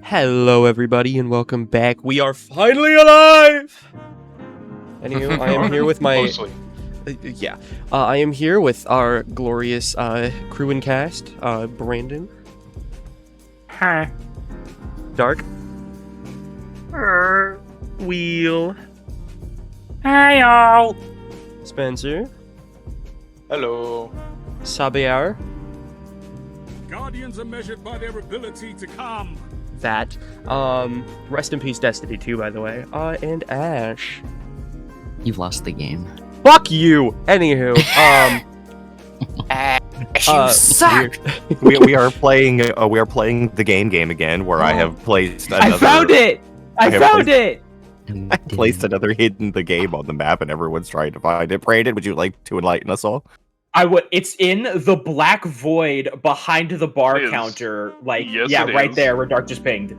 Hello, everybody, and welcome back. We are finally alive! Anywho, I am here with my... Mostly. I am here with our glorious crew and cast. Brandon. Hi. Dark. Wheel. Hi, y'all. Spencer. Hello. Saber. Guardians are measured by their ability to come. That. Rest in peace, Destiny 2, by the way. And Ash. You've lost the game. Fuck you! Anywho, You suck! we are playing the game again, where I have placed another... I found it! I found it! I placed another hidden the game on the map, and everyone's trying to find it. Brandon, would you like to enlighten us all? I would. It's in the black void behind the bar It is. counter. Like, Yes, yeah, it right is. there where Dark just pinged.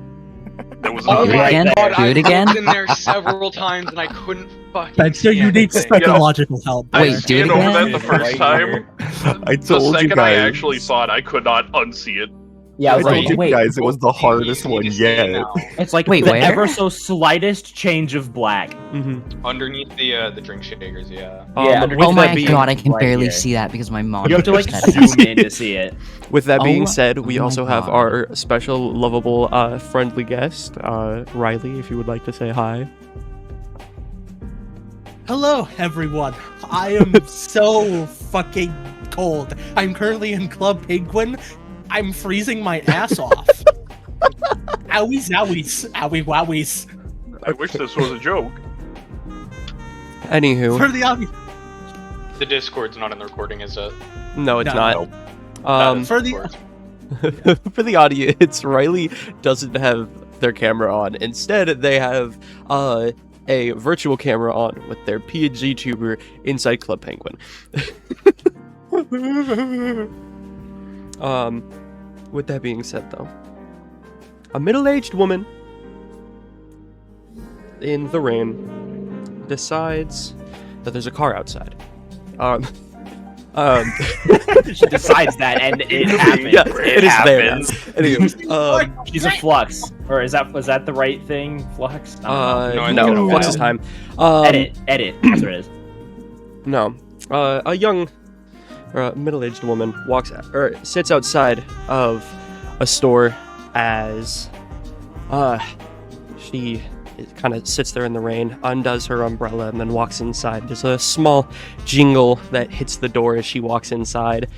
There was Oh Do it another right again? there. God, Do it I again? looked in there several times and I couldn't fucking Spencer, see you need anything. psychological help. I Wait, do it scanned over again? that the first time. I The told you second I guys. actually saw it, I could not unsee it. Yeah, I I was told like, you wait. guys it was the hardest Easy one to see yet. now. it's like Wait, the where? ever so slightest change of black. Underneath the drink shakers, yeah. Yeah, with Oh that my being, god, I can right barely here. see that because my monitor You have to like set zoom in to see it. With that being Oh said, we my also have God. our special, lovable, friendly guest, Riley, if you would like to say hi. Hello, everyone. I am so fucking cold. I'm currently in Club Penguin. I'm freezing my ass off. Owies, owies, owie wowies. I wish this was a joke. Anywho, For the audience, The Discord's not in the recording, is it? no, it's No. not. for the Discord. For the audience, Riley doesn't have their camera on. Instead, they have a virtual camera on with their PNG tuber inside Club Penguin. With that being said, though, a middle-aged woman in the rain decides that there's a car outside. She decides that, and it happens. Yeah, it is happens. there. Anyway, She's a flux, or was that the right thing? Flux? I don't know. No, I think no, it'll what's go. his time? Edit. That's what it is. No, a young, middle-aged woman sits outside of a store as, she kind of sits there in the rain, undoes her umbrella, and then walks inside. There's a small jingle that hits the door as she walks inside,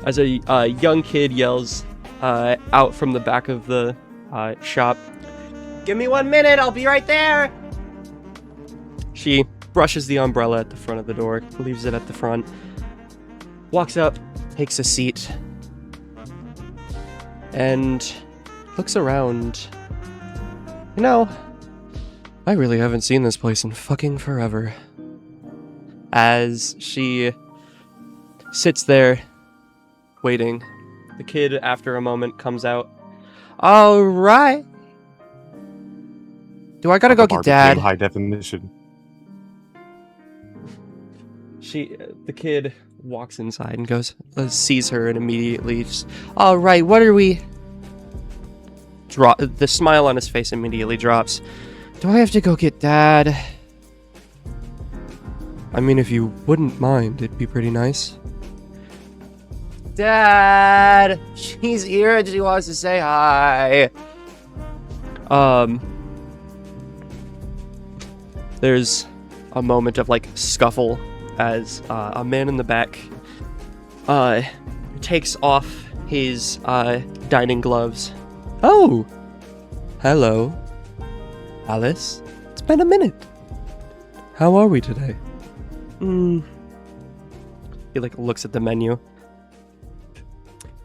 as a young kid yells out from the back of the shop, "Give me 1 minute, I'll be right there!" She brushes the umbrella at the front of the door, leaves it at the front, walks up, takes a seat, and looks around. You know, I really haven't seen this place in fucking forever. As she sits there, waiting, the kid, after a moment, comes out. Alright. Do I gotta go get Dad? High definition. The kid walks inside and goes, sees her and immediately just, alright, what are we? The smile on his face immediately drops. Do I have to go get Dad? I mean, if you wouldn't mind, it'd be pretty nice. Dad! She's here and she wants to say hi. There's a moment of, like, scuffle as a man in the back takes off his dining gloves. Oh! Hello. Alice? It's been a minute. How are we today? He, like, looks at the menu.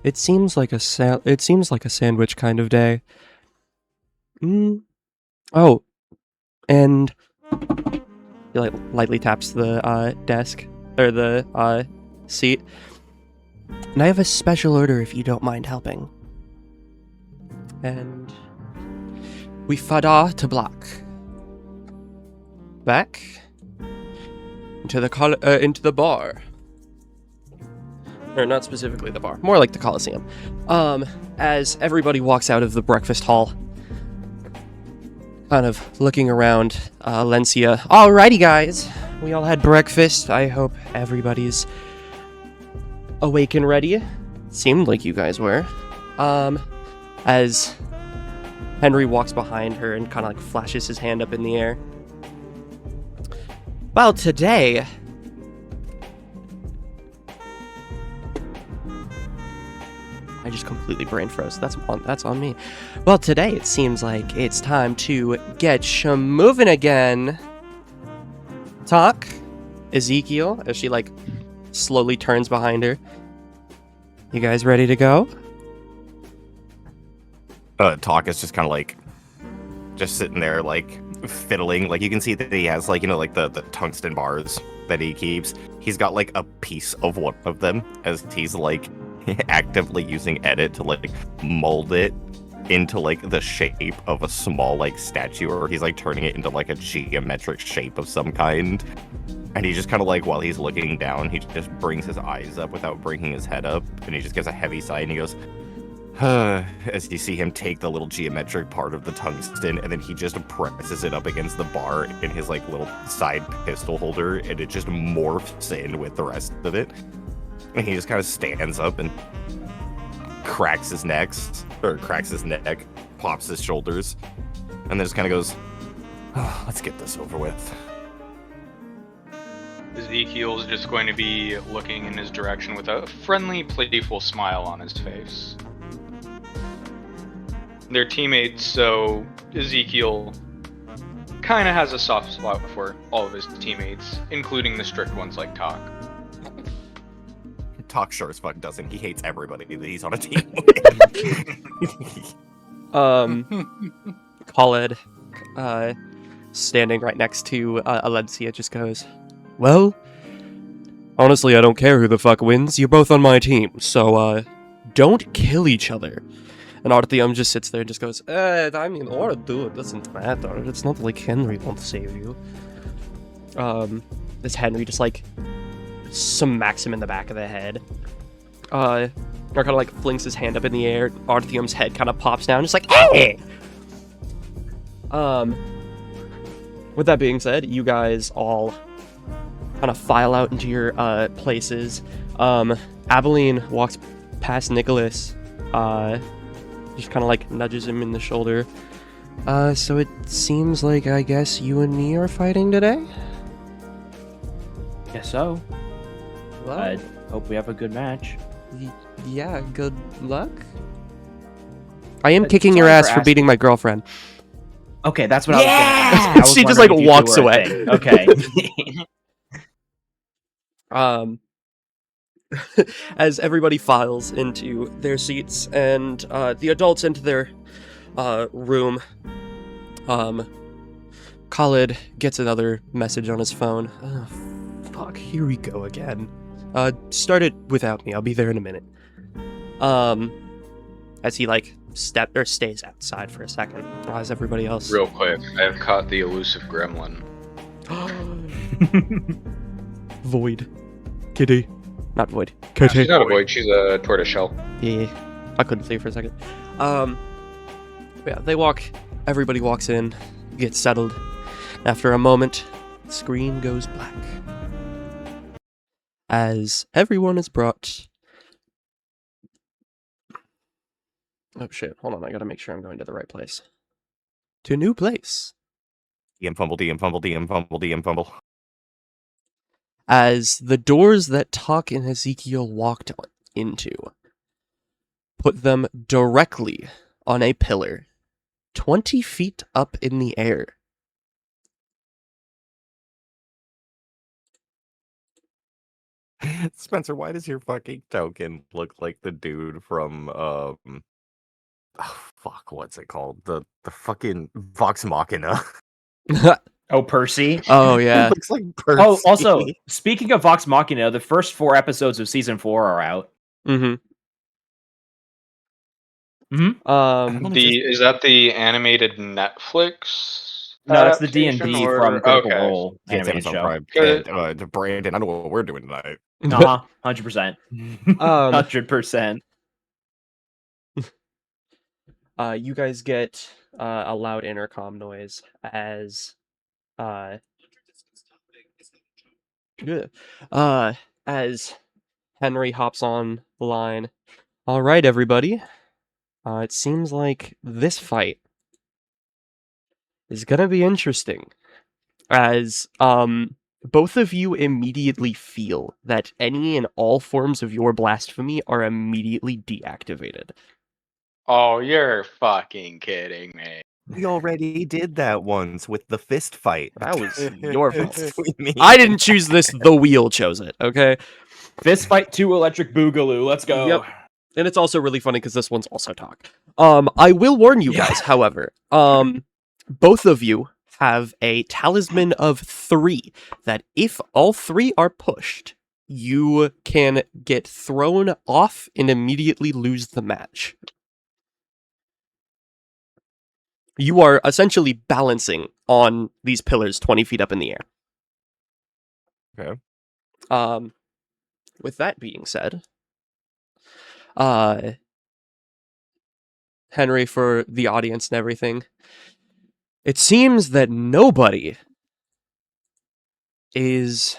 It seems like a sandwich kind of day. Oh. And he, like, lightly taps the desk or the seat. And I have a special order if you don't mind helping. And we fada to block. Back into the bar. Or not specifically the bar, more like the Coliseum. As everybody walks out of the breakfast hall, kind of looking around, Lencia. Alrighty, guys. We all had breakfast. I hope everybody's awake and ready. Seemed like you guys were. As Henry walks behind her and kind of like flashes his hand up in the air. Well, today... I just completely brain froze. That's on me. Well, today it seems like it's time to get moving again. Talk, Ezekyle, as she like slowly turns behind her. You guys ready to go? Talk is just kind of like just sitting there like fiddling. Like you can see that he has like, you know, like the tungsten bars that he keeps. He's got like a piece of one of them as he's like actively using edit to like mold it into like the shape of a small like statue, or he's like turning it into like a geometric shape of some kind. And he just kind of like, while he's looking down, he just brings his eyes up without bringing his head up, and he just gives a heavy sigh and he goes, as you see him take the little geometric part of the tungsten, and then he just presses it up against the bar in his like little side pistol holder, and it just morphs in with the rest of it. And he just kind of stands up and cracks his neck, pops his shoulders, and then just kind of goes, oh, let's get this over with. Ezekiel's just going to be looking in his direction with a friendly, playful smile on his face. They're teammates, so Ezekyle kind of has a soft spot for all of his teammates, including the strict ones like Talk. Talk sure as fuck doesn't. He hates everybody that he's on a team with. Khaled, standing right next to Alencia, just goes, well, honestly, I don't care who the fuck wins. You're both on my team, so, don't kill each other. And Artyom just sits there and just goes, I mean, or do, it doesn't matter. It's not like Henry won't save you. This Henry just, like, smacks him in the back of the head. Or kind of, like, flings his hand up in the air. Artyom's head kind of pops down, just like, hey! With that being said, you guys all kind of file out into your places. Abilene walks past Nicholas, just kind of like nudges him in the shoulder. So it seems like, I guess, you and me are fighting today? Guess so. Well, I hope we have a good match. Yeah, good luck. I am But kicking your sorry ass for asking. being my girlfriend. Okay, that's what I was gonna ask. I was She just, wondering like, if you two walks were a away. thing. Okay. As everybody files into their seats and the adults into their room, Khaled gets another message on his phone. Oh, fuck, here we go again. Start it without me. I'll be there in a minute. As he like stays outside for a second. As everybody else. Real quick, I have caught the elusive gremlin. Void. Kitty. Not Void. Kitty. She's not a void, she's a tortoiseshell. Yeah, I couldn't see for a second. Yeah, everybody walks in, gets settled. After a moment, the screen goes black. As everyone is brought... Oh shit, hold on, I gotta make sure I'm going to the right place. To a new place. DM fumble. As the doors that Talk and Ezekyle walked into put them directly on a pillar 20 feet up in the air. Spencer, why does your fucking token look like the dude from oh, fuck, what's it called? The fucking Vox Machina. Oh, Percy. Oh yeah. Looks like Percy. Oh, also, speaking of Vox Machina, the first 4 episodes of season 4 are out. Mm-hmm. Is that the animated Netflix? No, that's the adaptation, D&D or- from Critical okay. Role Yeah, it's animated Amazon show. Prime. And, Brandon, I know what we're doing tonight. 100%. 100%. you guys get a loud intercom noise as good. As Henry hops on the line. All right, everybody. It seems like this fight is gonna be interesting, as both of you immediately feel that any and all forms of your blasphemy are immediately deactivated. Oh, you're fucking kidding me. We already did that once with the fist fight. That was your fault. Between me I didn't choose this, the wheel chose it, okay? Fist fight 2 electric boogaloo. Let's go. Yep. And it's also really funny because this one's also talk. I will warn you guys, however, both of you have a talisman of 3 that if all 3 are pushed, you can get thrown off and immediately lose the match. You are essentially balancing on these pillars 20 feet up in the air. Okay. With that being said, Henry, for the audience and everything, it seems that nobody is,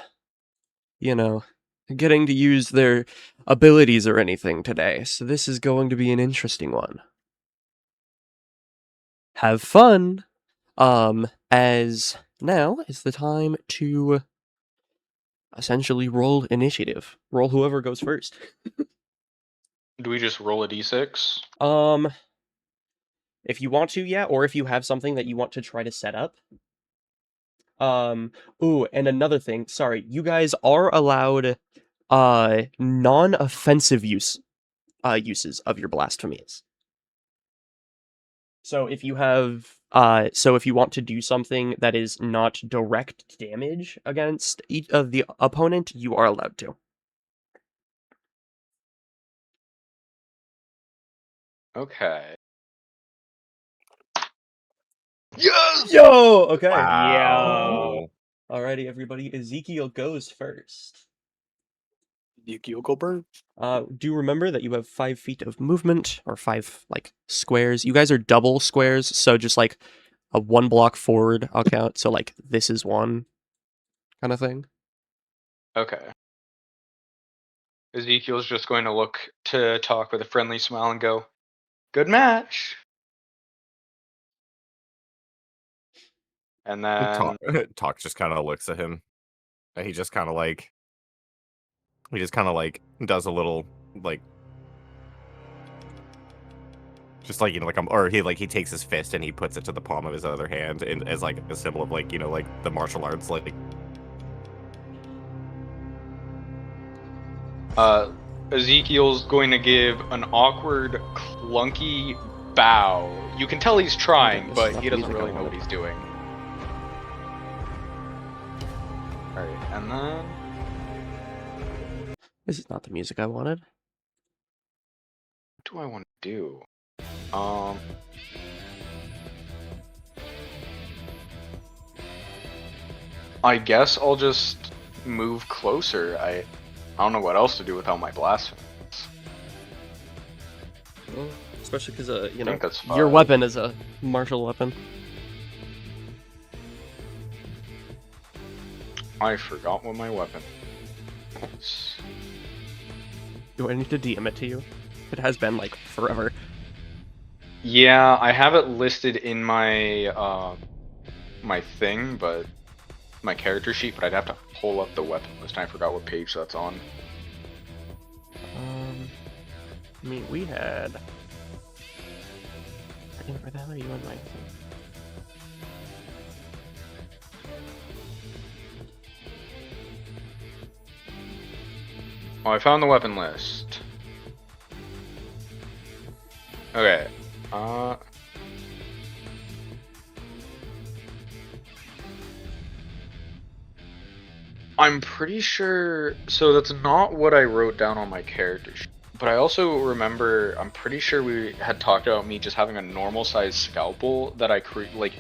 getting to use their abilities or anything today, so this is going to be an interesting one. Have fun, as now is the time to essentially roll initiative. Roll whoever goes first. Do we just roll a d6? If you want to, yeah, or if you have something that you want to try to set up. Ooh, and another thing, sorry, you guys are allowed non-offensive uses of your blasphemies. So if you have if you want to do something that is not direct damage against each of the opponent, you are allowed to. Okay. Yes! Yo! Okay. Wow. Alrighty, everybody. Ezekyle goes first. Yukio go burn. Do remember that you have 5 feet of movement, or 5, squares. You guys are double squares, so just, a 1 block forward, I'll count. So, this is 1 kind of thing. Okay. Ezekiel's just going to look to talk with a friendly smile and go, "Good match." And then Talk just kind of looks at him. And he just kind of does a little he takes his fist and he puts it to the palm of his other hand and as a symbol of the martial arts Ezekiel's going to give an awkward, clunky bow. You can tell he's trying, but he doesn't really know what he's doing. Alright, and then... This is not the music I wanted. What do I want to do? I guess I'll just move closer. I don't know what else to do without my blasphemies. Well, especially because, I think that's your fine. weapon is a martial weapon. I forgot what my weapon is. Do I need to DM it to you? It has been, forever. Yeah, I have it listed in my my thing, but my character sheet, but I'd have to pull up the weapon list. I forgot what page that's on. We had... Where the hell are you on my thing? Oh, I found the weapon list. Okay. I'm pretty sure... So that's not what I wrote down on my character sheet. But I also remember, I'm pretty sure we had talked about me just having a normal sized scalpel that I created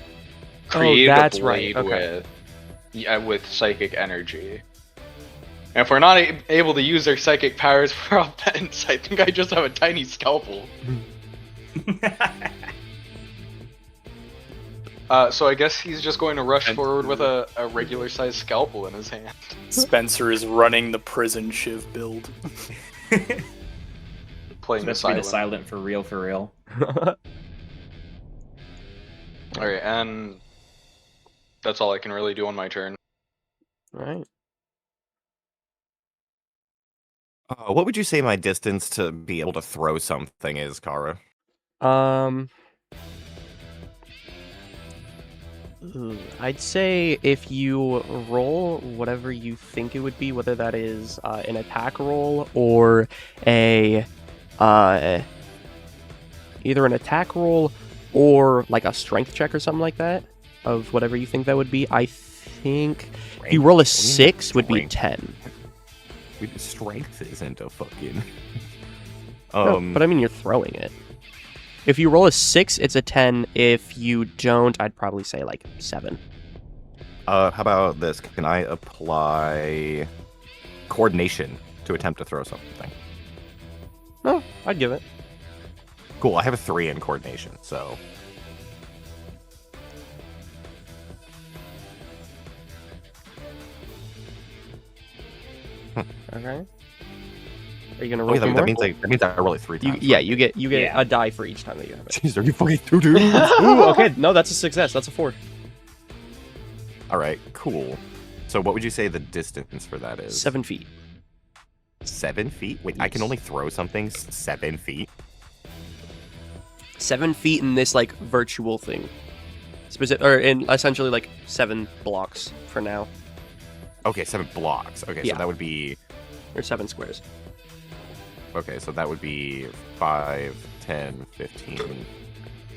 a blade with. Yeah, with psychic energy. And if we're not able to use their psychic powers for offense, I think I just have a tiny scalpel. So I guess he's just going to rush forward with a regular-sized scalpel in his hand. Spencer is running the prison shiv build. Playing That's the the silent. silent for real, for real. Alright, and that's all I can really do on my turn. Right. What would you say my distance to be able to throw something is, Kara? I'd say if you roll whatever you think it would be, whether that is an attack roll or a either an attack roll or like a strength check or something like that, of whatever you think that would be. I think if you roll a 6 would be 10. Strength isn't a fucking. No, but I mean you're throwing it. If you roll a 6, it's a 10. If you don't, I'd probably say like 7. How about this? Can I apply coordination to attempt to throw something? No, I'd give it. Cool. I have a 3 in coordination, so. Okay. Are you gonna roll Wait, more? that means I roll it 3 times. Yeah, you get Yeah. a die for each time that you have it. Jeez, are you fucking doo-doo? Ooh, okay, no, that's a success. That's a 4. All right, cool. So what would you say the distance for that is? 7 feet. 7 feet? Wait, I can only throw something 7 feet? 7 feet in this like virtual thing. Or in essentially like 7 blocks for now, Okay, 7 blocks. Okay, Yeah. so that would be... or 7 squares. Okay, so that would be 5, 10, 15,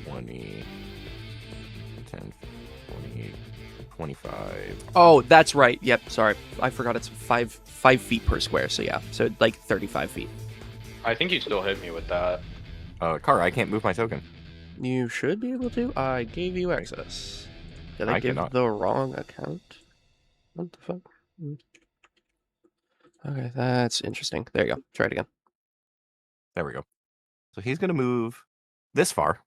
20, 10, 20, 25. Oh, that's right. Yep, sorry, I forgot. It's 5 feet per square. So yeah, so like 35 feet. I think you still hit me with that. Kara, I can't move my token. You should be able to. I gave you access. Did I I give cannot. the wrong account? What the fuck? Okay, that's interesting. There you go. Try it again. There we go. So he's going to move this far,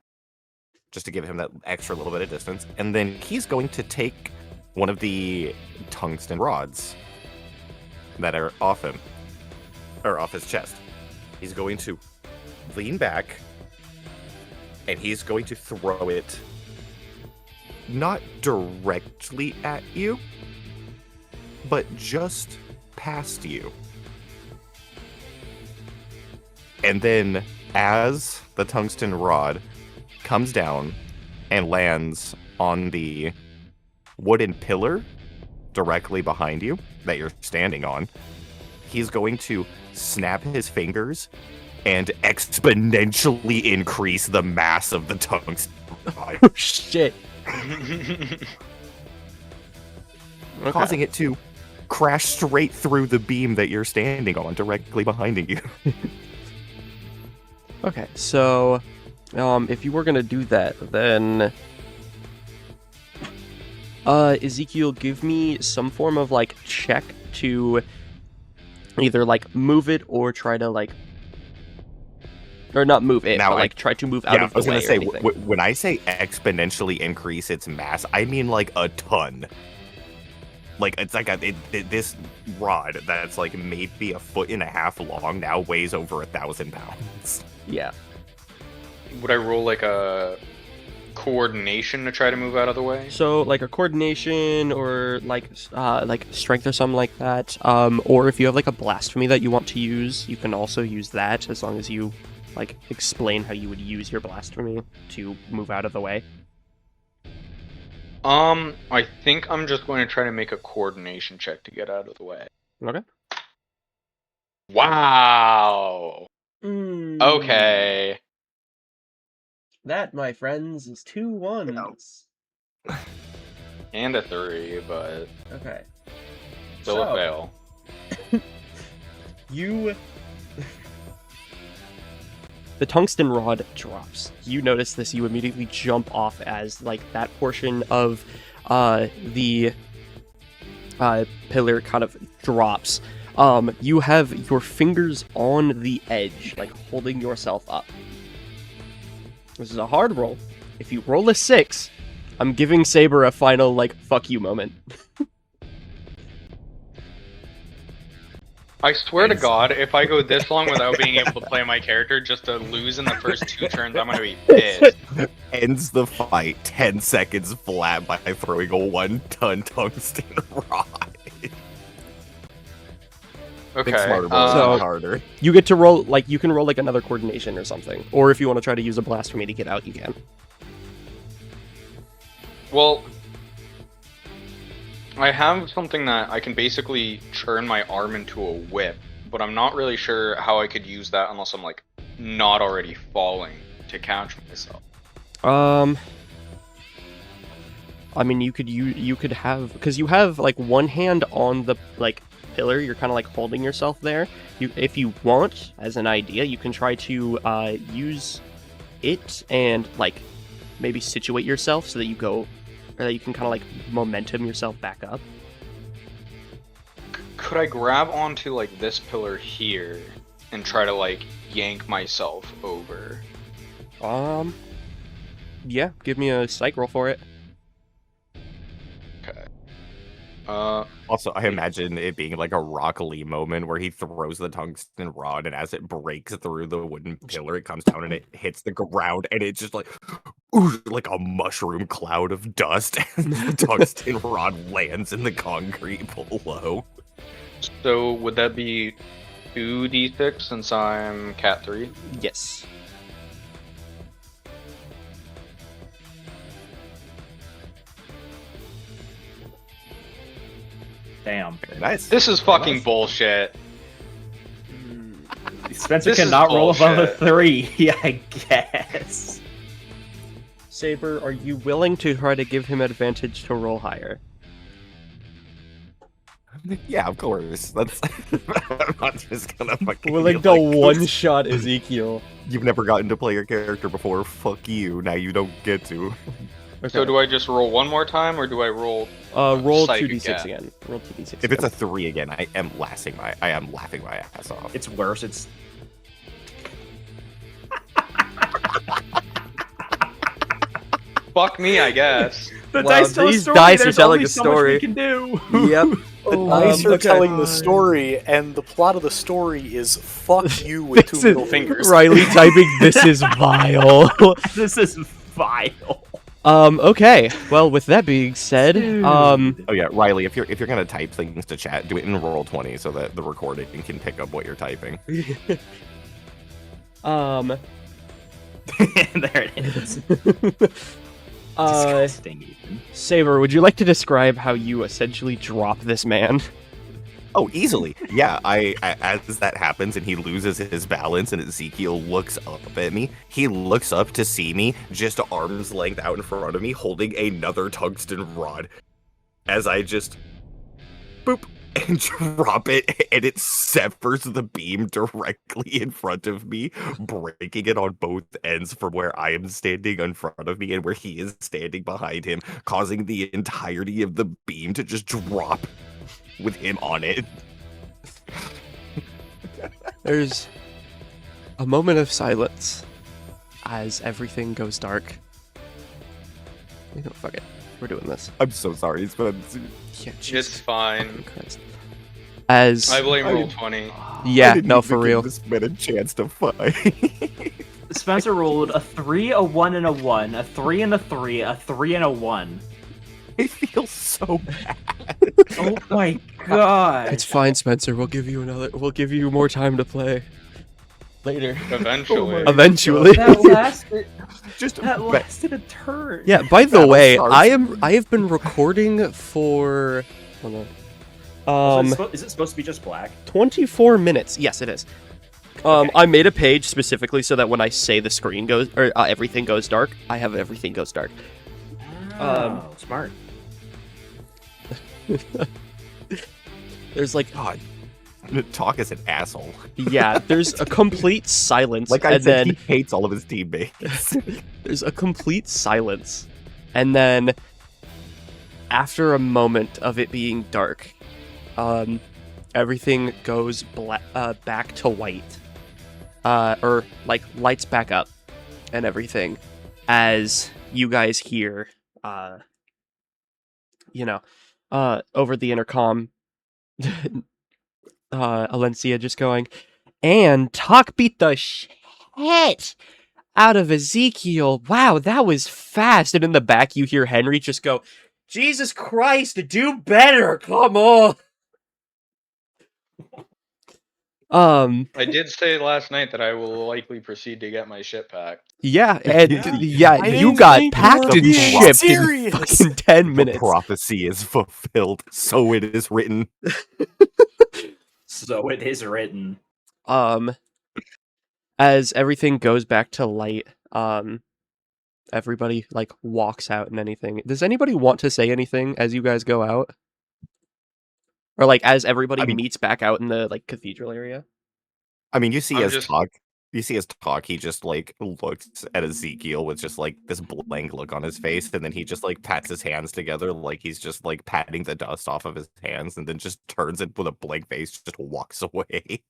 just to give him that extra little bit of distance, and then he's going to take one of the tungsten rods that are off him, or off his chest. He's going to lean back, and he's going to throw it not directly at you, but just past you. And then as the tungsten rod comes down and lands on the wooden pillar directly behind you that you're standing on, he's going to snap his fingers and exponentially increase the mass of the tungsten rod, Oh shit! Okay. causing it to crash straight through the beam that you're standing on directly behind you. Okay, so if you were gonna do that, then Ezekyle, give me some form of like check to either like move it or try to like, or not move it, Now, but I- like try to move out of I was the way. gonna say, or anything. when I say exponentially increase its mass, I mean like a ton. Like it's like this rod that's like maybe 1.5 feet long now weighs over 1,000 pounds. Yeah. Would I roll like a coordination to try to move out of the way? So like a coordination or like strength or something like that. Or if you have like a blasphemy that you want to use, you can also use that as long as you like explain how you would use your blasphemy to move out of the way. I think I'm just going to try to make a coordination check to get out of the way. Okay. Wow. Okay. That, my friends, is 2 1s. And a 3, but Okay. still a So- fail. You. The tungsten rod drops. You notice this. You immediately jump off as like that portion of the pillar kind of drops. You have your fingers on the edge, like holding yourself up. This is a hard roll. If you roll a 6, I'm giving Saber a final, like, fuck you moment. I swear to God, if I go this long without being able to play my character just to lose in the first 2 turns, I'm gonna be pissed. Ends the fight 10 seconds flat by throwing a 1-ton tungsten rod. Okay. Think smarter, So- harder. You get to roll, like, you can roll, like, another coordination or something. Or if you want to try to use a blasphemy to get out, you can. Well, I have something that I can basically turn my arm into a whip, but I'm not really sure how I could use that unless I'm, like, not already falling to catch myself. I mean, you could have, because you have, like, one hand on the, like, pillar, you're kind of, like, holding yourself there. If you want, as an idea, you can try to, use it and, like, maybe situate yourself so that you go, or that you can kind of, like, momentum yourself back up. Could I grab onto, like, this pillar here and try to, like, yank myself over? Yeah, give me a psych roll for it. Okay. Also, I imagine it being like a Rock Lee moment where he throws the tungsten rod, and as it breaks through the wooden pillar, it comes down and it hits the ground, and it's just like, ooh, like a mushroom cloud of dust, and the tungsten rod lands in the concrete below. So would that be 2d6 since I'm cat 3? Yes. Damn. Very nice. This is Very fucking nice. bullshit. Spencer This is cannot roll above a bullshit. 3, yeah, I guess. Saber, are you willing to try to give him advantage to roll higher? Yeah, of course. That's. I'm not just gonna fucking. Willing be to like, one-shot Ezekyle. You've never gotten to play your character before. Fuck you. Now you don't get to. Okay. So do I just roll one more time, or do I roll? roll Psych 2d6 again? again. Roll 2d6 If it's again. a 3 again, I am laughing my ass off. It's worse, it's... Fuck me, I guess. The Wow, dice tell a these story, dice are there's telling only a so much story. we can do. Yep. The dice are okay. telling the story, and the plot of the story is fuck you with two This middle is- fingers. Riley typing, "This is vile." This is vile. Okay. Well, with that being said, Oh yeah, Riley, if you're gonna type things to chat, do it in Roll20 so that the recording can pick up what you're typing. There it is. Disgusting, Ethan. Saber, would you like to describe how you essentially drop this man? Oh, easily. Yeah, as that happens and he loses his balance and Ezekyle looks up at me, he looks up to see me just arm's length out in front of me holding another tungsten rod. As I just boop and drop it, and it severs the beam directly in front of me, breaking it on both ends from where I am standing in front of me and where he is standing behind him, causing the entirety of the beam to just drop with him on it. There's a moment of silence as everything goes dark. You know, fuck it. We're doing this. I'm so sorry, it's been... Yeah, It's Jesus fine. fucking Christ. As I blame Roll20. yeah, I didn't no, even for give real. this man a chance to fight. Spencer rolled a 3, a 1, and a 1, a 3 and a 3, a 3 and a 1. I feel so bad. Oh my god. It's fine, Spencer. We'll give you more time to play later. Eventually. Eventually. That lasted, Just that lasted a turn. Yeah, by the Battle way, stars. I have been recording for hold on. Is it supposed to be just black? 24 minutes. Yes, it is. Okay. I made a page specifically so that when I say the screen goes or everything goes dark, I have everything goes dark. Smart. There's like God. Talk as an asshole. yeah, there's a complete silence Like I and said, then he hates all of his teammates. there's a complete silence. And then after a moment of it being dark, everything goes back to white. Or like lights back up and everything. as you guys hear, over the intercom, Alencia just going, and Talk beat the shit out of Ezekyle. Wow, that was fast. And in the back, you hear Henry just go, Jesus Christ, do better. Come on. I did say last night that I will likely proceed to get my shit packed. Yeah, and I you didn't got think you packed were and being shipped in serious. fucking 10 The minutes. prophecy is fulfilled, so it is written. So it is written. As everything goes back to light, everybody like walks out and anything. Does anybody want to say anything as you guys go out? Or like as everybody meets back out in the like cathedral area? I mean, you see I'm as just- talk. You see his talk, he just like looks at Ezekyle with just like this blank look on his face, and then he just like pats his hands together like he's just like patting the dust off of his hands, and then just turns it with a blank face, just walks away.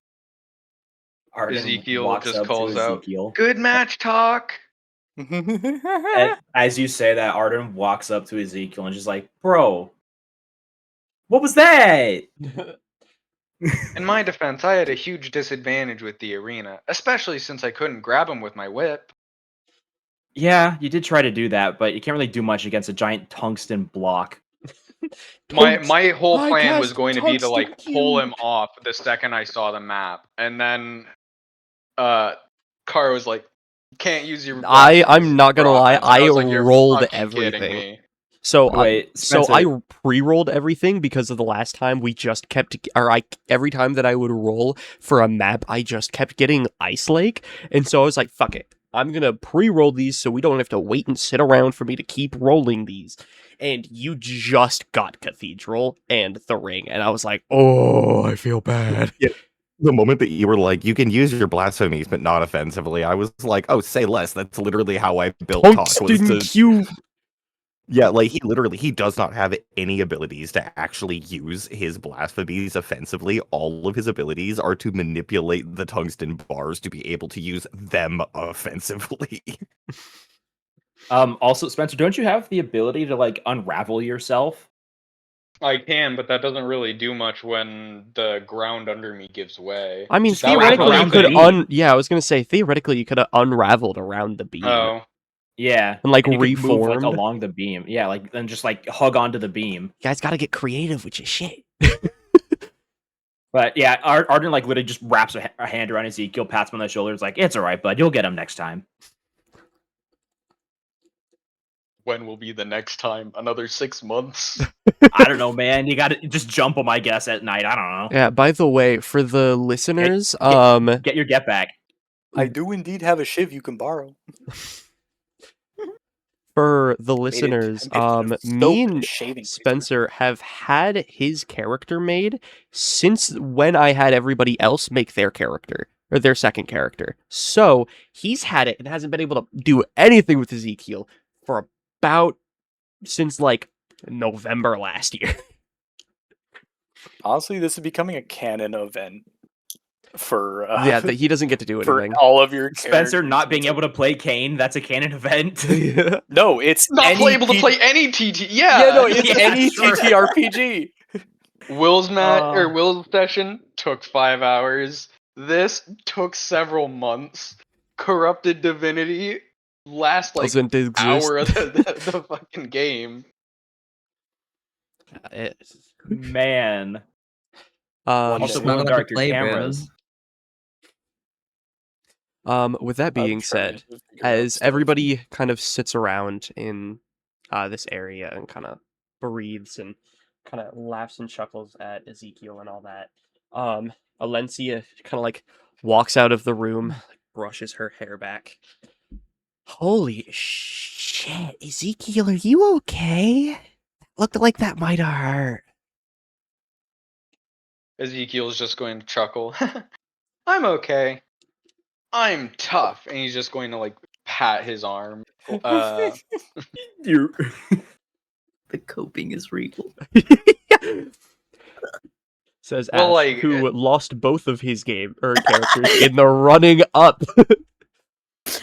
Arden Ezekyle walks just up calls to out, Ezekyle. "Good match, Talk." As you say that, Arden walks up to Ezekyle and just like, bro, what was that? In my defense, I had a huge disadvantage with the arena, especially since I couldn't grab him with my whip. Yeah, you did try to do that, but you can't really do much against a giant tungsten block. My whole I plan was cast going to be to like tungsten pull cube. him off the second I saw the map, and then Kara was like, "Can't use your." I'm not gonna lie, offense," and I was like, "You're rolled fucking kidding everything. me." So Wait, so Spencer- I pre-rolled everything because of the last time we just kept, every time that I would roll for a map, I just kept getting Ice Lake, and so I was like, fuck it, I'm gonna pre-roll these so we don't have to wait and sit around for me to keep rolling these. And you just got Cathedral and the Ring, and I was like, oh, I feel bad. Yeah. The moment that you were like, you can use your blasphemies, but not offensively, I was like, oh, say less. That's literally how I built Talk. Tungsten cube. Yeah, like he does not have any abilities to actually use his blasphemies offensively. All of his abilities are to manipulate the tungsten bars to be able to use them offensively. Also, Spencer, don't you have the ability to like unravel yourself? I can, but that doesn't really do much when the ground under me gives way. I mean, Just wrap theoretically, you around could the beam. yeah, I was gonna say, theoretically, you could have unraveled around the beam. Oh, Yeah, And, like, you could move, reformed? like, along the beam. Yeah, like then just like hug onto the beam. You guys gotta get creative with your shit. But yeah, Arden like literally just wraps a hand around Ezekyle, pats him on the shoulder. It's like, it's all right, bud. You'll get him next time. when will be the next time? Another 6 months? I don't know, man. You got to just jump him, I guess, at night. I don't know. Yeah, by the way, for the listeners, Get your get back. I do indeed have a shiv you can borrow. for the Made it- listeners, I made it me soap and shaving cream. Spencer have had his character made since when I had everybody else make their character, or their second character. So, he's had it and hasn't been able to do anything with Ezekyle for about since like November last year. Honestly, this is becoming a canon event for Yeah, that he doesn't get to do for anything. all of your Spencer characters. not being able to play Cain, that's a canon event. No, it's Not any able to T- play any TT. Yeah, Yeah, no, it's Yeah, any sure. TTRPG. Will's Uh. Will's session took 5 hours. This took several months. Corrupted Divinity last like Doesn't exist. hour of the fucking game. Man. Just Also, not glow in allowed to dark your play, cameras. With that being said, as everybody kind of sits around in this area and kind of breathes and kind of laughs and chuckles at Ezekyle and all that, Alencia kind of like walks out of the room, like, brushes her hair back. Holy shit, Ezekyle, are you okay? Looked like that might have hurt. Ezekyl's just going to chuckle. I'm okay. I'm tough, and he's just going to like pat his arm. You. The coping is real. Says Well, Ash, like, who lost both of his characters in the running up.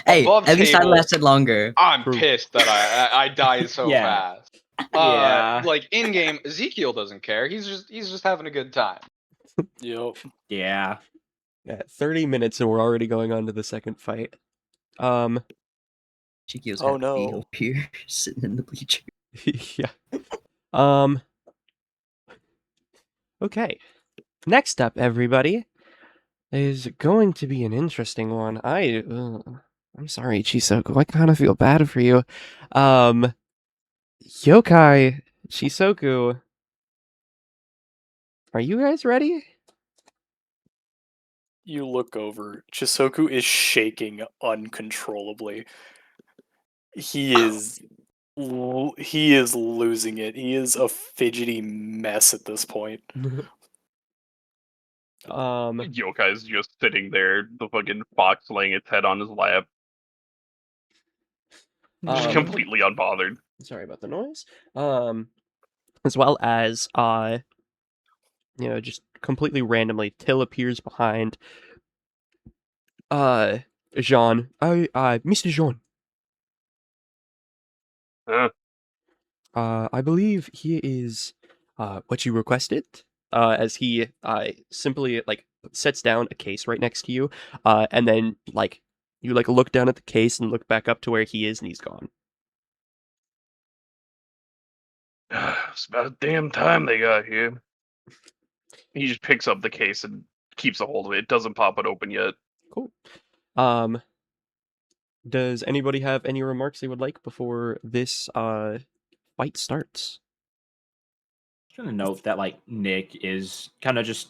Hey, Above at least I table. lasted longer. I'm True. pissed that I died so Yeah. fast. Yeah. Like in game, Ezekyle doesn't care. He's just having a good time. Yep. Yeah. Yeah, 30 minutes and we're already going on to the second fight. Shikyo's Oh, happy to be no. up here, sitting in the bleacher. Yeah. Okay. Next up, everybody, is going to be an interesting one. I'm sorry, Chissoku. I kind of feel bad for you. Yokai, Chissoku, are you guys ready? You look over. Chissoku is shaking uncontrollably. He is losing it. He is a fidgety mess at this point. Yokai's just sitting there, the fucking fox laying its head on his lap, just Um, completely unbothered. sorry about the noise. As well as just completely randomly, Till appears behind Jaune. Mr. Jaune. Huh? I believe he is what you requested. As he simply sets down a case right next to you, and then you look down at the case and look back up to where he is, and he's gone. It's about damn time they got here. He just picks up the case and keeps a hold of it. Doesn't pop it open yet. Cool. Does anybody have any remarks they would like before this fight starts? Just gonna note that Nick is kind of just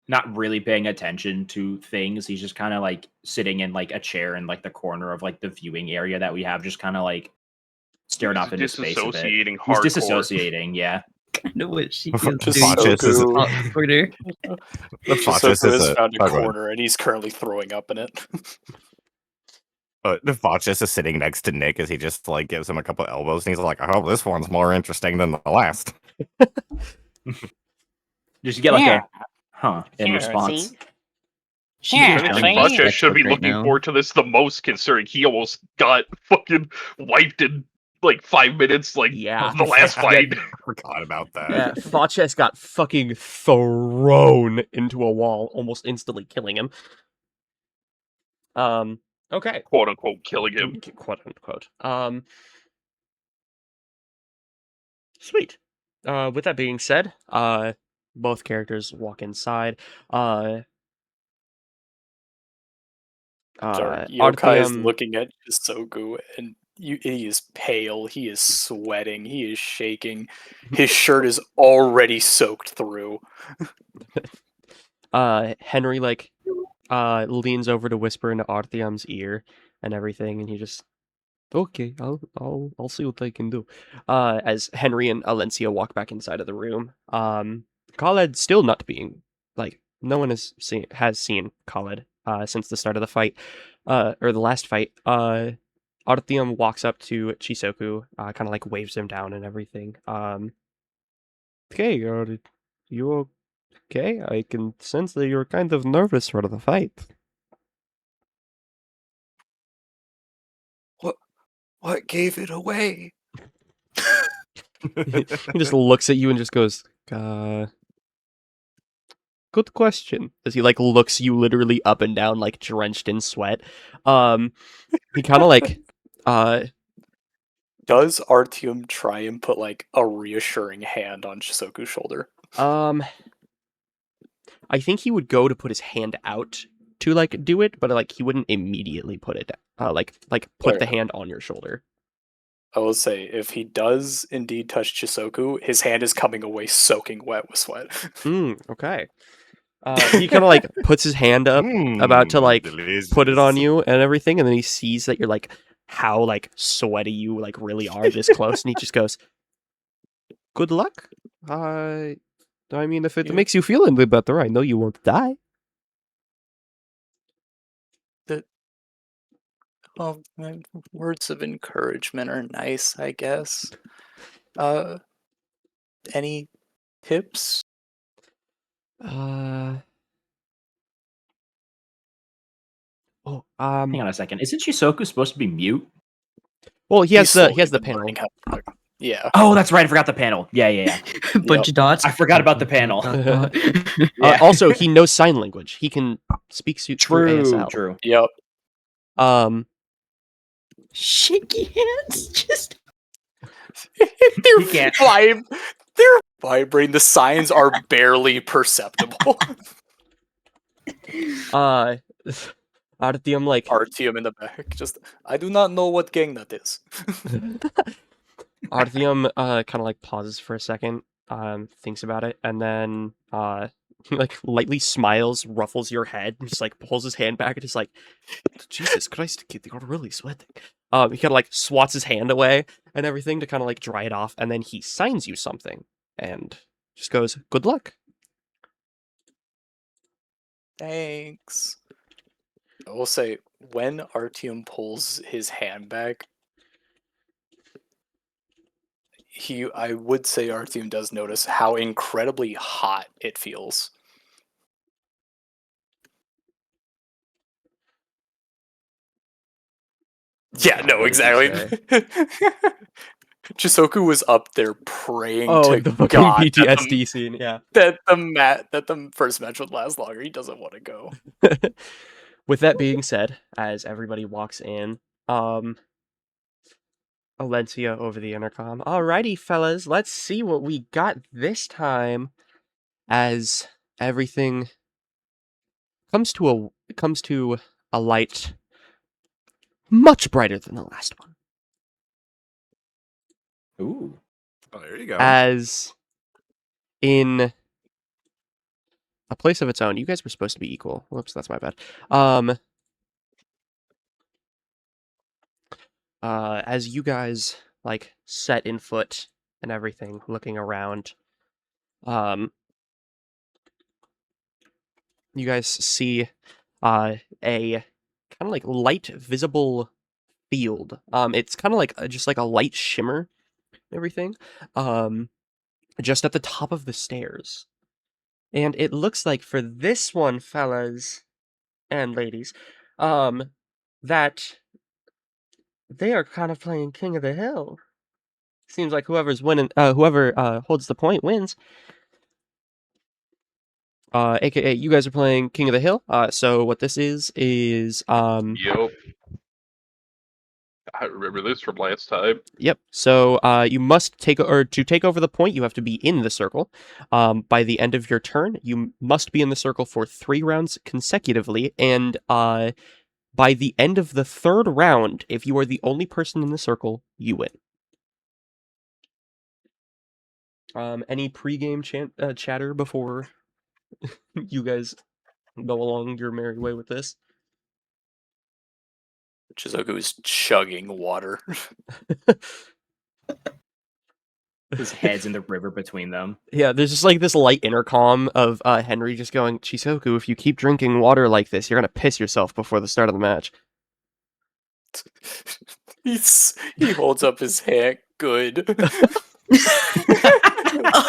not really paying attention to things. He's just kind of sitting in a chair in the corner of the viewing area that we have, just kind of staring off into space a bit. Disassociating He's hardcore. disassociating, yeah. Kind of what Shikyo's Facies is doing. Twitter. the Facies Chissoku is has a found a oh, go ahead. corner and he's currently throwing up in it. The Facies is sitting next to Nick as he just gives him a couple of elbows, and he's like, "Oh, this one's more interesting than the last." Just get Yeah. in Here, response. see? Shikyo's Yeah, I doing think see? Facies should be right looking now. forward to this the most, considering he almost got fucking wiped in 5 minutes, Yeah. the last fight. I forgot about that. Yeah, Facies got fucking thrown into a wall, almost instantly killing him. Okay. Quote unquote killing him. Quote unquote. Sweet. With that being said, both characters walk inside. Sorry, Yokai is Artyom, looking at Chissoku and he is pale, he is sweating, he is shaking. His shirt is already soaked through. Henry leans over to whisper into Artyom's ear and everything, and he just, okay, I'll see what I can do. As Henry and Alencia walk back inside of the room, Khaled still not being no one has seen Khaled since the start of the fight, or the last fight. Artyom walks up to Chissoku, kind of waves him down and everything. Okay, are you okay? I can sense that you're kind of nervous for the fight. What gave it away? He just looks at you and just goes, good question. As he looks you literally up and down, drenched in sweat. He kind of Does Artyom try and put a reassuring hand on Chissoku's shoulder? I think he would go to put his hand out to do it, but he wouldn't immediately put it put the Okay. hand on your shoulder. I will say, if he does indeed touch Chissoku, his hand is coming away soaking wet with sweat. Okay. He kind of puts his hand up, about to put it on you and everything, and then he sees that you're how sweaty you really are this close, and he just goes, "Good luck. I mean, if it Yeah. makes you feel any better, I know you won't die." Well, words of encouragement are nice, I guess. Any tips? Oh, Hang on a second. Isn't Chissoku supposed to be mute? well, he has He's the slowly been panel. learning how to talk. Yeah. Oh, that's right. I forgot the panel. Yeah. Bunch of dots. I forgot about the panel. Yeah. Also, he knows sign language. He can speak through ASL. True. Yep. Shaky hands. Just. He can't. They're vibrating. The signs are barely perceptible. Artyom like Artyom in the back. Just, I do not know what gang that is. Artyom kind of like pauses for a second, thinks about it, and then he like lightly smiles, ruffles your head, and just like pulls his hand back and just like, Jesus Christ, kid, you're really sweating. He kind of like swats his hand away and everything to kind of like dry it off, and then he signs you something and just goes, "Good luck." Thanks. I will say, when Artyom pulls his hand back, I would say Artyom does notice how incredibly hot it feels. Yeah, no, What did you exactly. Chissoku was up there praying Oh, to the fucking God PTSD scene, yeah. that the first match would last longer. He doesn't want to go. With that being said, as everybody walks in, Alencia over the intercom. Alrighty, fellas, let's see what we got this time. As everything comes to a light much brighter than the last one. Ooh. Oh, there you go. As in a place of its own. You guys were supposed to be equal. Whoops, that's my bad. As you guys like set in foot and everything, looking around, you guys see a kind of like light visible field. It's kind of like just like a light shimmer and everything. Just at the top of the stairs. And it looks like for this one, fellas and ladies, that they are kind of playing King of the Hill. Seems like whoever's winning, whoever holds the point wins. AKA, you guys are playing King of the Hill. So what this is Yep. I remember this from last time. Yep. So you must to take over the point, you have to be in the circle. By the end of your turn, you must be in the circle for 3 rounds consecutively, and by the end of the 3rd round, if you are the only person in the circle, you win. Any pregame chatter before you guys go along your merry way with this? Chissoku is chugging water. His head's in the river between them. Yeah, there's just like this light intercom of Henry just going, Chissoku, if you keep drinking water like this, you're gonna piss yourself before the start of the match. He holds up his hand. Good.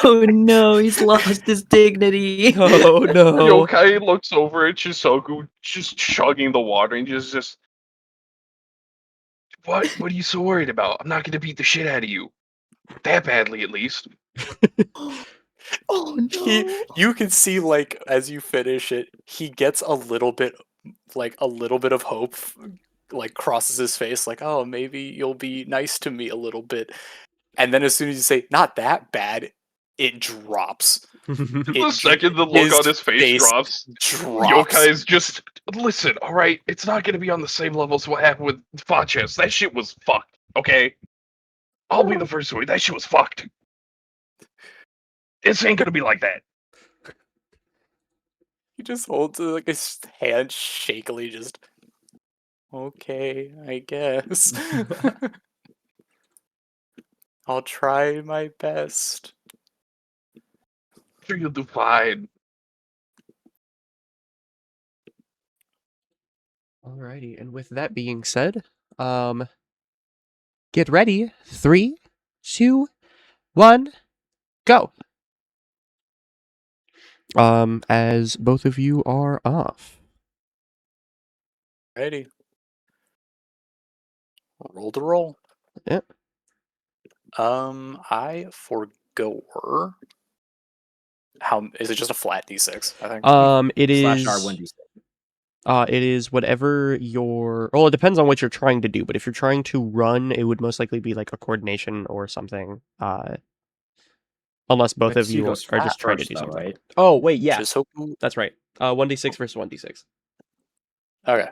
Oh no, he's lost his dignity. Oh no. Yokai looks over at Chissoku, just chugging the water, and just what are you so worried about? I'm not gonna beat the shit out of you. That badly, at least. Oh no. You can see, like, as you finish it, he gets a little bit of hope, like, crosses his face, like, oh, maybe you'll be nice to me a little bit. And then as soon as you say, not that bad, it drops. The second the look on his face drops, Yokai's just, listen, alright, it's not gonna be on the same level as what happened with Facies. That shit was fucked, okay? I'll be the first one. That shit was fucked. This ain't gonna be like that. He just holds like his hand shakily, just, okay, I guess. I'll try my best. Sure, you'll do fine. Alrighty, and with that being said, get ready. 3, 2, 1, go. As both of you are off. Alrighty. Roll to roll. Yep. I forgo her. How is it? Just a flat d6? I think. It is /R 1d6. It is whatever your. Well, it depends on what you're trying to do. But if you're trying to run, it would most likely be like a coordination or something. Unless both of She you goes are just flat trying to first, do though, something. right? Oh wait, yeah, Chissoku. that's right. 1d6 versus 1d6. Okay.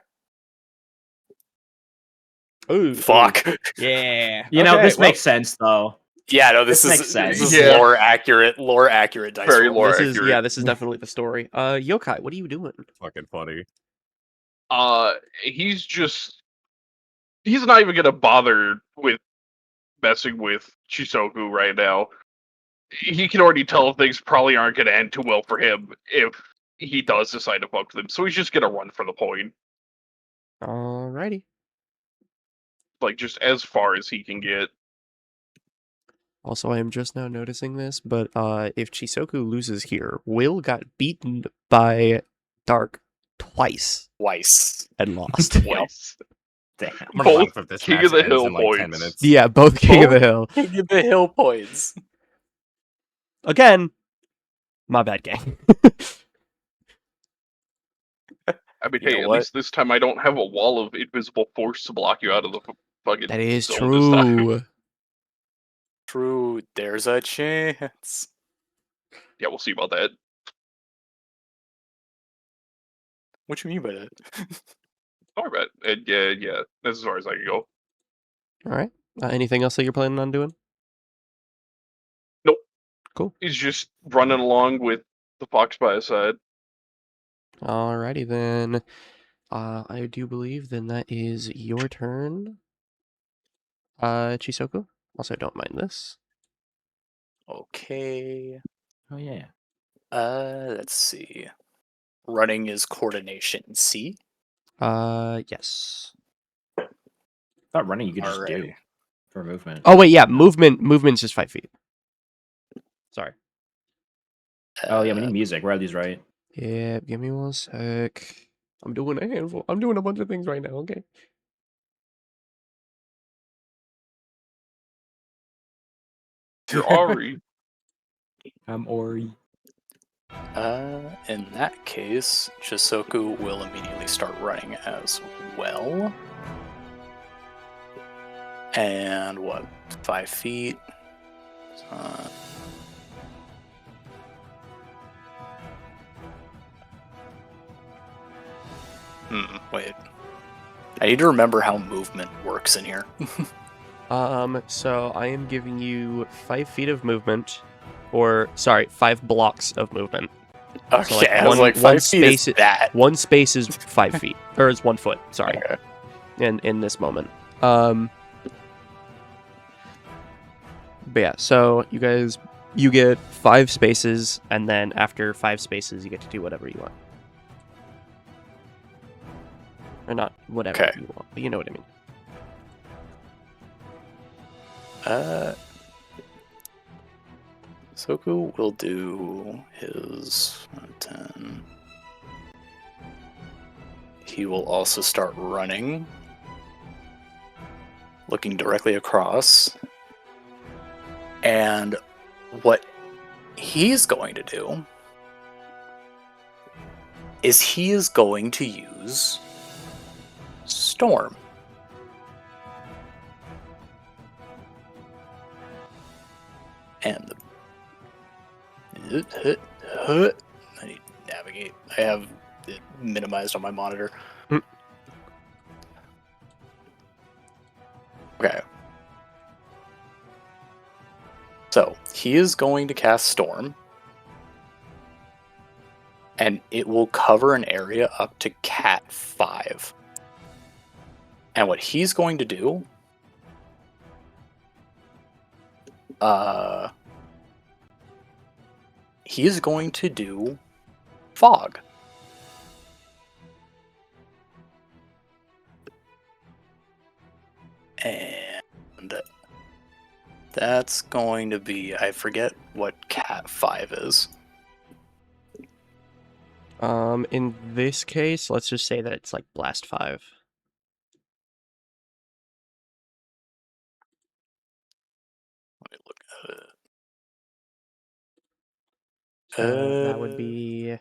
Ooh, Fuck. yeah. You know, Okay, this well, makes sense though. Yeah, no, this This is makes sense. this is Yeah. lore accurate dice Very roll. lore This is accurate. this is definitely the story. Yokai, what are you doing? Fucking funny. He's not even gonna bother with messing with Chissoku right now. He can already tell things probably aren't gonna end too well for him if he does decide to fuck with them. So he's just gonna run for the point, Alrighty. like just as far as he can get. Also, I am just now noticing this, but if Chissoku loses here, Will got beaten by Dark twice and lost. Twice. Damn. I'm gonna run Both if this King match of the ends Hill in like 10 points. minutes. Yeah, both King of the Hill. King of the Hill points. Again, my bad, gang. I mean, You know hey, at what? least this time I don't have a wall of invisible force to block you out of the fucking That is zone this time. true. True, there's a chance. Yeah, we'll see about that. What you mean by that? Alright, and yeah, that's as far as I can go. Alright. Anything else that you're planning on doing? Nope. Cool. He's just running along with the fox by his side. Alrighty then. I do believe then that is your turn. Chissoku. Also, don't mind this. Okay. Oh yeah. Let's see. Running is coordination C. Yes. I thought running you could just do Alrighty. for movement. Oh wait, yeah. Movement's just 5 feet. Sorry. Oh yeah, we need music. Where are these right? Yeah, give me 1 sec. I'm doing a handful. I'm doing a bunch of things right now. Okay. You're Ari. I'm Ori. In that case, Chissoku will immediately start running as well. And what? 5 feet? Wait. I need to remember how movement works in here. So I am giving you 5 feet of movement, or sorry, 5 blocks of movement. Okay, So, like, I was one- like, one 5 feet is space- that. One space is 5 feet, or is 1 foot. Sorry. Okay. In this moment. But yeah, so you get 5 spaces, and then after 5 spaces, you get to do whatever you want. Or not whatever Okay. you want, but you know what I mean. Soku will do his 10. He will also start running, looking directly across. And what he's going to do is he is going to use Storm. And I need to navigate. I have it minimized on my monitor. Okay. So he is going to cast Storm, and it will cover an area up to Cat 5. And what he's going to do, he is going to do Fog. And that's going to be, I forget what Cat 5 is. In this case, let's just say that it's like blast 5. Let me look at it. That would be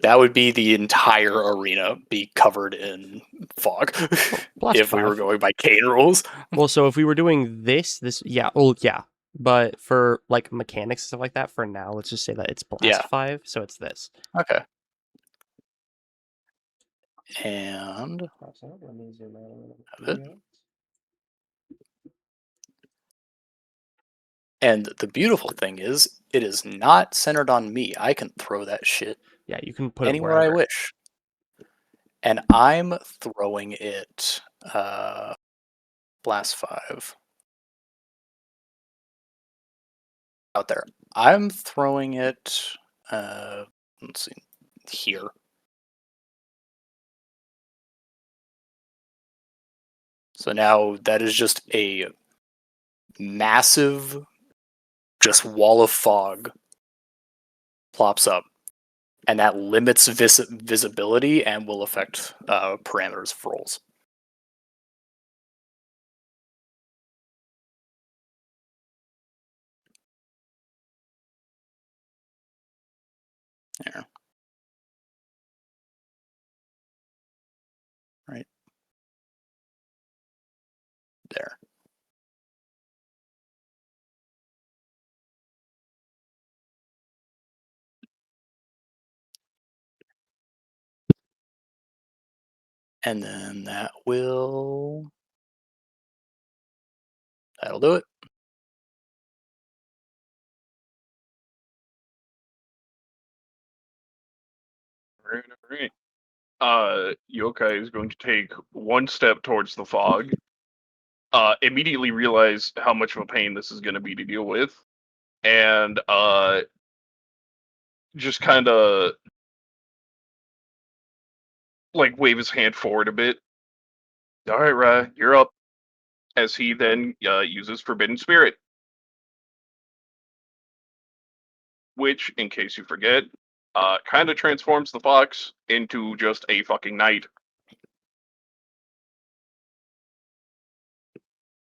That would be the entire arena be covered in fog. blast If we were 5. going by Cain rules. Well, so if we were doing this, yeah, oh yeah. But for like mechanics and stuff like that, for now, let's just say that it's blast Yeah. 5, so it's this. Okay. And And the beautiful thing is, it is not centered on me. I can throw that shit Yeah, you can put anywhere it I wherever. wish. And I'm throwing it blast 5 out there. I'm throwing it let's see here. So now that is just a massive just wall of fog plops up, and that limits visibility and will affect parameters of rolls. There. Right. There. And then that'll do it. Alright. Yokai is going to take one step towards the fog. Immediately realize how much of a pain this is going to be to deal with, and just kind of like wave his hand forward a bit. All right, Rye, you're up. As he then uses Forbidden Spirit, which, in case you forget, kind of transforms the fox into just a fucking knight.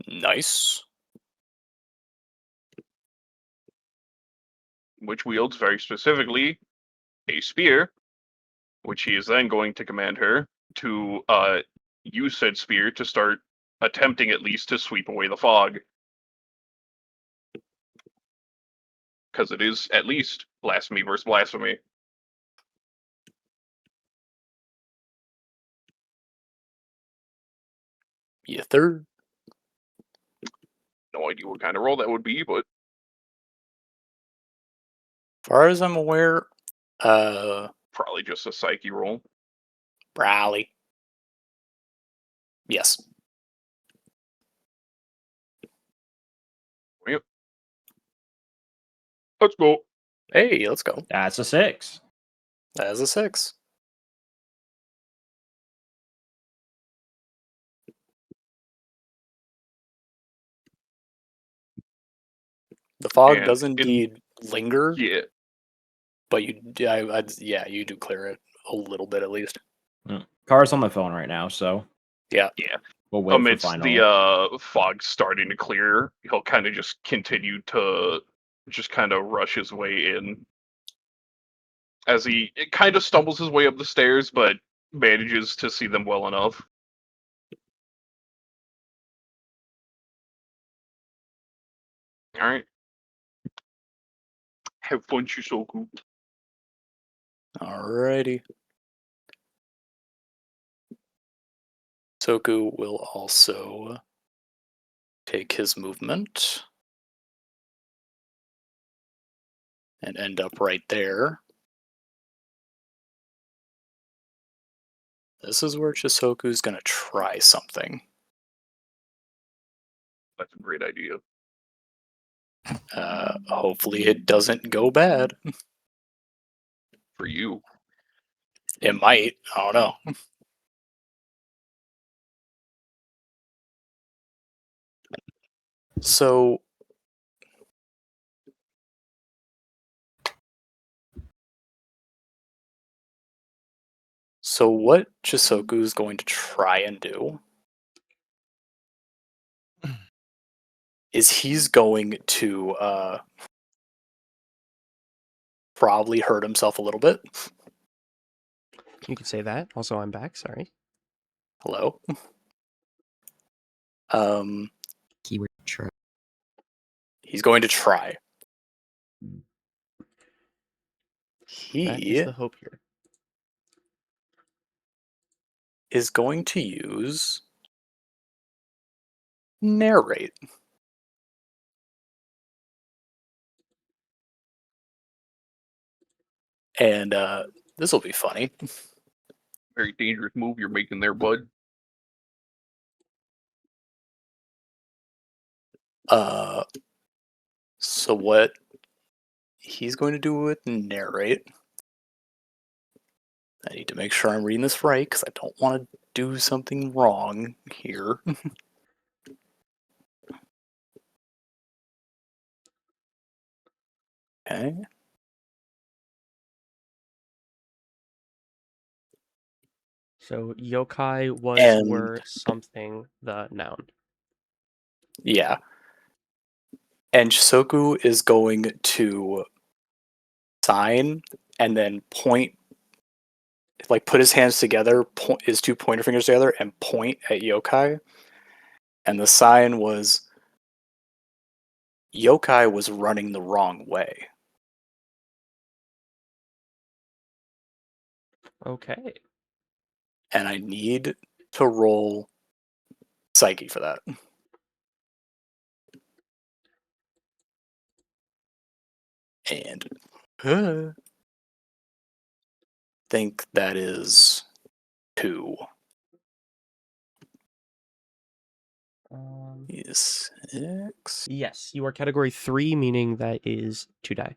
Nice. Which wields very specifically a spear, which he is then going to command her to use said spear to start attempting at least to sweep away the fog. Because it is at least blasphemy versus blasphemy. Yeah, third. No idea what kind of roll that would be, but As far as I'm aware, probably just a psyche roll. Rally. Yes. Yep. Let's go. Hey, let's go. That's a 6. That is a 6. The fog does indeed linger. Yeah. But you do clear it a little bit at least. Car's on the phone right now, so yeah. We'll wait Amidst for final. the fog starting to clear, he'll kind of just continue to just kind of rush his way in. As he kind of stumbles his way up the stairs, but manages to see them well enough. Alright. Have fun, Chissoku. Alrighty. Soku will also take his movement and end up right there. This is where Chissoku's gonna try something. That's a great idea. Hopefully it doesn't go bad. For you. It might. I don't know. So So what Chissoku is going to try and do is he's going to probably hurt himself a little bit. You could say that. Also, I'm back. Sorry. Hello. Keyword try. He's going to try. That He is the hope here. is going to use narrate. And this will be funny. Very dangerous move you're making there, bud. So what he's going to do with narrate, I need to make sure I'm reading this right because I don't want to do something wrong here. Okay. So yokai was And- were something the noun. Yeah. And Chissoku is going to sign and then point, like put his hands together, his two pointer fingers together, and point at Yokai. And the sign was Yokai was running the wrong way. Okay. And I need to roll Psyche for that. And think that is 2. Is 6. Yes, you are category 3, meaning that is 2 die.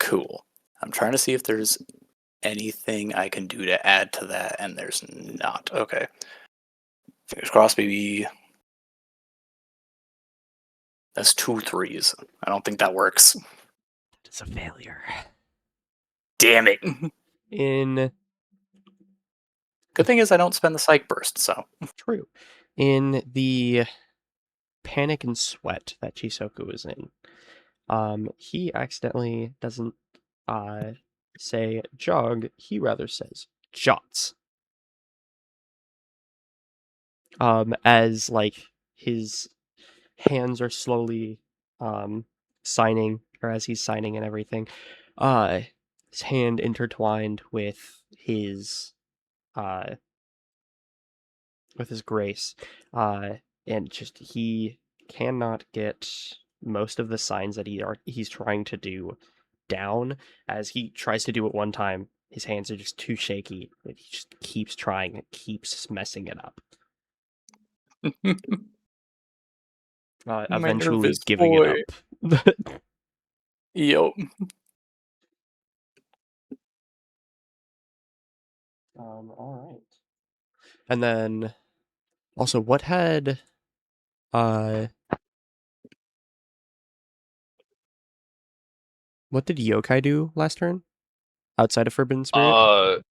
Cool. I'm trying to see if there's anything I can do to add to that, and there's not. Okay. Fingers crossed, baby. That's 2 3s. I don't think that works. It's a failure. Damn it. Good thing is I don't spend the psych burst, so. True. In the panic and sweat that Chissoku is in, he accidentally doesn't say jog, he rather says jots. As like his hands are slowly signing, or as he's signing and everything, his hand intertwined with his grace, and just he cannot get most of the signs that he's trying to do down. As he tries to do it one time, his hands are just too shaky, and he just keeps trying and keeps messing it up. Eventually giving it up. Yo. All right. And then also, what did Yokai do last turn outside of Forbidden Spirit?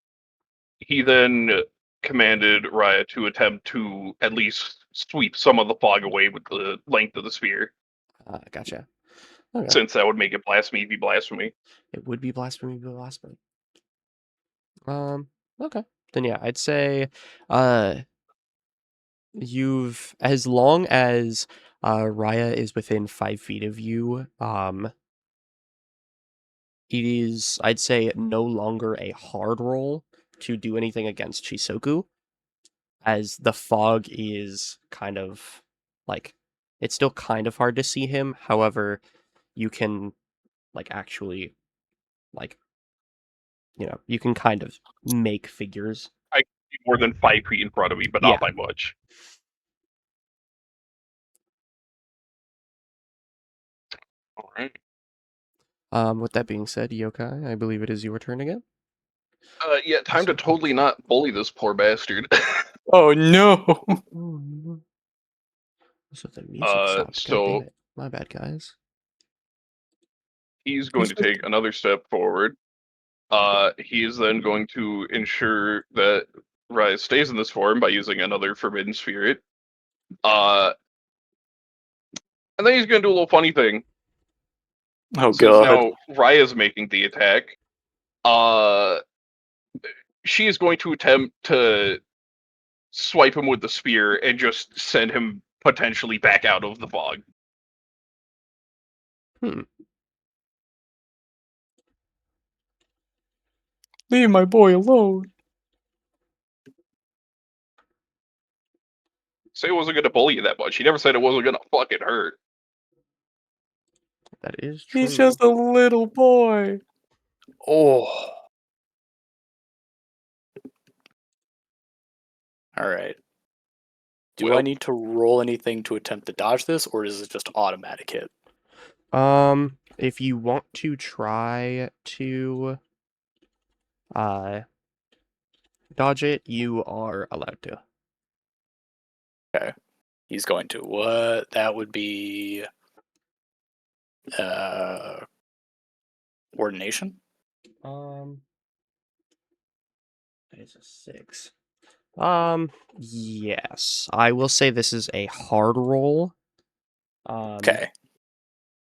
He then commanded Raya to attempt to at least sweep some of the fog away with the length of the sphere. Gotcha. Okay. Since that would make it blasphemy be blasphemy. It would be blasphemy be blasphemy. Okay. Then yeah, I'd say you've, as long as Raya is within 5 feet of you, it is, I'd say, no longer a hard roll to do anything against Chissoku, as the fog is kind of like, it's still kind of hard to see him. However, you can like actually like, you can kind of make figures. I can be more than 5 feet in front of me, but not by much. All right. With that being said, Yokai, I believe it is your turn again. Yeah, time to totally not bully this poor bastard. Oh no! So the music stopped. So God damn it. My bad, guys. He's going to take another step forward. He is then going to ensure that Raya stays in this form by using another Forbidden Spirit. And then he's going to do a little funny thing. Oh Since god. now Raya's making the attack, she is going to attempt to swipe him with the spear and just send him potentially back out of the fog. Leave my boy alone. Say it wasn't going to bully you that much. He never said it wasn't going to fucking hurt. That is true. He's just a little boy. Oh. Alright. Do Well- I need to roll anything to attempt to dodge this, or is it just automatic hit? If you want to try to dodge it, you are allowed to. Okay. He's going to. What? That would be... Coordination? That is a 6. Yes. I will say this is a hard roll. Okay.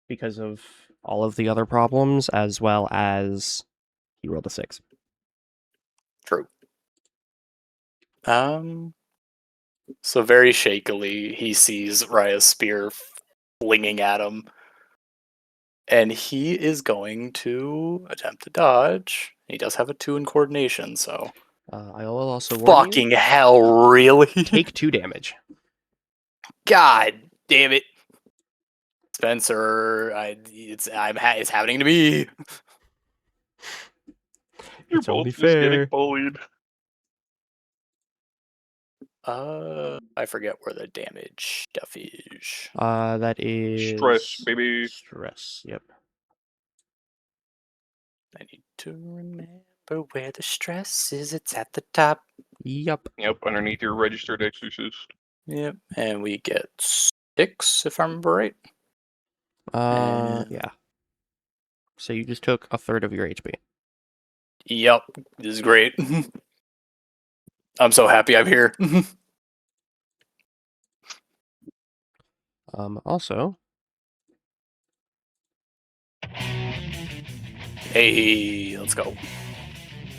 Because of all of the other problems, as well as he rolled a 6. True. So very shakily, he sees Raya's spear flinging at him, and he is going to attempt to dodge. He does have a 2 in coordination, so... I will also warn you, Fucking hell, really? take 2 damage. God damn it. Spencer, it's happening to me. You're It's both only just getting fair. bullied. I forget where the damage stuff is. That is... Stress, baby. Stress, yep. I need to remember where the stress is. It's at the top. Yep. Yep, underneath your registered exorcist. Yep, and we get 6, if I remember right. Yeah. So you just took a third of your HP. Yep, this is great. I'm so happy I'm here. Also... Hey, let's go.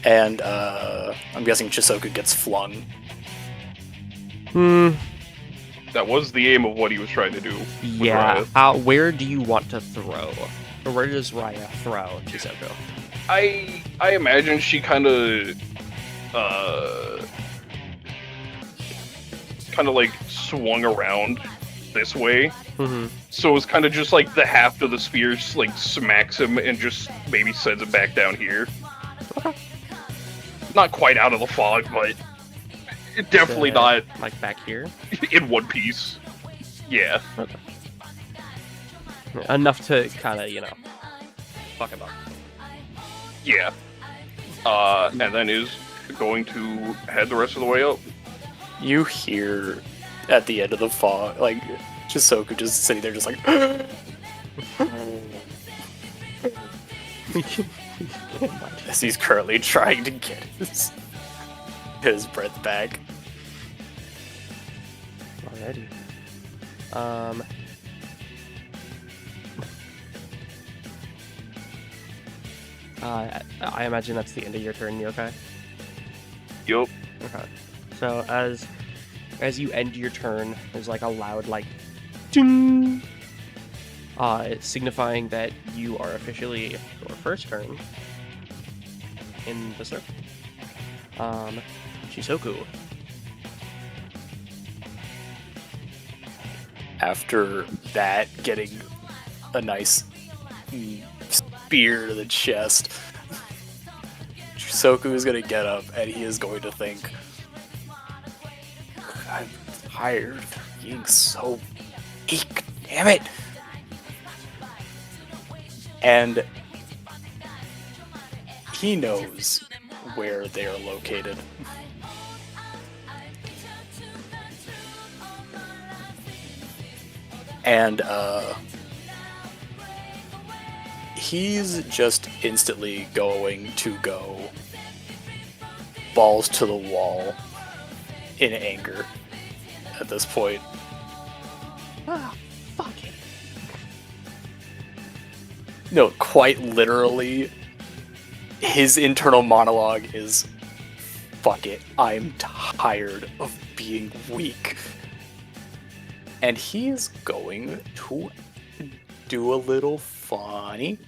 And I'm guessing Chissoku gets flung. That was the aim of what he was trying to do. with Yeah. Raya. Where do you want to throw? Or where does Raya throw Chissoku? I imagine she kind of like swung around this way. Mm-hmm. So it was kind of just like the haft of the spear just like smacks him and just maybe sends him back down here. Okay. Not quite out of the fog, but it definitely not Like back here? in one piece. Yeah. Okay. Enough to kind of, fuck him up. Yeah. And then is going to head the rest of the way up. You hear at the end of the fog, like, Chissoku just sitting there just like... As he's currently trying to get his breath back. Alrighty. I imagine that's the end of your turn, Yokai. Yup. Okay. So as you end your turn, there's like a loud ding, signifying that you are officially your first turn in the circle. Chissoku. After that, getting a nice spear to the chest, Chissoku is going to get up and he is going to think, I'm tired of being so weak, damn it. And he knows where they are located. And he's just instantly going to go balls to the wall in anger at this point. Ah, fuck it. No, quite literally, his internal monologue is, fuck it, I'm tired of being weak. And he is going to do a little funny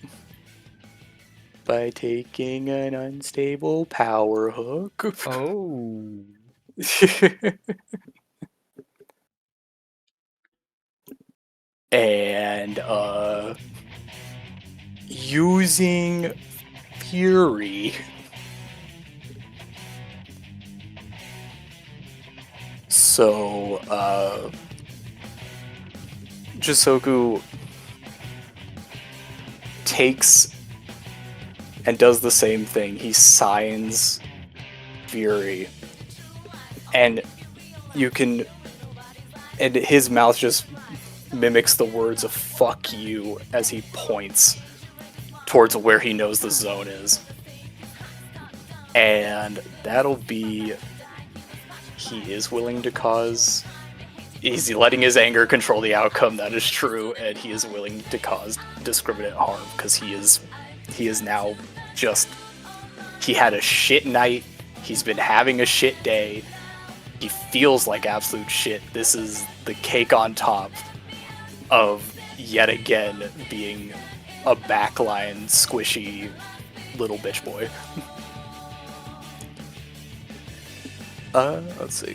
by taking an unstable power hook. Oh. And using Fury. So Chissoku takes and does the same thing. He signs Fury, and you can, and his mouth just mimics the words of "fuck you" as he points towards where he knows the zone is. And that'll be, he is willing to cause, he's letting his anger control the outcome, that is true, and he is willing to cause discriminate harm, because he is now just, he had a shit night, he's been having a shit day, he feels like absolute shit. This is the cake on top of yet again being a backline squishy little bitch boy. Let's see.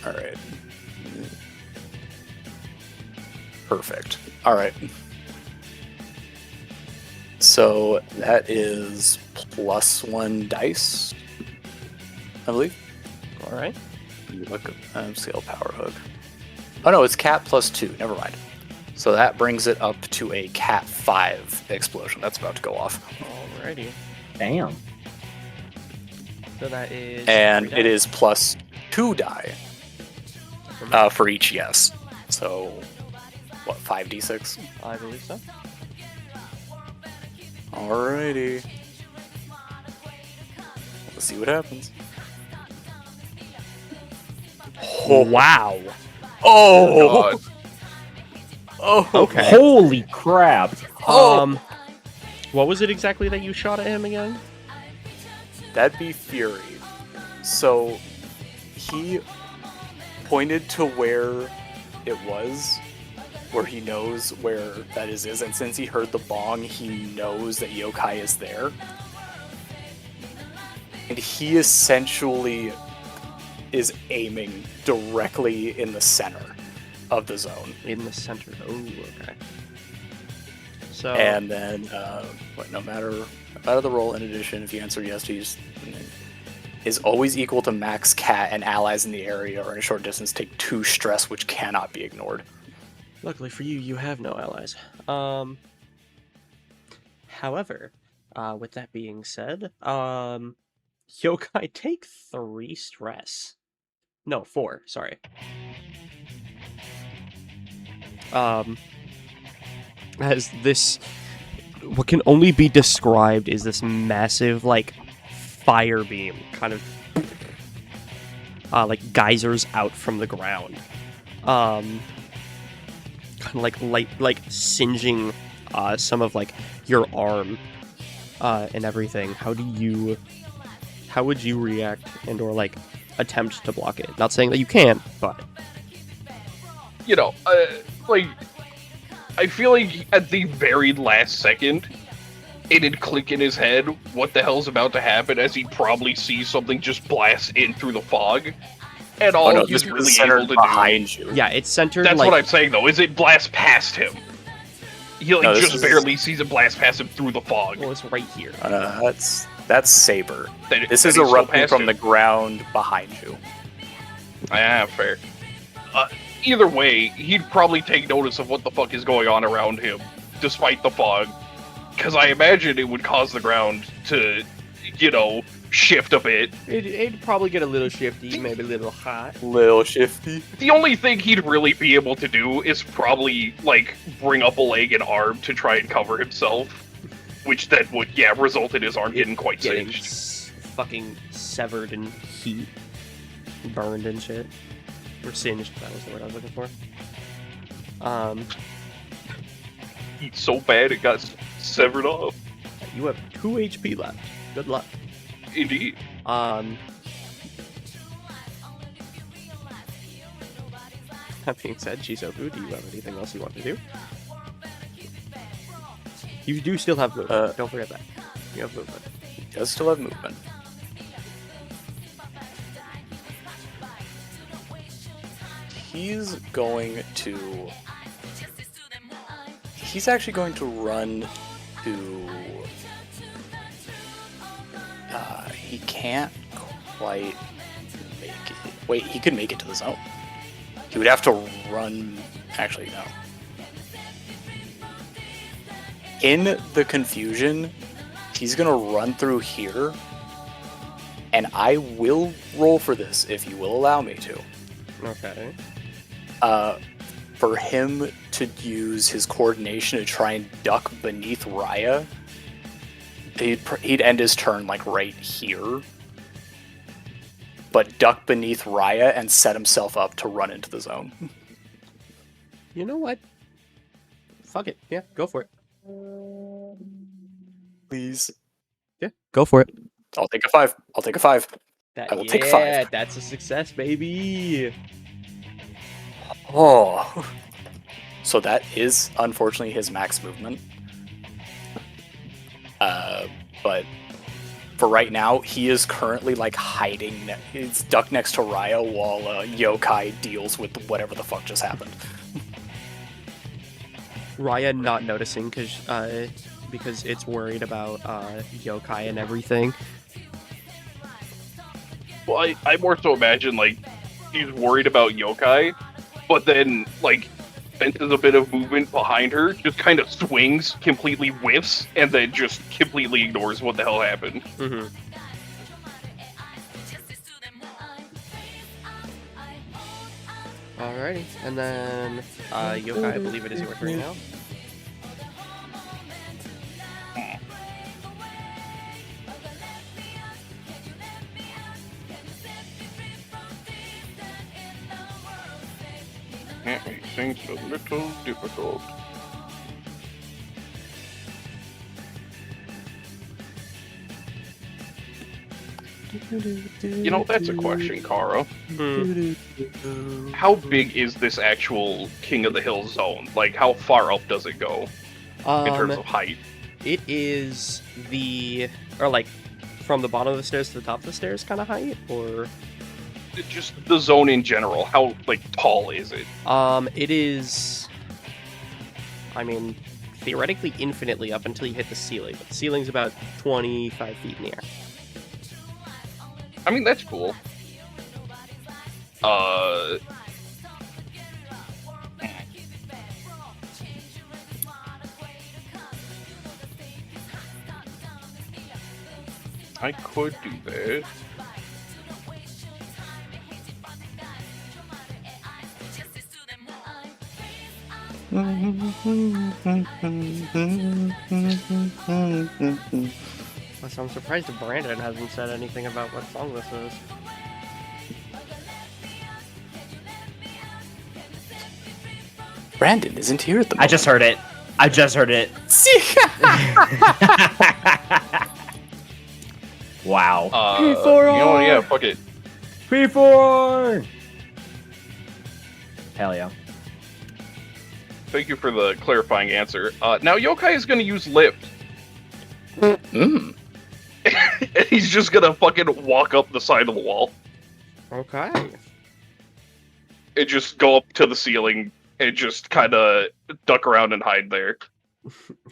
Alright. Perfect. Alright. So that is +1 dice, I believe. Alright. Look up scale power hook. Oh no, it's cat +2. Never mind. So that brings it up to a cat 5 explosion. That's about to go off. Alrighty. Damn. So that is. And it is +2 die for each yes. So, what, 5d6? I believe so. Alrighty. Let's see what happens. Oh, wow. Oh! God. Oh! Okay. Holy crap. What was it exactly that you shot at him again? That'd be Fury. So, he pointed to where it was, where he knows where that is, and since he heard the bong, he knows that Yokai is there. And he essentially is aiming directly in the center of the zone. In the center. Oh, okay. So. And then, no matter the roll, in addition, if you answer yes to use, is always equal to max cat, and allies in the area or in a short distance take 2 stress, which cannot be ignored. Luckily for you, you have no allies. However, with that being said, Yokai, take 3 stress. No, 4, sorry. As this, what can only be described is this massive, like, fire beam, kind of, like, geysers out from the ground. Kind of like singeing some of, like, your arm and everything. How would you react and or, like, attempt to block it? Not saying that you can't, but... You know, like, I feel like at the very last second, it'd click in his head what the hell's about to happen as he probably sees something just blast in through the fog. And all he's really able to behind you. Yeah, it's centered. That's like... what I'm saying, though. Is it blast past him? He like just barely sees it blast past him through the fog. Well, it's right here. That's Saber. This is so erupting from the ground behind you. Yeah, fair. Either way, he'd probably take notice of what the fuck is going on around him, despite the fog. Because I imagine it would cause the ground to, you know, shift a bit. It'd probably get a little shifty, maybe a little hot. Little shifty. The only thing he'd really be able to do is probably, like, bring up a leg and arm to try and cover himself. Which then would, result in his arm getting quite singed. Fucking severed in heat. Burned and shit. Or singed, that was the word I was looking for. He's so bad it got severed off. You have 2 HP left. Good luck. Indeed. That being said, Chissoku, do you have anything else you want to do? You do still have movement. Don't forget that. You have movement. He does still have movement. He's actually going to run to... he can't quite make it. Wait, he could make it to the zone. He would have to run... Actually, no. In the confusion, he's going to run through here, and I will roll for this, if you will allow me to. Okay. For him to use his coordination to try and duck beneath Raya, he'd end his turn, like, right here. But duck beneath Raya and set himself up to run into the zone. You know what? Fuck it. Yeah, go for it. Please. Yeah, go for it. I'll take a 5. I'll take a 5. I will take 5. Yeah, that's a success, baby. Oh. So that is, unfortunately, his max movement. But for right now, he is currently, like, hiding. He's ducked next to Raya while Yokai deals with whatever the fuck just happened. Raya not noticing because it's worried about Yokai and everything. Well, I more so imagine, like, he's worried about Yokai, but then, like, senses a bit of movement behind her, just kind of swings, completely whiffs, and then just completely ignores what the hell happened. Mm-hmm. Alrighty, and then Yokai, I believe it is your turn now. That makes things a little difficult. You know, that's a question, Kara. How big is this actual King of the Hill zone? Like, how far up does it go in terms of height? It is like, from the bottom of the stairs to the top of the stairs kind of height, or... Just the zone in general. How, like, tall is it? It is... I mean, theoretically infinitely up until you hit the ceiling, but the ceiling's about 25 feet in the air. I mean, that's cool. I could do that. So I'm surprised Brandon hasn't said anything about what song this is. Brandon isn't here at the moment. I just heard it. Wow. You know what? Yeah, fuck it. P4! Hell yeah. Thank you for the clarifying answer. Now Yokai is going to use lift. And he's just going to fucking walk up the side of the wall. Okay. And just go up to the ceiling and just kind of duck around and hide there.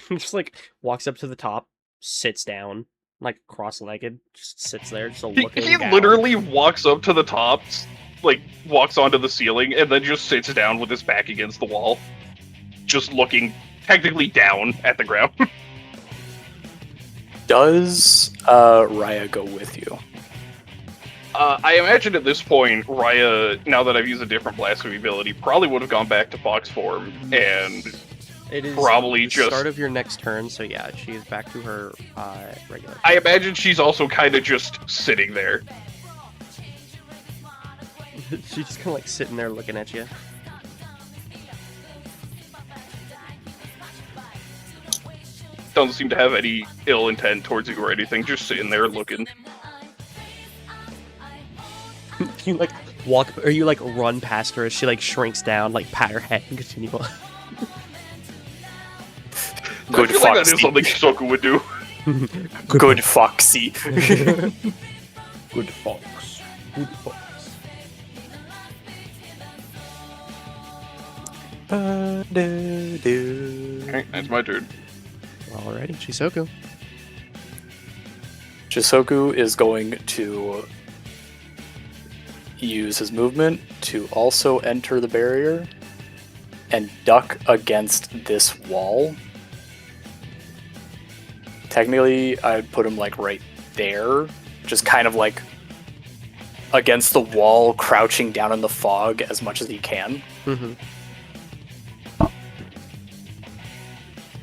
Just, like, walks up to the top, sits down, like, cross-legged, just sits there, just looking He down. literally walks up to the top, like, walks onto the ceiling, and then just sits down with his back against the wall. Just looking technically down at the ground. Does Raya go with you? I imagine at this point, Raya, now that I've used a different blasphemy ability, probably would have gone back to fox form and It is probably the just start of your next turn, so yeah, she is back to her regular. I imagine she's also kind of just sitting there. She's just kind of like sitting there looking at you. Doesn't seem to have any ill intent towards you or anything, just sitting there looking. You like walk, or you like run past her as she like shrinks down, like pat her head and continue on. I feel like that is something Chissoku would do. Good Foxy. Good fox. Good fox. Okay, that's my turn. Alrighty, Chissoku. Chissoku is going to use his movement to also enter the barrier and duck against this wall. Technically, I'd put him like right there, just kind of like against the wall, crouching down in the fog as much as he can. Mm-hmm.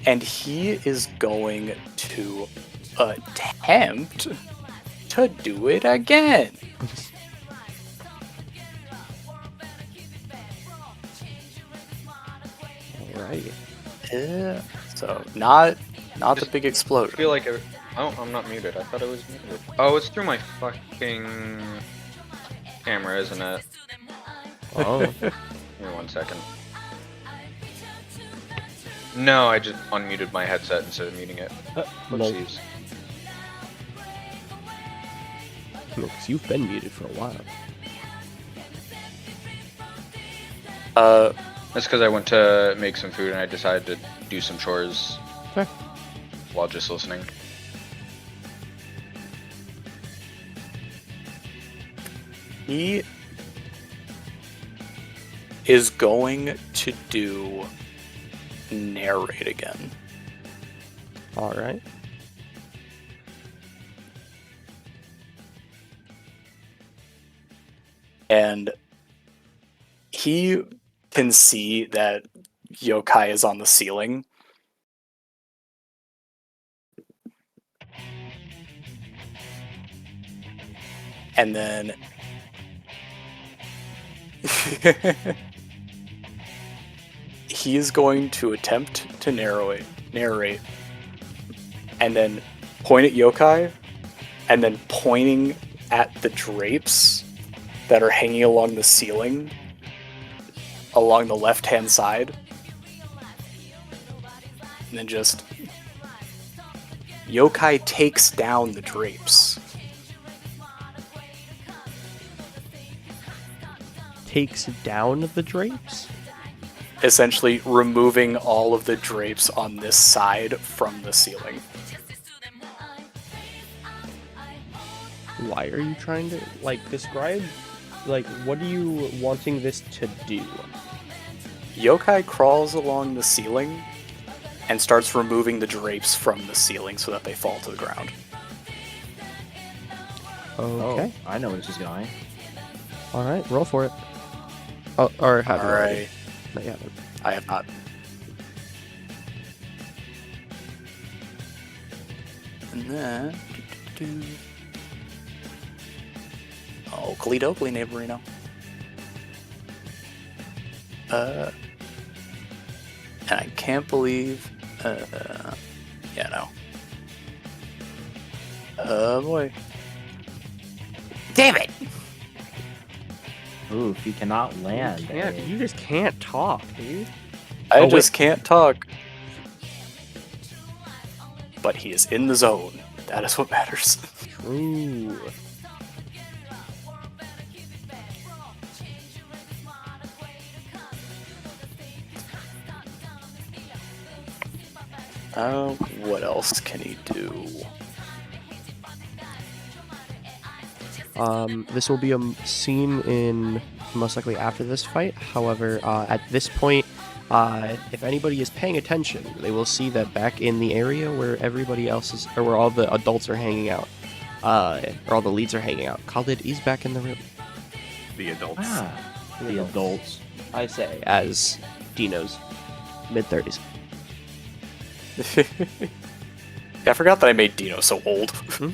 And he is going to attempt to do it again. Alright. Yeah. So not the big I explosion. feel like I'm not muted. I thought I was muted. Oh, it's through my fucking camera, isn't it? Oh. Give me 1 second. No, I just unmuted my headset instead of muting it. Whoopsies. No, because you've been muted for a while. That's because I went to make some food and I decided to do some chores while just listening. He is going to do narrate again. Alright. And he can see that Yokai is on the ceiling. And then he is going to attempt to narrate, and then point at Yokai, and then pointing at the drapes that are hanging along the ceiling, along the left-hand side. And then just... Yokai takes down the drapes. Takes down the drapes? Essentially removing all of the drapes on this side from the ceiling. Why are you trying to, like, describe, like, what are you wanting this to do? Yokai crawls along the ceiling and starts removing the drapes from the ceiling so that they fall to the ground. Okay. Oh, I know where this is going. Alright, roll for it. Oh, or have you already? Alright. No, yeah. I have not. And then... Oh, Oakley neighborino. And I can't believe... yeah, no. Oh, boy. Damn it! Ooh, he cannot land. Yeah, you just can't talk, dude. I just can't talk. But he is in the zone. That is what matters. True. What else can he do? This will be a scene in most likely after this fight. However, at this point, if anybody is paying attention, they will see that back in the area where everybody else is, or where all the adults are hanging out, or all the leads are hanging out, Khalid is back in the room. The adults. The adults. I say, as Dino's mid-30s. I forgot that I made Dino so old. Mhm.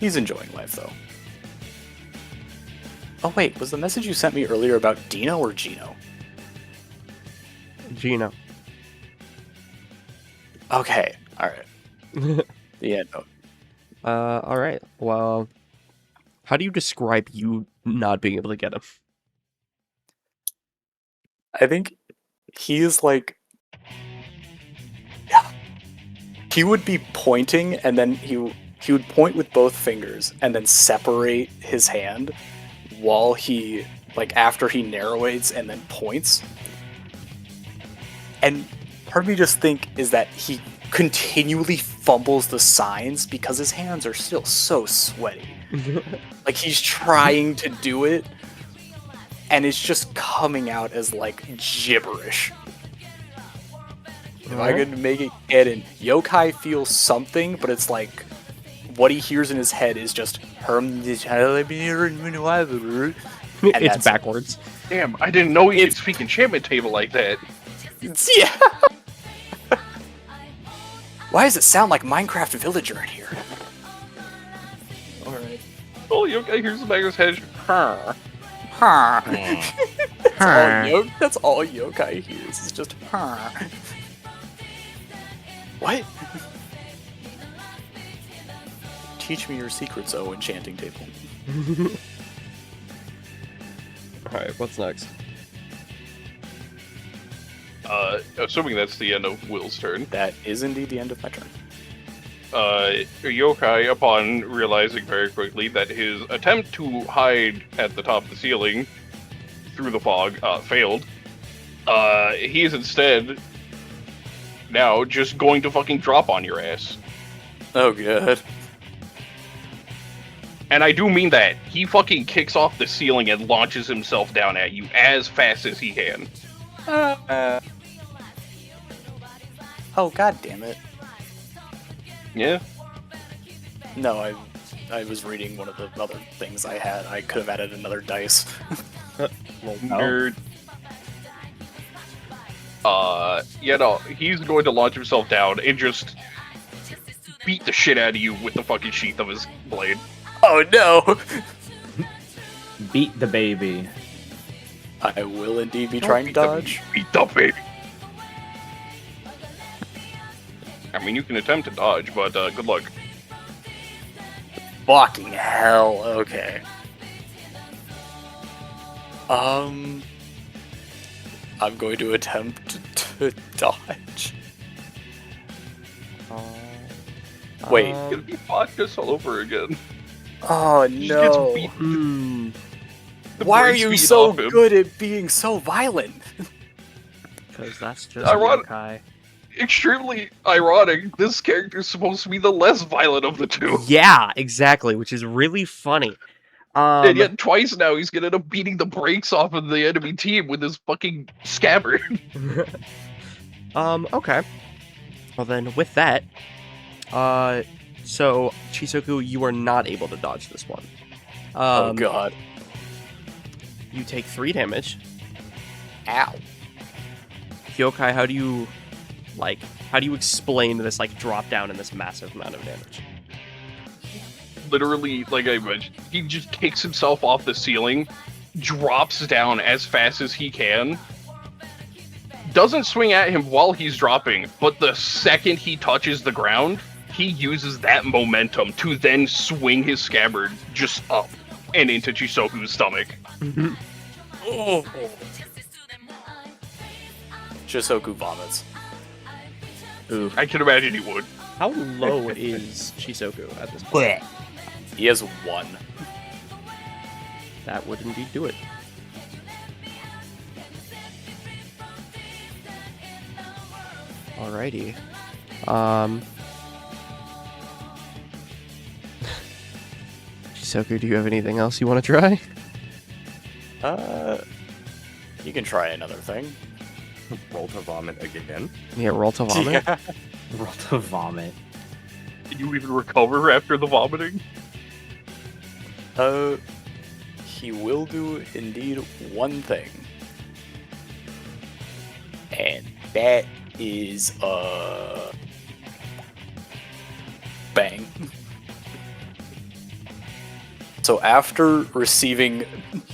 He's enjoying life, though. Oh, wait, was the message you sent me earlier about Dino or Gino? Gino. Okay, alright. Yeah, no. All right. Well, how do you describe you not being able to get him? I think he is like... He would be pointing, and then he would point with both fingers, and then separate his hand while he, like, after he narrates and then points. And part of me just think is that he continually fumbles the signs because his hands are still so sweaty. Like, he's trying to do it, and it's just coming out as, like, gibberish. If I could make it get in, Yokai feels something, but it's like, what he hears in his head is just It's that's backwards. Damn, I didn't know he could speak enchantment table like that. Yeah. Why does it sound like Minecraft Villager in here? Alright. Oh, Yokai hears the back of his head. Huh. That's all Yokai hears. It's just What? Teach me your secrets, oh enchanting table. Alright, what's next? Assuming that's the end of Will's turn. That is indeed the end of my turn. Yokai, upon realizing very quickly that his attempt to hide at the top of the ceiling through the fog failed, he is instead now just going to fucking drop on your ass. Oh, good. And I do mean that. He fucking kicks off the ceiling and launches himself down at you as fast as he can. Oh, god damn it. Yeah? No, I was reading one of the other things I had. I could have added another dice. Nerd. Yeah, no, he's going to launch himself down and just beat the shit out of you with the fucking sheath of his blade. Oh no! Beat the baby. I will indeed be trying to dodge. Beat the baby! I mean, you can attempt to dodge, but good luck. Fucking hell, okay. I'm going to attempt to dodge. Wait. It's gonna be Facies all over again. Oh He just gets no. beaten. The Why are break you speed so off him. good at being so violent? Because that's just Ironic. Yokai. Extremely ironic. This character is supposed to be the less violent of the two. Yeah, exactly, which is really funny. And yet twice now he's gonna end up beating the brakes off of the enemy team with his fucking scabbard. Okay. Well then, with that, so Chissoku, you are not able to dodge this one. Oh god. You take 3 damage. Ow. Yokai, how do you explain this drop down in this massive amount of damage? Literally, like I mentioned, he just kicks himself off the ceiling, drops down as fast as he can, doesn't swing at him while he's dropping, but the second he touches the ground, he uses that momentum to then swing his scabbard just up and into Chissoku's stomach. Oh. Chissoku vomits. Ooh. I can imagine he would. How low is Chissoku at this point? He has 1. That would indeed do it. Alrighty. Chissoku, do you have anything else you want to try? You can try another thing. Roll to vomit again. Yeah, roll to vomit. Yeah. Roll to vomit. Can you even recover after the vomiting? He will do indeed one thing. And that is, bang. So after receiving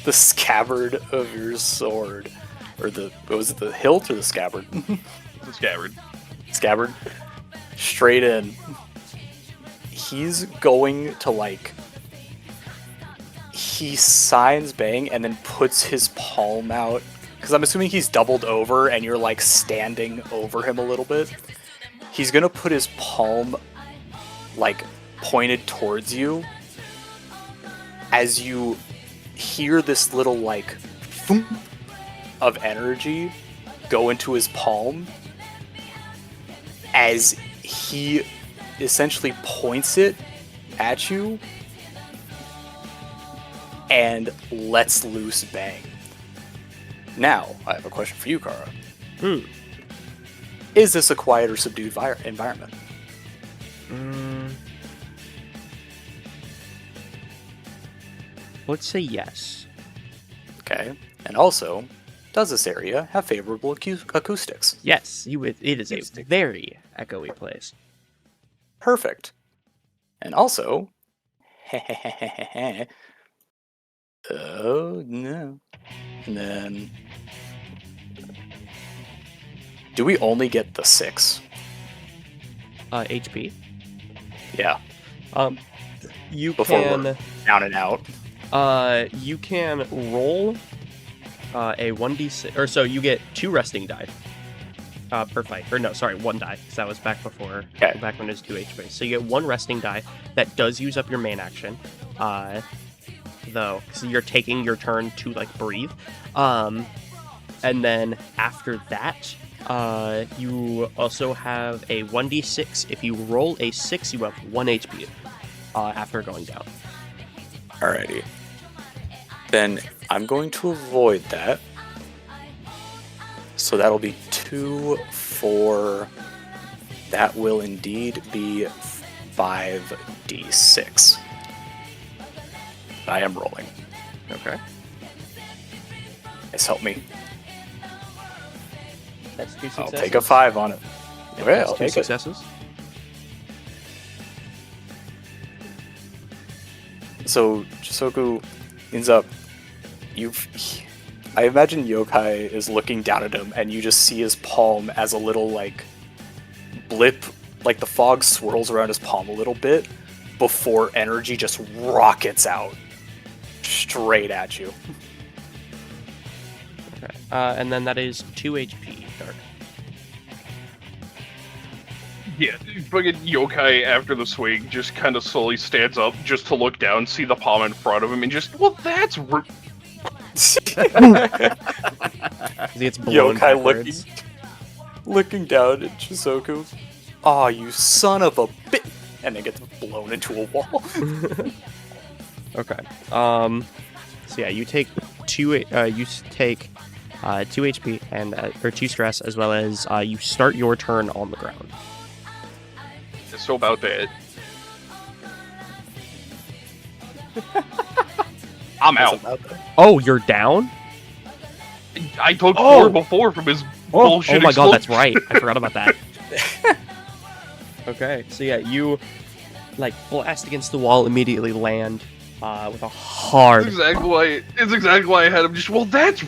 the scabbard of your sword, or was it the hilt or the scabbard? The scabbard. Scabbard. Straight in. He's going to, like, he signs bang and then puts his palm out, because I'm assuming he's doubled over and you're, like, standing over him a little bit. He's gonna put his palm, like, pointed towards you as you hear this little, like, thump of energy go into his palm as he essentially points it at you and lets loose bang. Now, I have a question for you, Kara. Is this a quiet or subdued environment? Let's say yes. Okay. And also, does this area have favorable acoustics? Yes, it is a very echoey place. Perfect. And also, oh no. And then, do we only get the 6? HP. Yeah. You Before can we're down and out. you can roll a 1d6, or so you get 2 resting die per fight. Or no, sorry, 1 die, because that was back before, back when it was 2 HP. So you get 1 resting die that does use up your main action, though, because you're taking your turn to, like, breathe. And then after that, you also have a 1d6. If you roll a 6, you have 1 HP after going down. Alrighty. Then I'm going to avoid that. So that'll be 2, 4. That will indeed be 5d6. I am rolling. Okay. Guys, help me. That's 2 I'll successes. take a 5 on it. Yeah, Okay, that's I'll 2 take successes. So Chissoku ends up. I imagine Yokai is looking down at him, and you just see his palm as a little, like, blip, like the fog swirls around his palm a little bit before energy just rockets out straight at you. Okay. And then that is 2 HP, Dark. Yeah, fucking Yokai after the swing just kind of slowly stands up just to look down, see the palm in front of him, and just, well, that's It's blown Yokai backwards. looking down at Chissoku. Aw, you son of a bit! And then gets blown into a wall. Okay. So yeah, you take 2. You take 2 HP and or 2 stress, as well as you start your turn on the ground. so about that. I'm out. Oh, you're down? I took 4 before from his bullshit. Oh my god, explosion. that's right. I forgot about that. Okay, so yeah, you like blast against the wall, immediately land with a hard. It's exactly why I had him. Just, well, that's.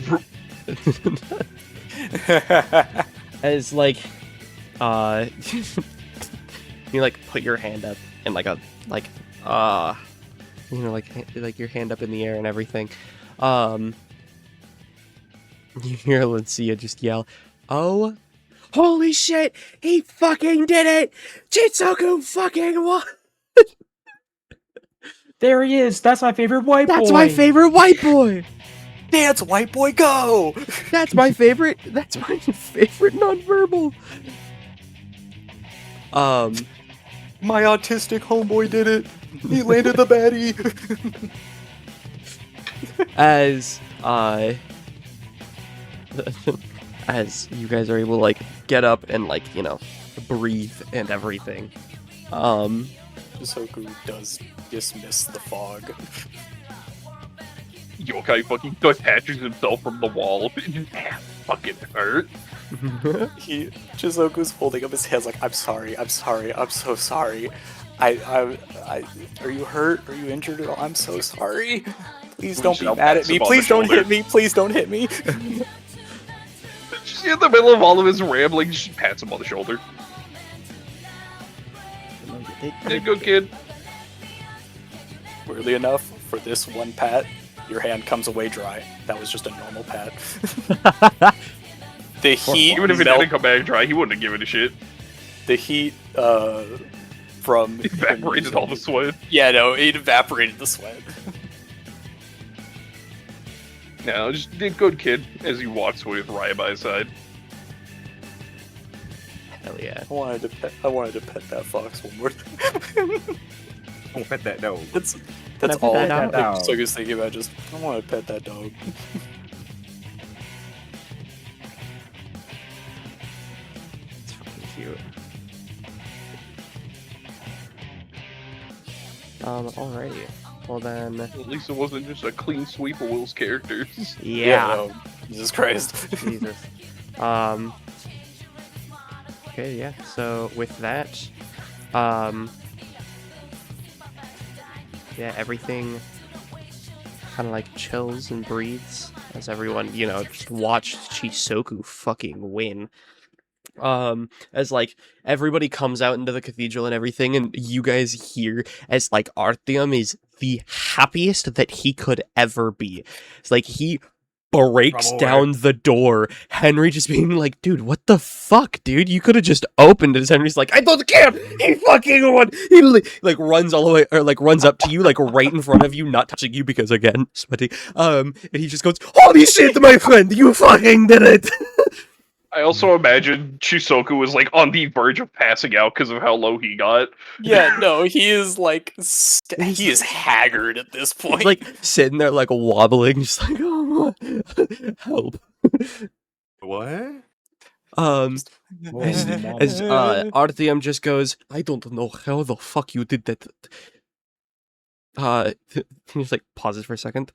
As like, you like put your hand up and like you know, like your hand up in the air and everything. You hear Lincia just yell, "Oh, holy shit! He fucking did it! Chissoku fucking won!" There he is. That's my favorite white boy. That's my favorite white boy. Dance, white boy, go! That's my favorite. That's my favorite nonverbal. My autistic homeboy did it. He landed the baddie. as you guys are able to like get up and like breathe and everything. Chissoku does dismiss the fog. Yokai fucking detaches himself from the wall. His ass fucking hurt. Chissoku's holding up his hands like, I'm sorry, I'm so sorry. Are you hurt? Are you injured at all? I'm so sorry. Please don't be mad at me. Please don't hit me. Please don't hit me. Just in the middle of all of his rambling, she pats him on the shoulder. Hey, good kid. Weirdly enough, for this one pat, your hand comes away dry. That was just a normal pat. The heat, even if it didn't come back dry, he wouldn't have given a shit. The heat from evaporated all the sweat. Yeah, no, it evaporated the sweat. No, just did good kid as he walks away with Raya by his side. Hell yeah! I wanted to pet that fox one more time. Don't pet that dog. That's pet all. that dog? So I was thinking about just I want to pet that dog. It's fucking cute. Alrighty. Well then. At least it wasn't just a clean sweep of Will's characters. Yeah. No. Jesus Christ. Jesus. Okay, yeah. So with that, yeah, everything kind of like chills and breathes as everyone, just watch Chissoku fucking win. As like everybody comes out into the cathedral and everything, and you guys hear as like Artyom is the happiest that he could ever be. It's like he breaks down the door. Henry just being like, dude, what the fuck, dude? You could have just opened it. As Henry's like, I don't care. He fucking won. He like runs all the way, or like runs up to you, like right in front of you, not touching you because again, sweaty. And he just goes, holy shit, my friend, you fucking did it. I also imagine Chissoku was like on the verge of passing out because of how low he got. Yeah, no, he is like he is haggard at this point. He's like sitting there like wobbling, just like, oh, help. What? As Artyom just goes, I don't know how the fuck you did that. He just like pauses for a second.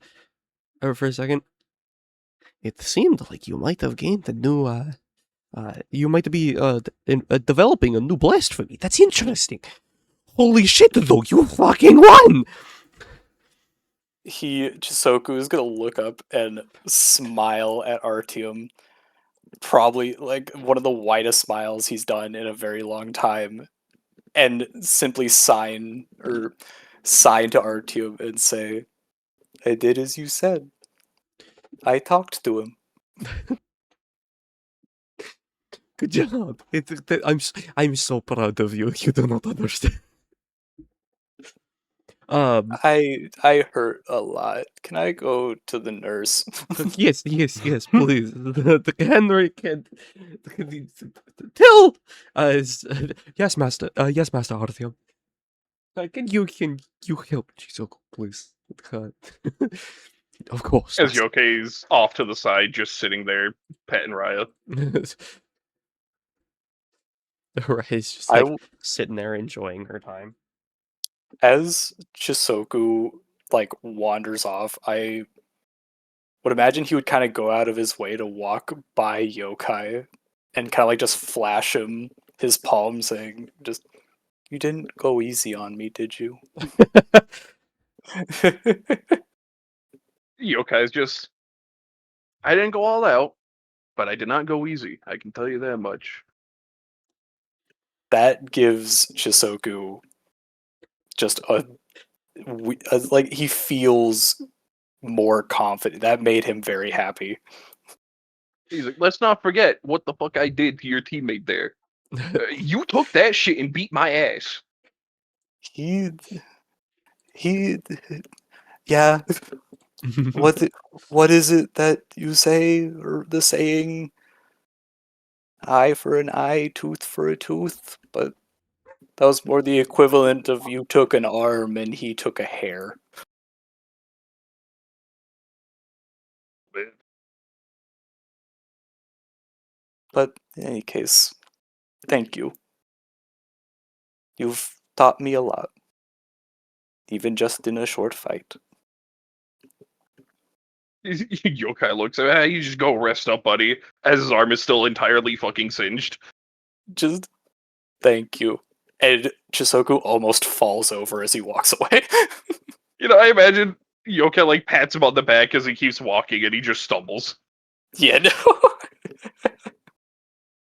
It seemed like you might have gained a new you might be developing a new blast for me. That's interesting. Holy shit, though, you fucking won! Chissoku is gonna look up and smile at Artyom. Probably like one of the widest smiles he's done in a very long time. And simply sign to Artyom and say, I did as you said. I talked to him. Good job. I'm so proud of you. You do not understand. I hurt a lot. Can I go to the nurse? Yes, please. The Henry can tell. Yes, master. Yes, Master Artyom. Can you help Chissoku, please? Of course. As Yokei's off to the side, just sitting there, petting Raya. Raya's just like sitting there enjoying her time. As Chissoku like wanders off, I would imagine he would kind of go out of his way to walk by Yokai and kind of like just flash him his palm saying, just, you didn't go easy on me, did you? Yokai's just, I didn't go all out, but I did not go easy. I can tell you that much. That gives Chissoku just like he feels more confident. That made him very happy. He's like, let's not forget what the fuck I did to your teammate there. You took that shit and beat my ass. He, yeah. What is it that you say, or the saying? Eye for an eye, tooth for a tooth, but that was more the equivalent of you took an arm and he took a hair. But in any case, thank you. You've taught me a lot. Even just in a short fight. Yokai looks at him. You just go rest up, buddy. As his arm is still entirely fucking singed. Just thank you. And Chissoku almost falls over as he walks away. I imagine Yokai like pats him on the back as he keeps walking and he just stumbles. Yeah, no.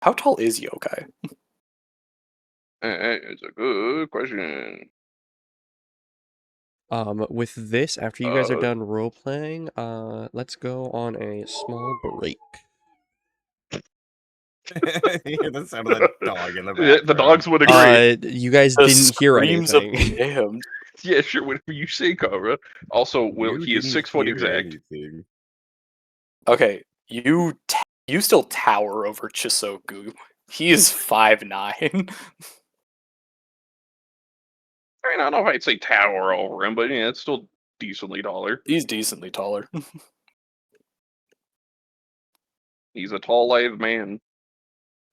How tall is Yokai? It's a good question. With this, after you guys are done role playing, let's go on a small break. You hear the sound of the dog in the background. The dogs would agree. You guys didn't hear anything. Him. Yeah, sure. Whatever you say, Kara. Also, he is 6 foot exact. Anything. Okay, you still tower over Chissoku. He is 5'9". I mean, I don't know if I'd say tower over him, but yeah, it's still decently taller. He's decently taller. He's a tall, lithe man.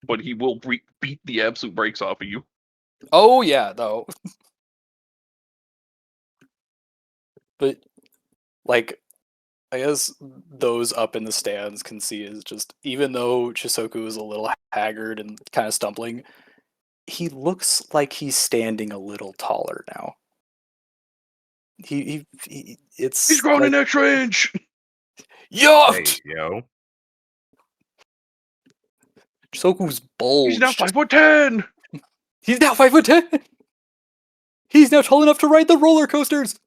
But he will beat the absolute brakes off of you. Oh, yeah, though. But, like, I guess those up in the stands can see is just, even though Chissoku is a little haggard and kind of stumbling, he looks like he's standing a little taller now. He's grown like, an extra inch! Yo! Chissoku's bulge. He's now 5'10". He's now 5'10". He's now tall enough to ride the roller coasters.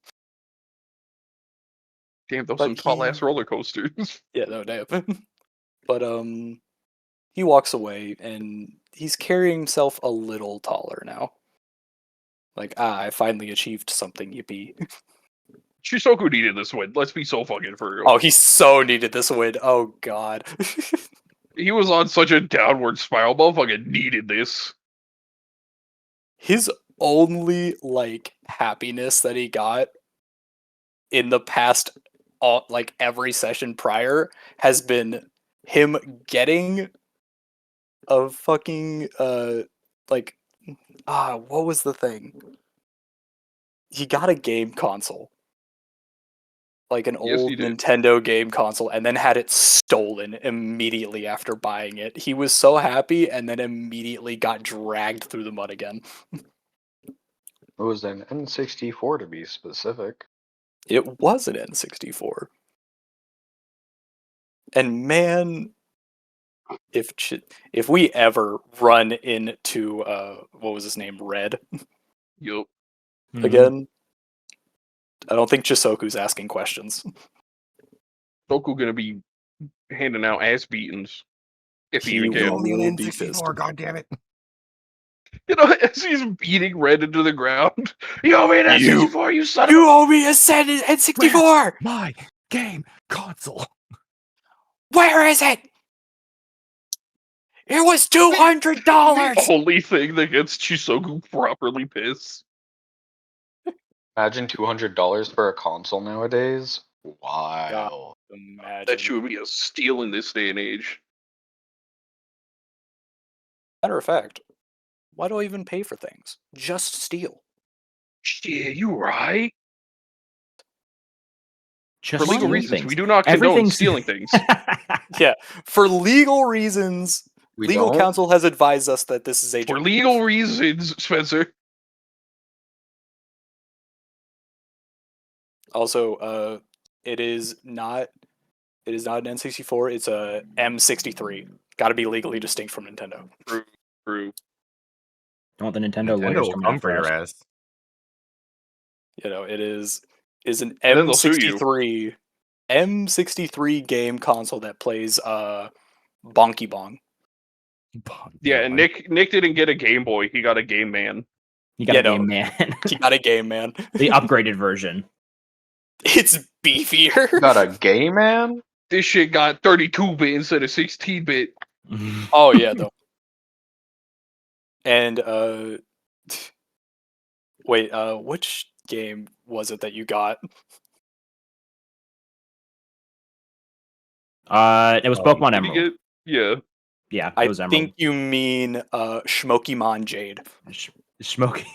Damn, those some tall ass roller coasters. Yeah, no damn. But he walks away and he's carrying himself a little taller now. Like, I finally achieved something, yippee. Chissoku needed this win. Let's be so fucking for real. Oh, he so needed this win. Oh god. He was on such a downward spiral. Motherfucker needed this. His only, like, happiness that he got in the past, like, every session prior has been him getting a fucking, what was the thing? He got a game console. Like an old Nintendo game console, and then had it stolen immediately after buying it. He was so happy, and then immediately got dragged through the mud again. It was an N64 to be specific. It was an N64. And man, if we ever run into what was his name, Red, yup, again, I don't think Chissoku's asking questions. Chissoku gonna be handing out ass beatings if he even will can. be N64, goddammit. As he's beating Red into the ground. You owe me an N64, you son of a... You owe me a N64! My game console. Where is it? It was $200! The only thing that gets Chissoku properly pissed. Imagine $200 for a console nowadays. Wow. Imagine. That should be a steal in this day and age. Matter of fact, why do I even pay for things? Just steal. Yeah, you right. Just for legal steal reasons, things. we do not condone stealing things. Yeah, for legal reasons, legal counsel has advised us that this is a... For legal reasons, Spencer. Also, it is not an N64, it's a M63. Gotta be legally distinct from Nintendo. True. Don't want the Nintendo lawyers coming come for after your us. ass. You know, it is an And then they'll sue you. M63 game console that plays Bonky Bong. Yeah, and Nick didn't get a Game Boy, he got a Game Man. You got a Game Man. He got a Game Man. The upgraded version. It's beefier. Got a Game Man? This shit got 32-bit instead of 16-bit. Oh yeah, though. And wait, which game was it that you got? It was Pokemon Emerald. Yeah. Yeah, it I was Emerald. think you mean Shmokimon Jade. Smoky.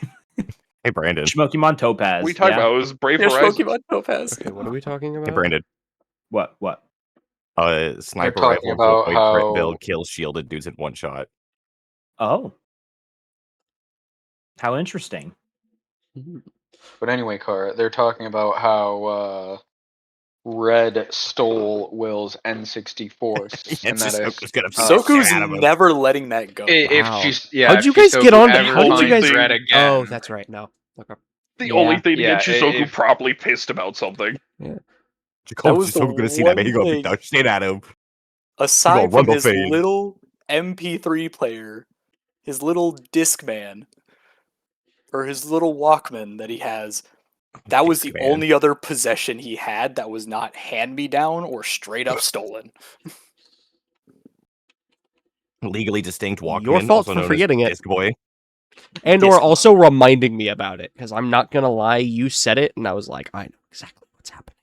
Hey, Brandon. Smokymon Topaz. We talked yeah. about it was Brave Yeah, Horizon. Shmokimon Topaz. Okay, what are we talking about? Hey, Brandon. What? Sniper talking rifle about Jokai how- crit build kills shielded dudes in one shot. Oh. How interesting. But anyway, Cara, they're talking about how Red stole Will's N64, and that if Chissoku's gonna beat the Soku's shit out of him. never letting that go. if Wow. she's yeah, How'd if you guys get Chissoku on? ever How did you finds guys? Red again? Oh, that's right. No. Okay. The Yeah. only thing to Yeah, get Chissoku if- properly pissed about something. That was the Chissoku gonna see that man. He gonna beat one the shit out of him. Aside run from the his fade. little MP3 player, his little Discman, or his little Walkman that he has, that was the Discman. only other possession he had that was not hand-me-down or straight up stolen. Legally distinct Walkman. Your fault also for known forgetting as it. Disc Boy. And or Disc also reminding me about it, because I'm not gonna lie, you said it, and I was like, I know exactly what's happening.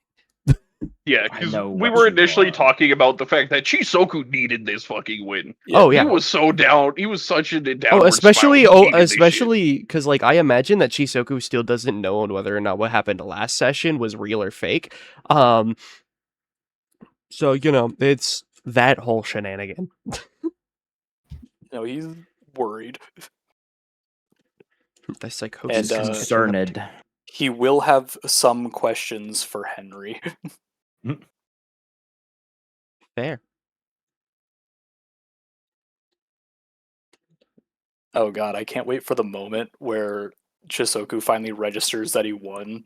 Yeah, I because know we what were you initially want. talking about the fact that Chissoku needed this fucking win. Oh yeah. He was so down. He was such a downward especially spiral. He needed this shit. especially because like I imagine that Chissoku still doesn't know whether or not what happened last session was real or fake. So it's that whole shenanigan. No, he's worried. The psychosis. And, is catching up to- Concerned. He will have some questions for Henry. Fair. Oh god, I can't wait for the moment where Chissoku finally registers that he won.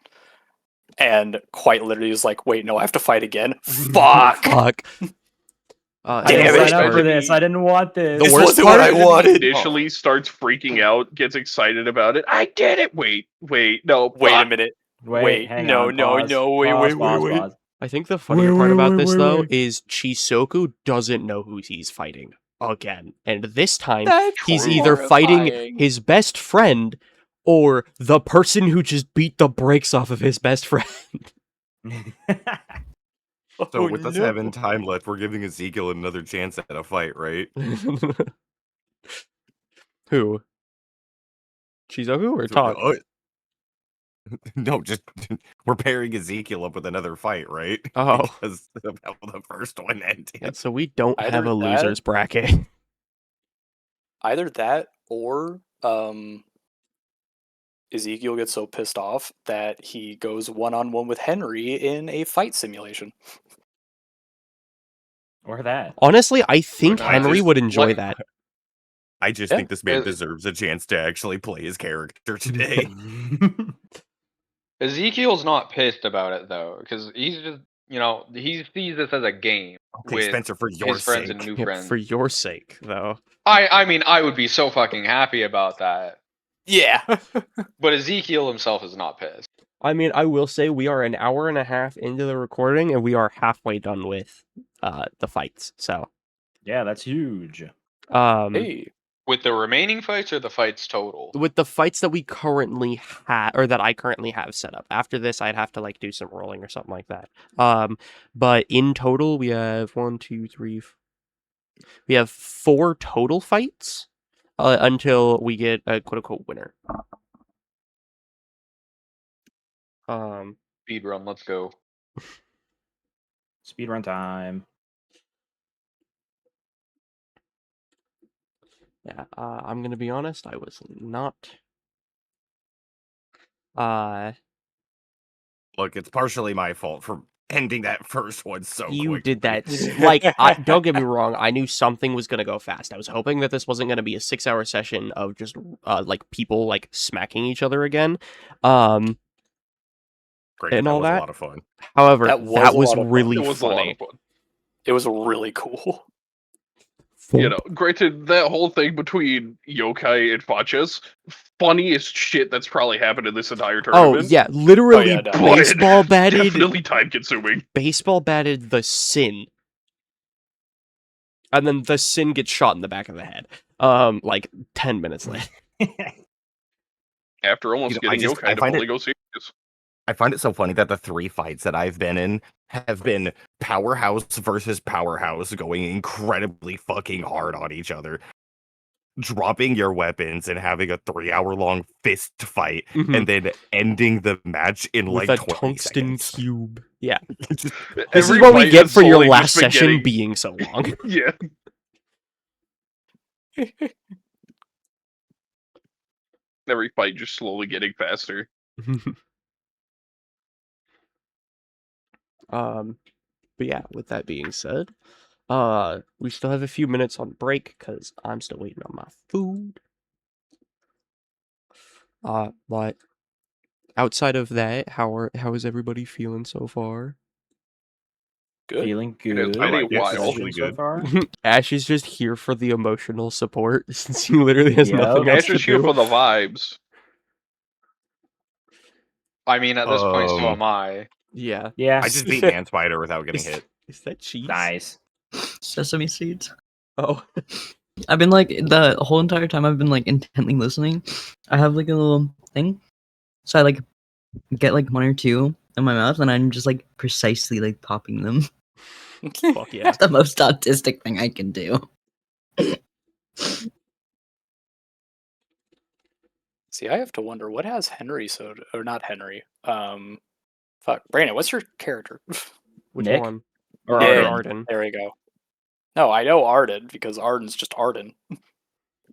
And quite literally is like, wait, no, I have to fight again? Fuck! Fuck. I Damn didn't it. sign up for this. I didn't want this. The This worst wasn't what I part- wanted. Initially starts freaking out, gets excited about it. I did it. Wait, no. Wait a fuck. minute. Wait, hang on, pause, Wait. pause. I think the funnier part about this though is Chissoku doesn't know who he's fighting again, and this time That's he's either fighting horrifying. his best friend or the person who just beat the brakes off of his best friend. So Oh, with us no. having time left, we're giving Ezekyle another chance at a fight, right? Who? Chissoku or So, Talk? No, just we're pairing Ezekyle up with another fight, right? Oh. Because of how the first one ended. Yeah, so we don't Either have a that- losers bracket. Either that or Ezekyle gets so pissed off that he goes one-on-one with Henry in a fight simulation. Or that. Honestly, I think not? Henry Just would enjoy what- that. I just Yeah, think this man it- deserves a chance to actually play his character today. Ezekiel's not pissed about it though, because he's just he sees this as a game Okay, with Spencer, for your his friends sake. and new Yeah, friends. for your sake, though. I mean, I would be so fucking happy about that. Yeah. But Ezekiel himself is not pissed. I mean, I will say we are an hour and a half into the recording, and we are halfway done with the fights. So, Yeah, that's huge. Hey. With the remaining fights or the fights total? with the fights that we currently have, or that I currently have set up. After this, I'd have to like do some rolling or something like that. But in total, we have we have 4 total fights until we get a quote unquote winner. Speed run, let's go. Speedrun time. Yeah, I'm gonna be honest. I was not. Look, it's partially my fault for ending that first one so You quick. did that. Like, don't get me wrong. I knew something was gonna go fast. I was hoping that this wasn't gonna be a 6-hour session of just like people like smacking each other again. Great, and that all was that. a lot of fun. However, That was that a was lot of fun. really It was a lot funny. of fun. It was really cool. Granted, that whole thing between Yokai and Facies, funniest shit that's probably happened in this entire Oh tournament. yeah, literally yeah, definitely. baseball batted. Definitely time consuming. Baseball batted the Sin, and then the Sin gets shot in the back of the head. Like 10 minutes later. After almost You know, getting I Yokai to find fully it- go serious. I find it so funny that the 3 fights that I've been in have been powerhouse versus powerhouse going incredibly fucking hard on each other. Dropping your weapons and having a 3-hour-long fist fight and then ending the match in With like a 20 tungsten seconds. cube. Yeah. This Every is what we fight get has for your slowly last just been session getting- being so long. Yeah. Every fight just slowly getting faster. But yeah, with that being said, we still have a few minutes on break because I'm still waiting on my food. But outside of that, how is everybody feeling so far? Good. Feeling It has good. been a like it. It's while. really So good. far. Ash is just here for the emotional support since he literally has Yep. nothing else Ash to is here do. for the vibes. I mean, at this point, so Um, am I. Yeah. Yeah. I just beat Man Spider without getting hit. Is that cheese? Nice. Sesame seeds. Oh. I've been like the whole entire time I've been like intently listening. I have like a little thing, so I like get like 1 or 2 in my mouth, and I'm just like precisely like popping them. Fuck yeah. It's the most autistic thing I can do. See, I have to wonder what has Henry soda or not Henry. Fuck, Brandon, what's your character? Which Nick? one? Or Nick Arden? Arden. There we go. No, I know Arden because Arden's just Arden.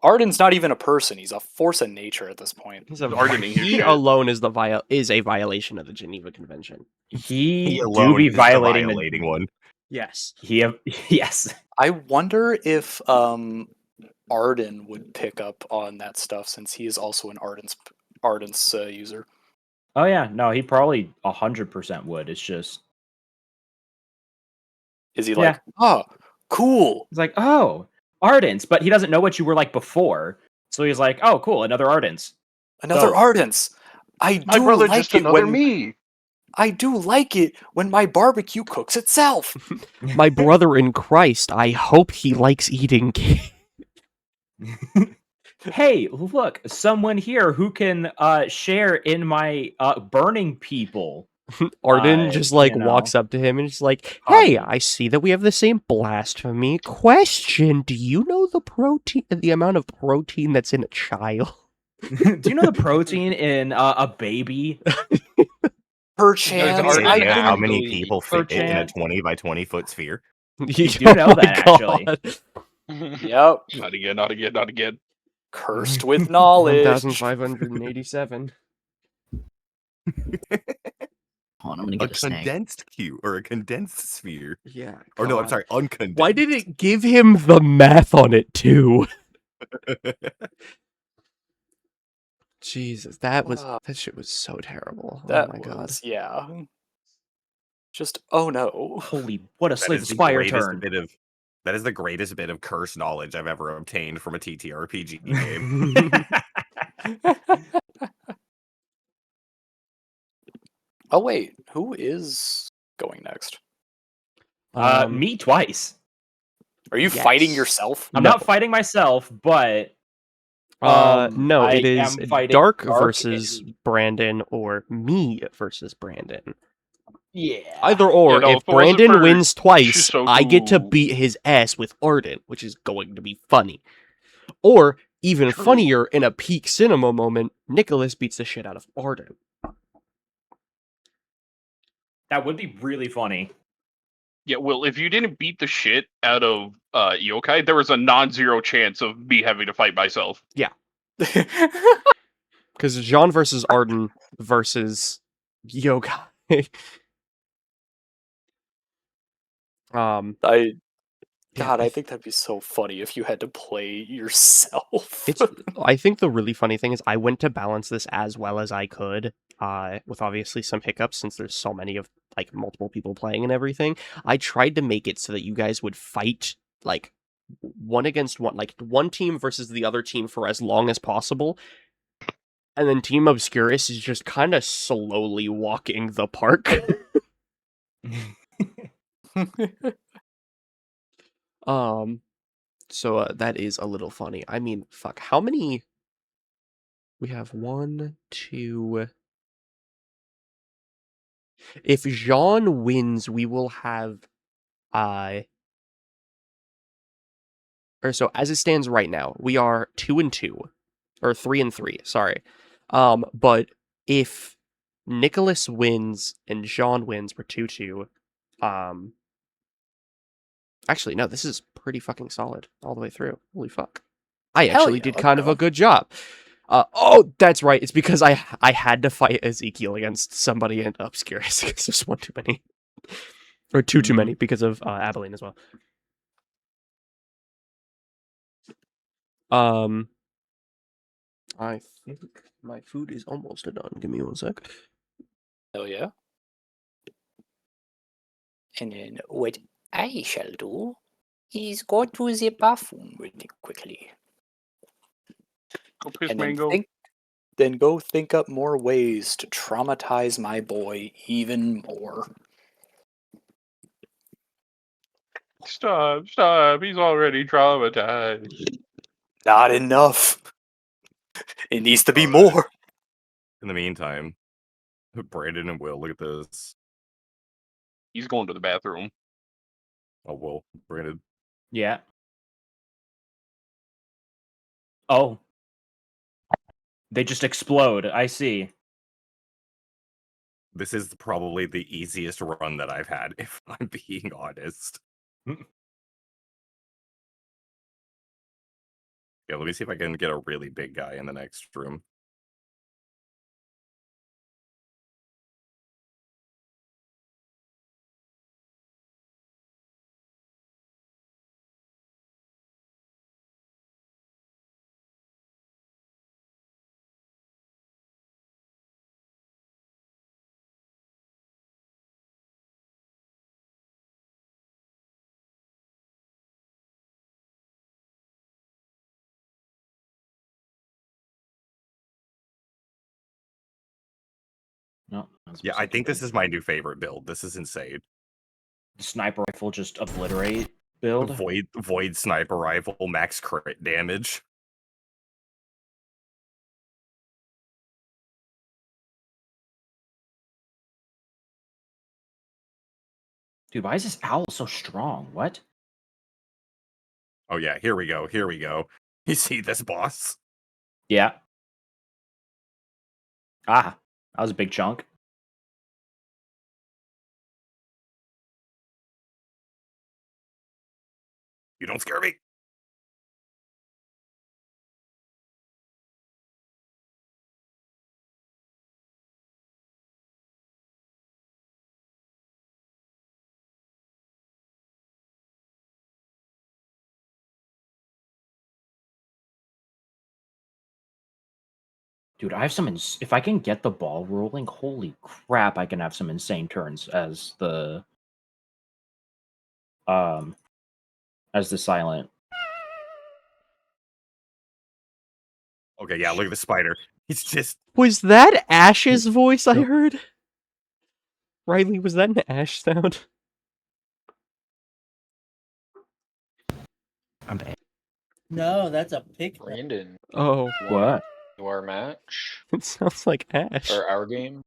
Arden's not even a person; he's a force of nature at this point. He's a Ardening his he shit. alone is a violation of the Geneva Convention. He do alone be is the violating violating one. Yes. Yes. I wonder if Arden would pick up on that stuff since he is also an Arden's user. Oh yeah, no, he probably 100% would. It's just Is he like, oh, cool? he's like, oh, Ardens, but he doesn't know what you were like before. So he's like, oh, cool, another Ardens. Another So- Ardens. I My do brother like just it another when me. I do like it when my barbecue cooks itself. My brother in Christ, I hope he likes eating cake. Hey, look, someone here who can share in my burning people. Arden just like you know. walks up to him and is like, "Hey, Um, I see that we have the same blasphemy question. Do you know the amount of protein that's in a child?" Do you know the protein in a baby? Perchance, Arden I Idea yeah, can how many believe. people fit in a Perchance. 20 by 20 foot sphere? You do know that, actually. Yep. Not again, not again, not again. Cursed with knowledge. 1,587. Hold on, I'm gonna A get a snack. condensed cube or a condensed sphere. Yeah. Or no, I'm God. sorry, uncondensed. Why did it give him the math on it too? Jesus, that shit was so terrible. That oh my god. was, yeah. Just, oh no. Holy, what a That Slay is the the Spire greatest turn. bit of that is the greatest bit of curse knowledge I've ever obtained from a TTRPG game. Oh wait, who is going next? Me twice. Are you yes. fighting yourself? I'm not fighting myself, but no, I it is am fighting Dark Dark versus and- Brandon or me versus Brandon. yeah. Either or, Yeah, no, if if it wasn't Brandon for wins twice, I get to Chissoku- beat his ass with Arden, which is going to be funny. Or, even True. funnier, in a peak cinema moment, Nicholas beats the shit out of Arden. That would be really funny. Yeah, well, if you didn't beat the shit out of Yokai, there was a non-zero chance of me having to fight myself. Because Jaune versus Arden versus Yokai. I think that'd be so funny if you had to play yourself. I think the really funny thing is I went to balance this as well as I could, with obviously some hiccups since there's so many of like multiple people playing and everything. I tried to make it so that you guys would fight like one against one, like one team versus the other team for as long as possible. And then Team Obscurus is just kind of slowly walking the park. So that is a little funny. I mean, fuck, how many? We have 1, 2, If Jaune wins, we will have or so as it stands right now, we are 2-2 or 3-3, sorry. But if Nicholas wins and Jaune wins, we're 2-2. Actually, no, this is pretty fucking solid all the way through. Holy fuck. I actually did kind of a good job. Oh, that's right. It's because I had to fight Ezekyle against somebody in Obscurus because there's one too many. Or two too many because of Abilene as well. I think my food is almost done. Give me 1 sec. Hell yeah. And then what I shall do is go to the bathroom really quickly. Go piss And mango. then go think up more ways to traumatize my boy even more. Stop. He's already traumatized. Not enough. It needs to be more. In the meantime, Brandon and Will, look at this. He's going to the bathroom. Oh, Will, Brandon. Yeah. Oh. They just explode. I see. This is probably the easiest run that I've had, if I'm being honest. Yeah, let me see if I can get a really big guy in the next room. No. Yeah, I think this is my new favorite build. This is insane. Sniper rifle just obliterate build. Void sniper rifle, max crit damage. Dude, why is this owl so strong? What? Oh yeah, here we go. You see this, boss? Yeah. Ah, that was a big chunk. You don't scare me. Dude, I have some. If I can get the ball rolling, holy crap! I can have some insane turns as the silent. Okay, yeah, look at the spider. He's just... Was that Ash's voice I heard? Riley, was that an Ash sound? I'm bad. No, that's a pick. Brandon, Oh, What? our match it sounds like Ash. or our game.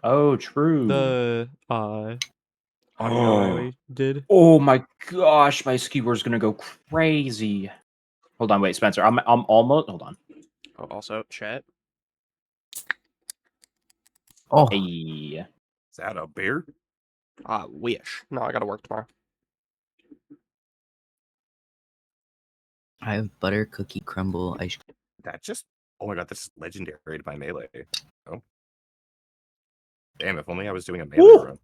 Oh, true. The audio I did. Oh my gosh, my skewer's gonna go crazy. Hold on, wait, Spencer. I'm almost. Hold on. Oh, also, chat. Oh, Hey. Is that a bear? Wish. No, I gotta work tomorrow. I have butter cookie crumble ice cream. That just... Oh my god, this is legendary by melee. Oh. Damn, if only I was doing a melee run.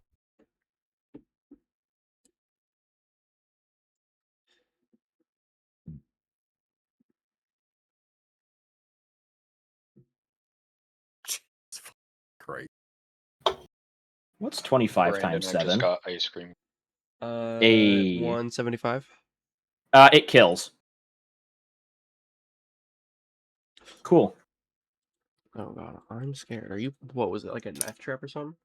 Great. What's 25 Brandon, times I just 7? got ice cream. 175. It kills. Cool. Oh god, I'm scared. Are you? What was it? Like a knife trap or something?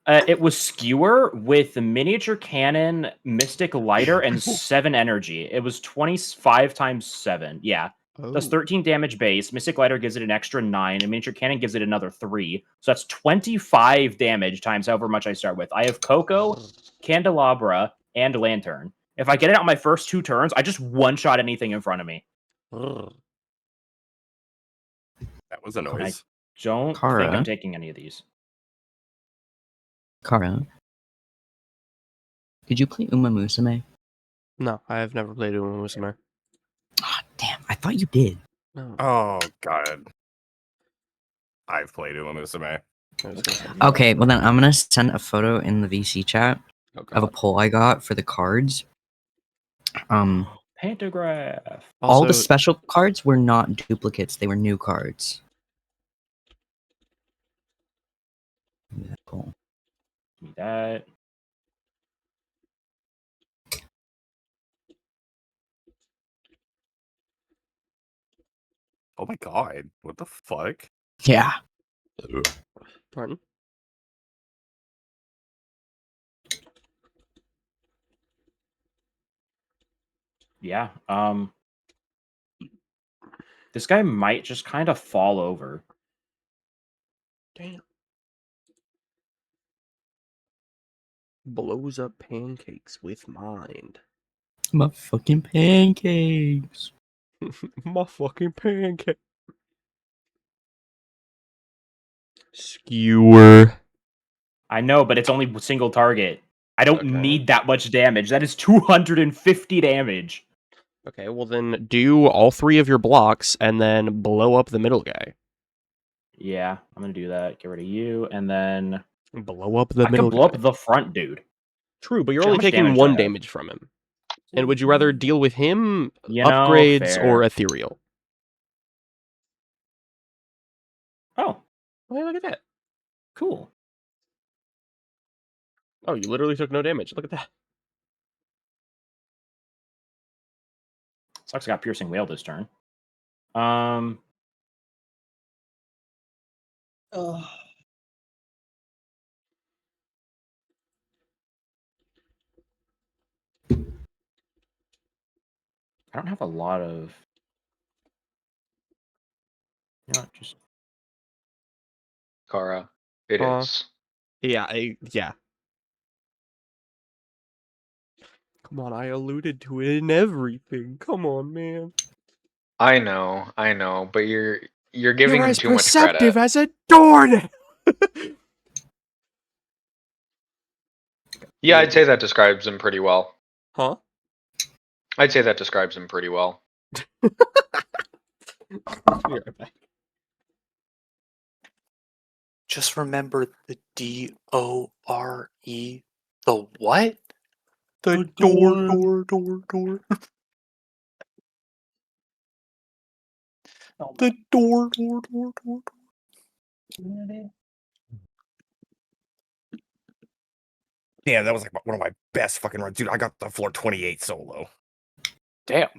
It was skewer with the miniature cannon, mystic lighter, and 7 energy. It was 25 times 7. Yeah. Does Oh. 13 damage base. Mystic Lighter gives it an extra 9. And Miniature Cannon gives it another 3. So that's 25 damage times however much I start with. I have Coco, Candelabra, and Lantern. If I get it on my first 2 turns, I just one-shot anything in front of me. That was a noise. Don't think Kara. I'm taking any of these. Kara, did you play Uma Musume? No, I have never played Uma Musume. Ah, damn, I thought you did. No. Oh god. I've played Uma Musume. Okay, well then I'm gonna send a photo in the VC chat of a poll I got for the cards. Pantograph. All the Also- special cards were not duplicates; they were new cards. Cool. Give me that. Oh my god. What the fuck? Yeah. Pardon? Yeah. This guy might just kind of fall over. Damn. Blows up pancakes with mind. My fucking pancakes. My fucking pancake. Skewer. I know, but it's only single target. I don't Okay. need that much damage. That is 250 damage. Okay, well then do all 3 of your blocks and then blow up the middle guy. Yeah, I'm gonna do that. Get rid of you, and then Blow up the I middle can blow guy. up the front dude. True, but you're How only much taking damage 1 do I have? damage from him. And would you rather deal with him, You know, upgrades, fair. or ethereal? Oh, Oh, look at that. cool. Oh, you literally took no damage. Look at that. Sucks I got Piercing Wail this turn. I don't have a lot of. You know what, just Kara. It is. Yeah, yeah. Come on, I alluded to it in everything. Come on, man. I know, but you're giving You're him as too much perceptive credit. as a doornail. Yeah, I'd say that describes him pretty well. Huh? I'd say that describes him pretty well. Be right back. Just remember the D-O-R-E. The what? The door. The door. Damn, that was like one of my best fucking runs. Dude, I got the floor 28 solo. Damn.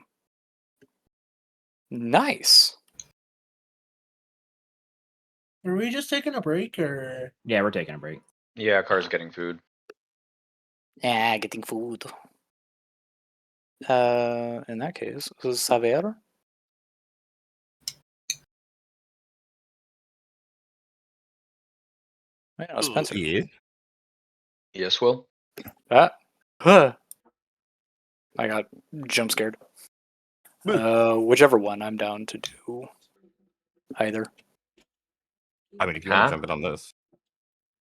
Nice. Are we just taking a break or? yeah, we're taking a break. Yeah, Kara's getting food. Getting food. In that case, Saber. Yeah, Spencer. Yeah. Yes, Will? I got jump scared. Whichever one I'm down to do. Either. I mean, if you want Huh? to jump in on this,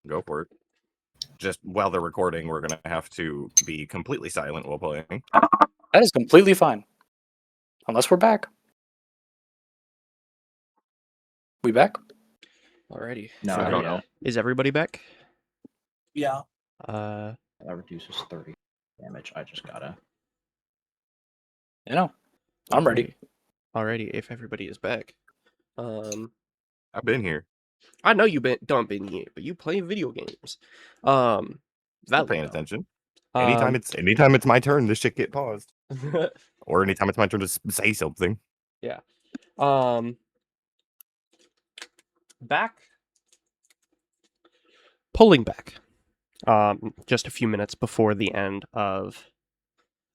go for it. Just while they're recording, we're going to have to be completely silent while playing. That is completely fine. Unless we're back. We back? Alrighty. No, I don't know. Is everybody back? Yeah. That reduces 30 damage. I just gotta. You know, I'm ready. Alrighty, if everybody is back. I've been here. I know you don't been here, but you play video games. Still Valid, paying though. attention. Anytime it's my turn, this shit get paused. Or anytime it's my turn to say something. Yeah. Back. Pulling back. Just a few minutes before the end of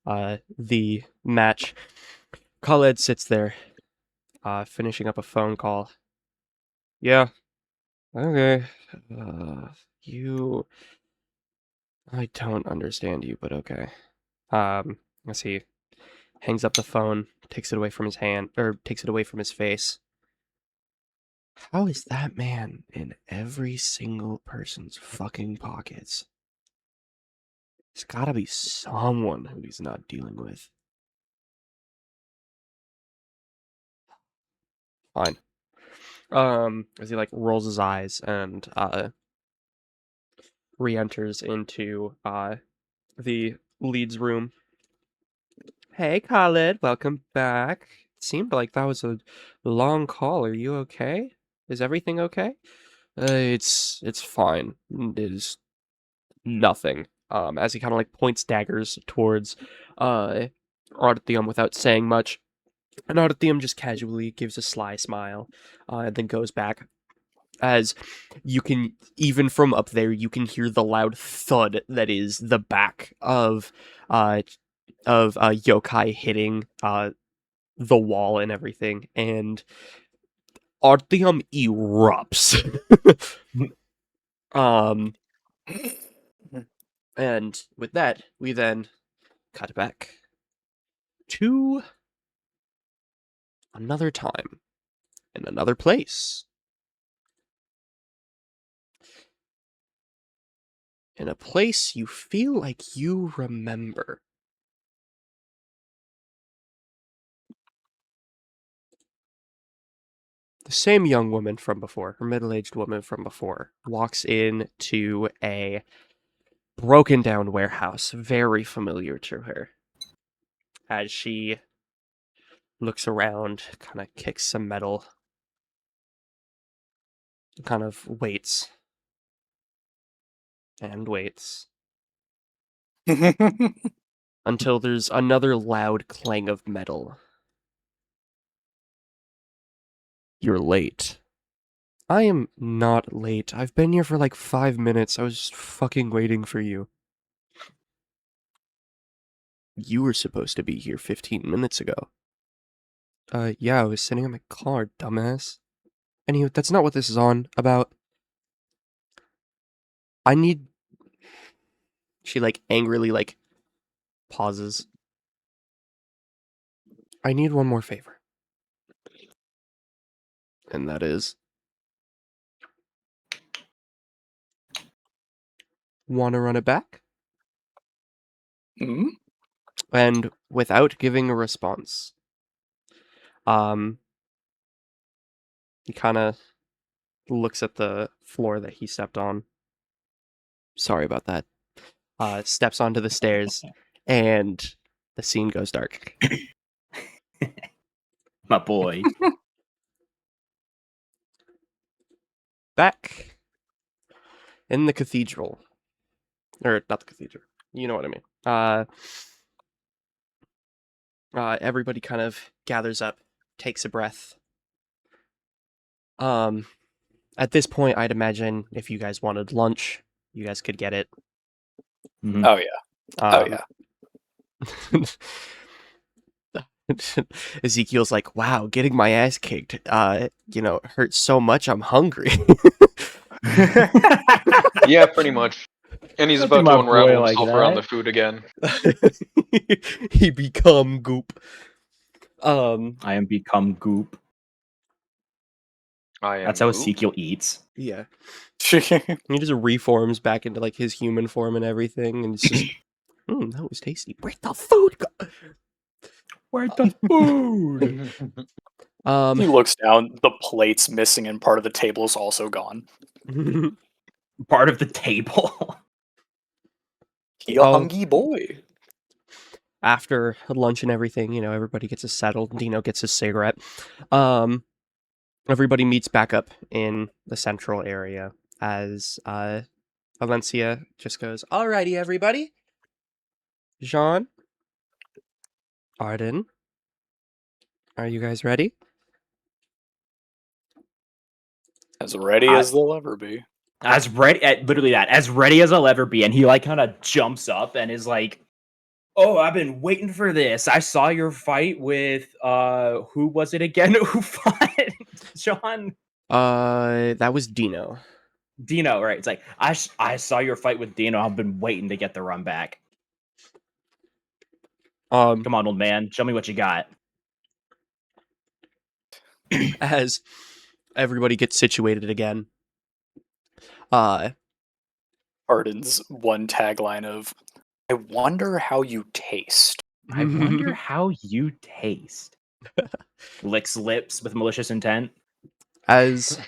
the match, Khaled sits there, finishing up a phone call. Yeah. Okay. You. I don't understand you, but okay. Let's see. Hangs up the phone, takes it away from his hand, or takes it away from his face. How is that man in every single person's fucking pockets? There's gotta be someone who he's not dealing with. Fine. As he like rolls his eyes and re-enters into the lead's room. Hey, Khaled, welcome back. It seemed like that was a long call. Are you okay? Is everything okay? It's fine. It is nothing. As he kind of like points daggers towards Arden without saying much. And Arden just casually gives a sly smile, and then goes back. As you can, even from up there, you can hear the loud thud that is the back of Yokai hitting the wall and everything, and Artyom erupts. And with that, we then cut back to another time in another place. In a place you feel like you remember. The same young woman from before, her middle-aged woman from before, walks into a broken down warehouse, very familiar to her. As she looks around, kind of kicks some metal, kind of waits. And waits. Until there's another loud clang of metal. You're late. I am not late. I've been here for like 5 minutes. I was just fucking waiting for you. You were supposed to be here 15 minutes ago. Yeah, I was sitting in my car, dumbass. Anyway, that's not what this is on about. I need... She, like, angrily, like, pauses. I need one more favor. And that is... Want to run it back? Hmm? And without giving a response, he kind of looks at the floor that he stepped on. Sorry about that. Steps onto the stairs, and the scene goes dark. My boy. Back in the cathedral. Or, not the cathedral. You know what I mean. Everybody kind of gathers up, takes a breath. At this point, I'd imagine if you guys wanted lunch, you guys could get it. Mhm. Oh yeah. Ezekiel's like, wow, getting my ass kicked, hurts so much, I'm hungry. Yeah, pretty much. And he's Don't do about my to unravel boy like himself around the that. food again. He become goop. I am become goop. I am That's how goop. Ezekyle eats. Yeah. He just reforms back into like his human form and everything, and it's just, that was tasty. Where'd the food go? Where's the food? He looks down. The plate's missing, and part of the table is also gone. Part of the table. He a hungry boy. After lunch and everything, everybody gets settled. Dino gets his cigarette. Everybody meets back up in the central area as Valencia just goes, alrighty, everybody. Jaune, Arden, are you guys ready? As ready as they'll ever be. As ready as I'll ever be. And he like kind of jumps up and is like Oh, I've been waiting for this. I saw your fight with who was it again? Who fought Jaune? That was Dino. Dino, right? It's like I saw your fight with Dino. I've been waiting to get the run back. Come on, old man. Show me what you got. As everybody gets situated again. Arden's one tagline of, I wonder how you taste. I wonder how you taste. Licks lips with malicious intent. As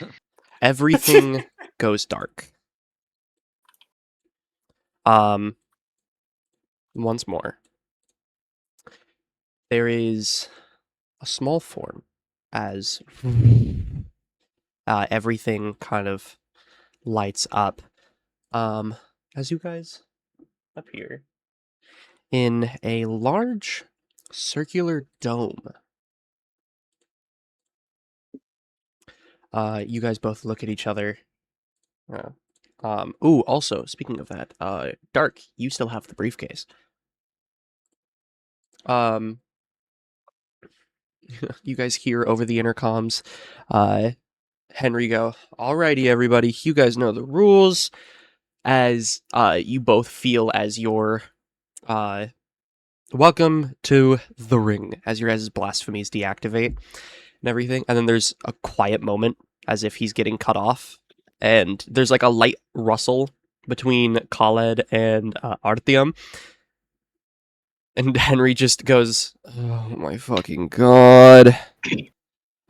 everything goes dark. Once more. There is a small form as everything kind of lights up. As you guys appear in a large circular dome. You guys both look at each other. Also, speaking of that, Dark, you still have the briefcase. You guys hear over the intercoms, Henry go, "Alrighty, everybody, you guys know the rules." As you both feel as your welcome to the ring, as your guys' blasphemies deactivate and everything, and then there's a quiet moment as if he's getting cut off, and there's like a light rustle between Khaled and Artyom. And Henry just goes, "Oh my fucking god."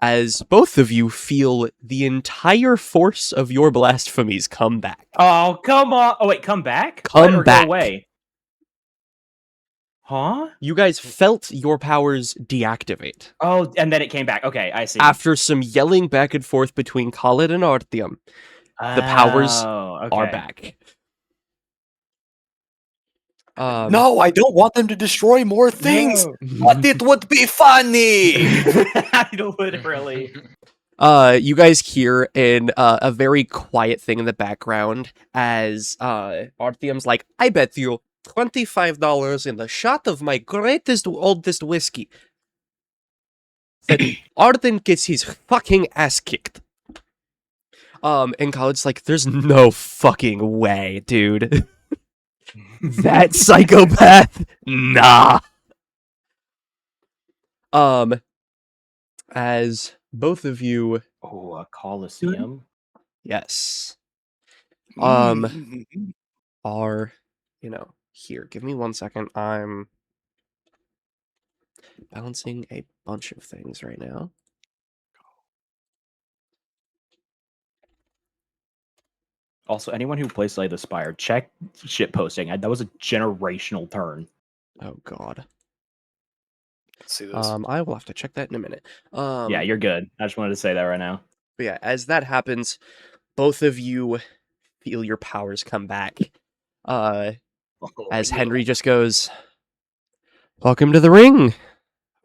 As both of you feel the entire force of your blasphemies come back. Oh, come on. Oh, wait, come back? Come Or back. Go away. Huh? You guys felt your powers deactivate. Oh, and then it came back. Okay, I see. After some yelling back and forth between Khaled and Artyom, the powers are back. No, I don't want them to destroy more things, but it would be funny. Literally. You guys hear in a very quiet thing in the background as Artyom's like, "I bet you $25 in the shot of my greatest, oldest whiskey that Arden gets his fucking ass kicked." And Khaled's like, "There's no fucking way, dude." That psychopath? Nah. As both of you... Oh, a Coliseum? Yes. Are, here. Give me 1 second. I'm balancing a bunch of things right now. Also, anyone who plays Slay the Spire, check shit posting. That was a generational turn. Oh god. Let's see this. I will have to check that in a minute. Yeah, you're good. I just wanted to say that right now. But yeah, as that happens, both of you feel your powers come back. As Henry just goes, "Welcome to the ring,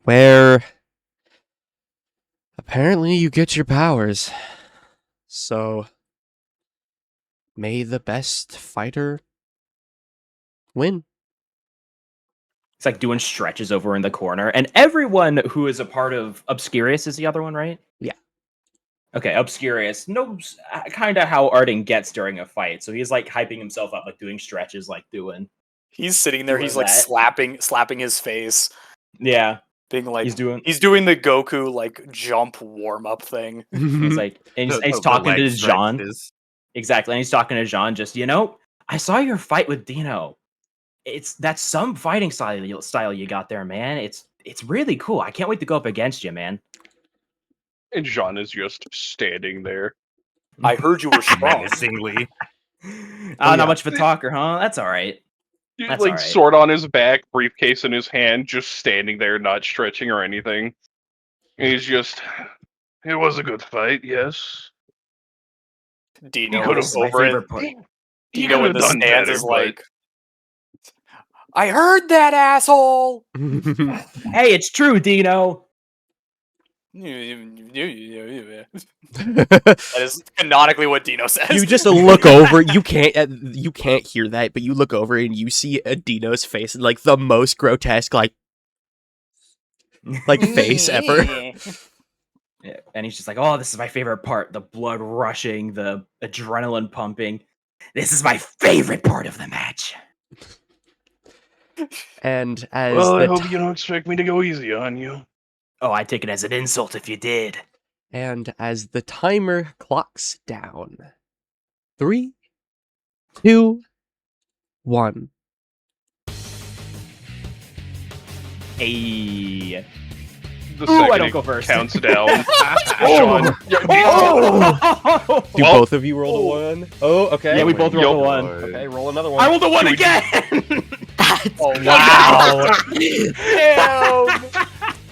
where apparently you get your powers. So may the best fighter win." It's like doing stretches over in the corner. And everyone who is a part of Obscurious is the other one, right? Yeah. Okay, Obscurious knows kind of how Arden gets during a fight. So he's like hyping himself up, like doing stretches, like doing. He's sitting there, he's like slapping his face. Yeah. Being like, he's doing the Goku like jump warm up thing. He's like, and he's talking to Jaune. Exactly. And he's talking to Jaune, just, I saw your fight with Dino. That's some fighting style you got there, man. It's really cool. I can't wait to go up against you, man. And Jaune is just standing there. I heard you were strong. Menacingly. Not much of a talker, huh? That's all right. That's like all right. sword on his back, briefcase in his hand, just standing there, not stretching or anything. And he's just, it was a good fight, yes. Dino could have over it. Dino in the stands is like, I heard that, asshole. Hey, it's true, Dino. That is canonically what Dino says. You just look over. You can't hear that, but you look over and you see a Dino's face, like the most grotesque, like face ever. Yeah, and he's just like, "Oh, this is my favorite part: the blood rushing, the adrenaline pumping. This is my favorite part of the match." And as Well, I the hope you don't expect me to go easy on you. Oh, I'd take it as an insult if you did. and as the timer clocks down, 3, 2, 1. Hey. The Ooh, second I don't it go first. counts down. Sean, Oh! Do both of you roll the 1? Oh, okay. Yeah, we both rolled the 1. Okay, roll another one. I rolled the 1 again! Oh wow! Damn!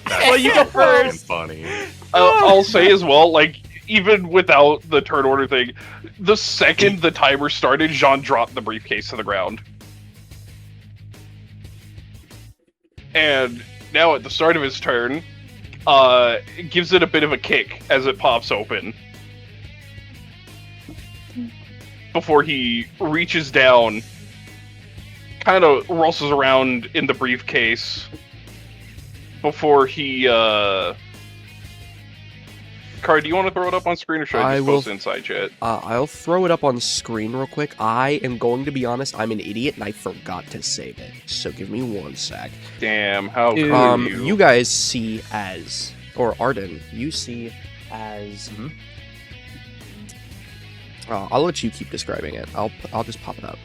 Well, you go first. Funny. I'll say as well, like, even without the turn order thing, the second the timer started, Jaune dropped the briefcase to the ground. And now at the start of his turn, gives it a bit of a kick as it pops open. Before he reaches down, kind of rustles around in the briefcase, before he, Car, do you want to throw it up on screen, or should I just post it inside chat? I'll throw it up on screen real quick. I am going to be honest, I'm an idiot and I forgot to save it. So give me 1 sec. Damn, how could you? You guys see as, or Arden, you see as... I'll let you keep describing it. I'll just pop it up.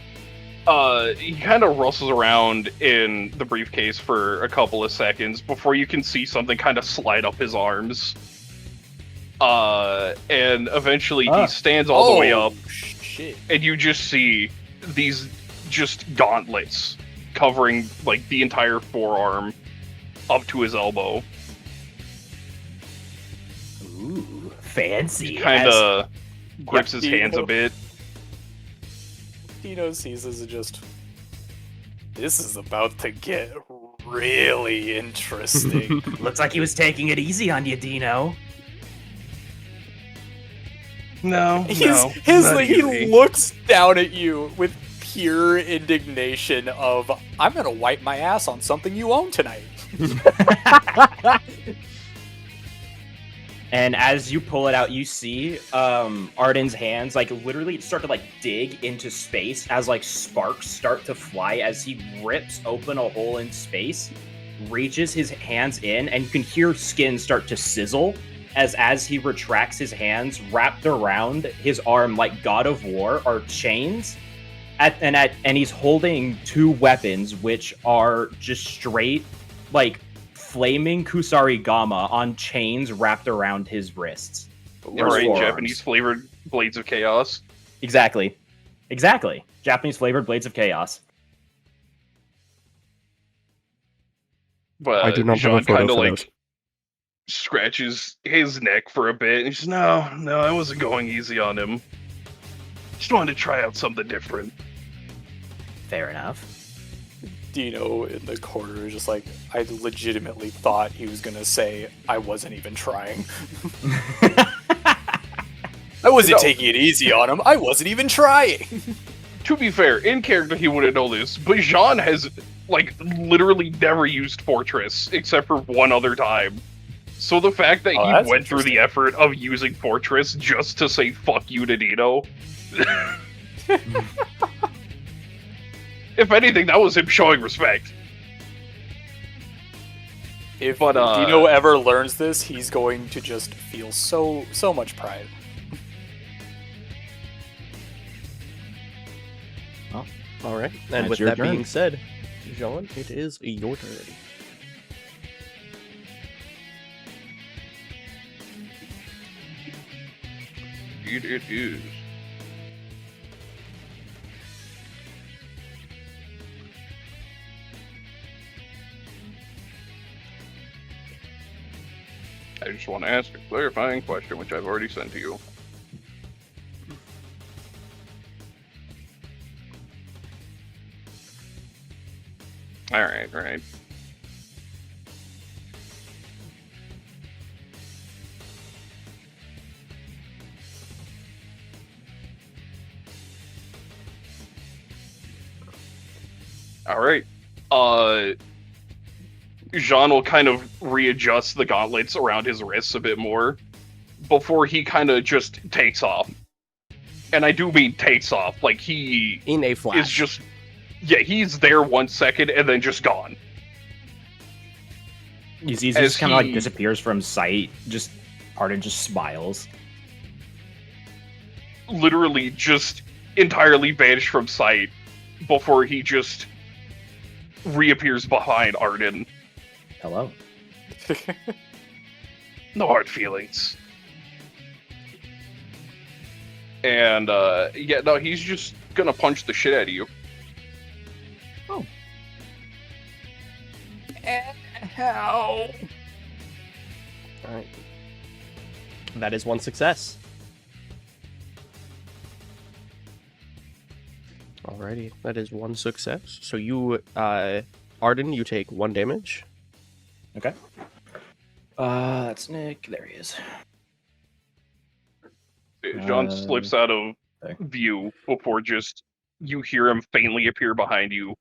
He kind of rustles around in the briefcase for a couple of seconds before you can see something kind of slide up his arms. And eventually he stands all the way up, shit. and you just see these just gauntlets covering like the entire forearm up to his elbow. Ooh, fancy. Kind of grips his hands a bit. Dino sees this as just, this is about to get really interesting. Looks like he was taking it easy on you, Dino. No, He easy. looks down at you with pure indignation of, I'm gonna wipe my ass on something you own tonight. And as you pull it out, you see Arden's hands like literally start to like dig into space as like sparks start to fly as he rips open a hole in space, reaches his hands in, and you can hear skin start to sizzle as he retracts his hands. Wrapped around his arm like God of War are chains, and he's holding 2 weapons, which are just straight like flaming Kusarigama on chains wrapped around his wrists. You're right, Japanese flavored blades of chaos. Exactly. Japanese flavored blades of chaos. But I do not have a Jaune photo kind of for like those. scratches his neck for a bit, and he's no, I wasn't going easy on him. Just wanted to try out something different. Fair enough. Dino in the corner is just like, I legitimately thought he was gonna say, I wasn't even trying. I wasn't taking it easy on him. I wasn't even trying. To be fair, in character he wouldn't know this, but Jaune has like literally never used Fortress except for one other time. So the fact that he went through the effort of using Fortress just to say fuck you to Dino. If anything, that was him showing respect. If Dino ever learns this, he's going to just feel so much pride. Oh, all right. And with that being said, Jaune, it is your turn. It is. I just want to ask a clarifying question, which I've already sent to you. Alright. All right. Jaune will kind of readjust the gauntlets around his wrists a bit more before he kind of just takes off. And I do mean takes off. Like, he In a flash. is just... Yeah, he's there 1 second and then just gone. He just kind of like disappears from sight. Just Arden just smiles. Literally just entirely vanished from sight before he just reappears behind Arden. Hello. No hard feelings. And, yeah, no, he's just gonna punch the shit out of you. Oh. Hell. Alright. That is one success. Alrighty, that is one success. So you, Arden, you take 1 damage. Okay. That's Nick. There he is. Jaune slips out of view before just you hear him faintly appear behind you,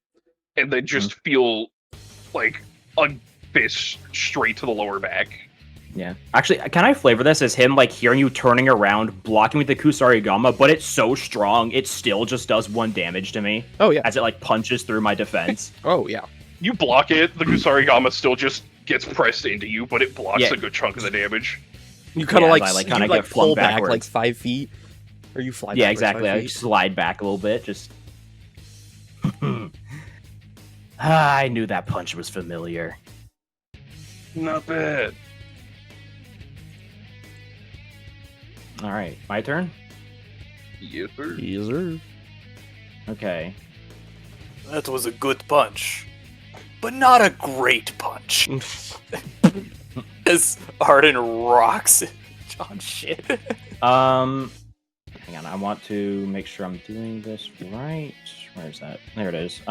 and then just feel like a fist straight to the lower back. Yeah. Actually, can I flavor this as him like hearing you turning around, blocking with the Kusarigama, but it's so strong it still just does 1 damage to me. Oh yeah. As it like punches through my defense. Oh yeah. You block it, the Kusarigama still just gets pressed into you, but it blocks a good chunk of the damage. You kind of kind of get flung pull back backwards. like 5 feet, or you fly. Yeah, backwards exactly. 5 I feet. slide back a little bit. Just. I knew that punch was familiar. Not bad. All right, my turn. Yes, sir. Yes, sir. Okay. That was a good punch, but not a great punch. As Arden rocks John shit. Hang on, I want to make sure I'm doing this right. Where is that? There it is. Is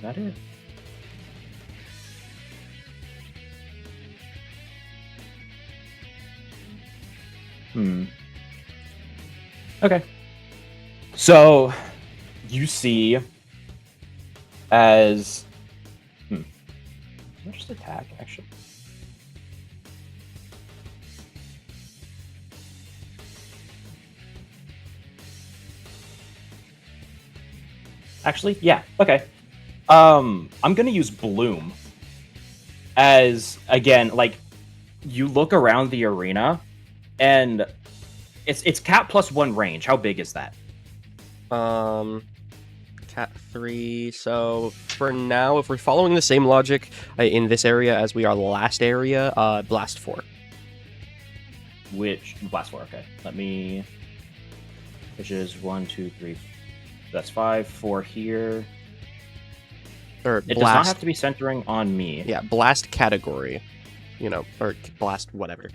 that it? Okay. So, you see as... Can I just attack, actually? Actually, yeah, okay. I'm gonna use Bloom. As, again, like, you look around the arena, and it's cat +1 range. How big is that? Cat 3. So for now, if we're following the same logic in this area as we are the last area, blast 4. Which blast 4? Okay, let me. Which is 1, 2, 3. That's 5, 4 here. Or It blast. does not have to be centering on me. Yeah, blast category. You know, or blast whatever.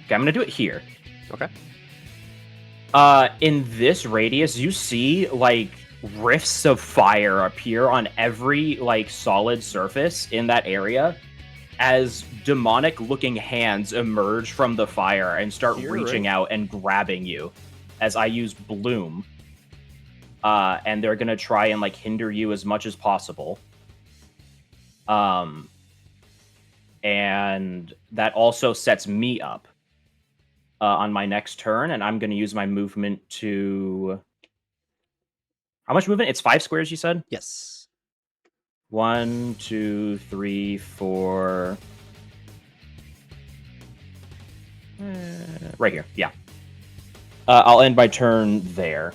Okay, I'm gonna do it here. Okay. In this radius, you see like rifts of fire appear on every like solid surface in that area as demonic-looking hands emerge from the fire and start reaching out and grabbing you. As I use Bloom, and they're gonna try and like hinder you as much as possible. And that also sets me up on my next turn, and I'm gonna use my movement to. How much movement? It's 5 squares, you said? Yes. 1, 2, 3, 4. Right here, yeah. I'll end my turn there.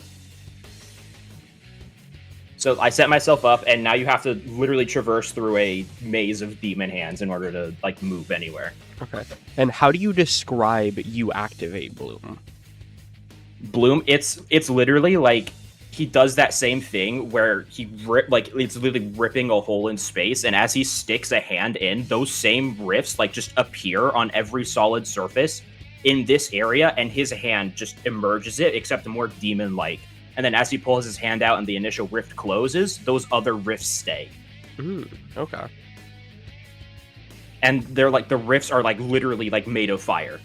So I set myself up, and now you have to literally traverse through a maze of demon hands in order to like move anywhere. Okay. And how do you describe you activate Bloom? Bloom, it's literally like he does that same thing where he it's literally ripping a hole in space, and as he sticks a hand in, those same rifts like just appear on every solid surface in this area, and his hand just emerges it, except more demon-like. And then as he pulls his hand out and the initial rift closes, those other rifts stay. Okay. and they're like the rifts are like literally like made of fire.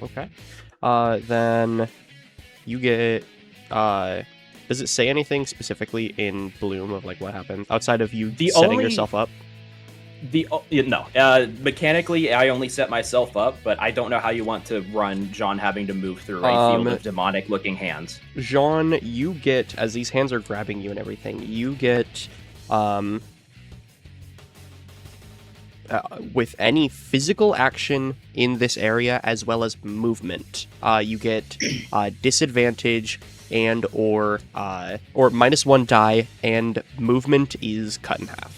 Okay. Then you get. Does it say anything specifically in Bloom of like what happened outside of you setting yourself up? Mechanically, I only set myself up, but I don't know how you want to run Jaune having to move through a field of demonic-looking hands. Jaune, you get, as these hands are grabbing you and everything, you get, with any physical action in this area as well as movement, you get disadvantage and or -1 die, and movement is cut in half.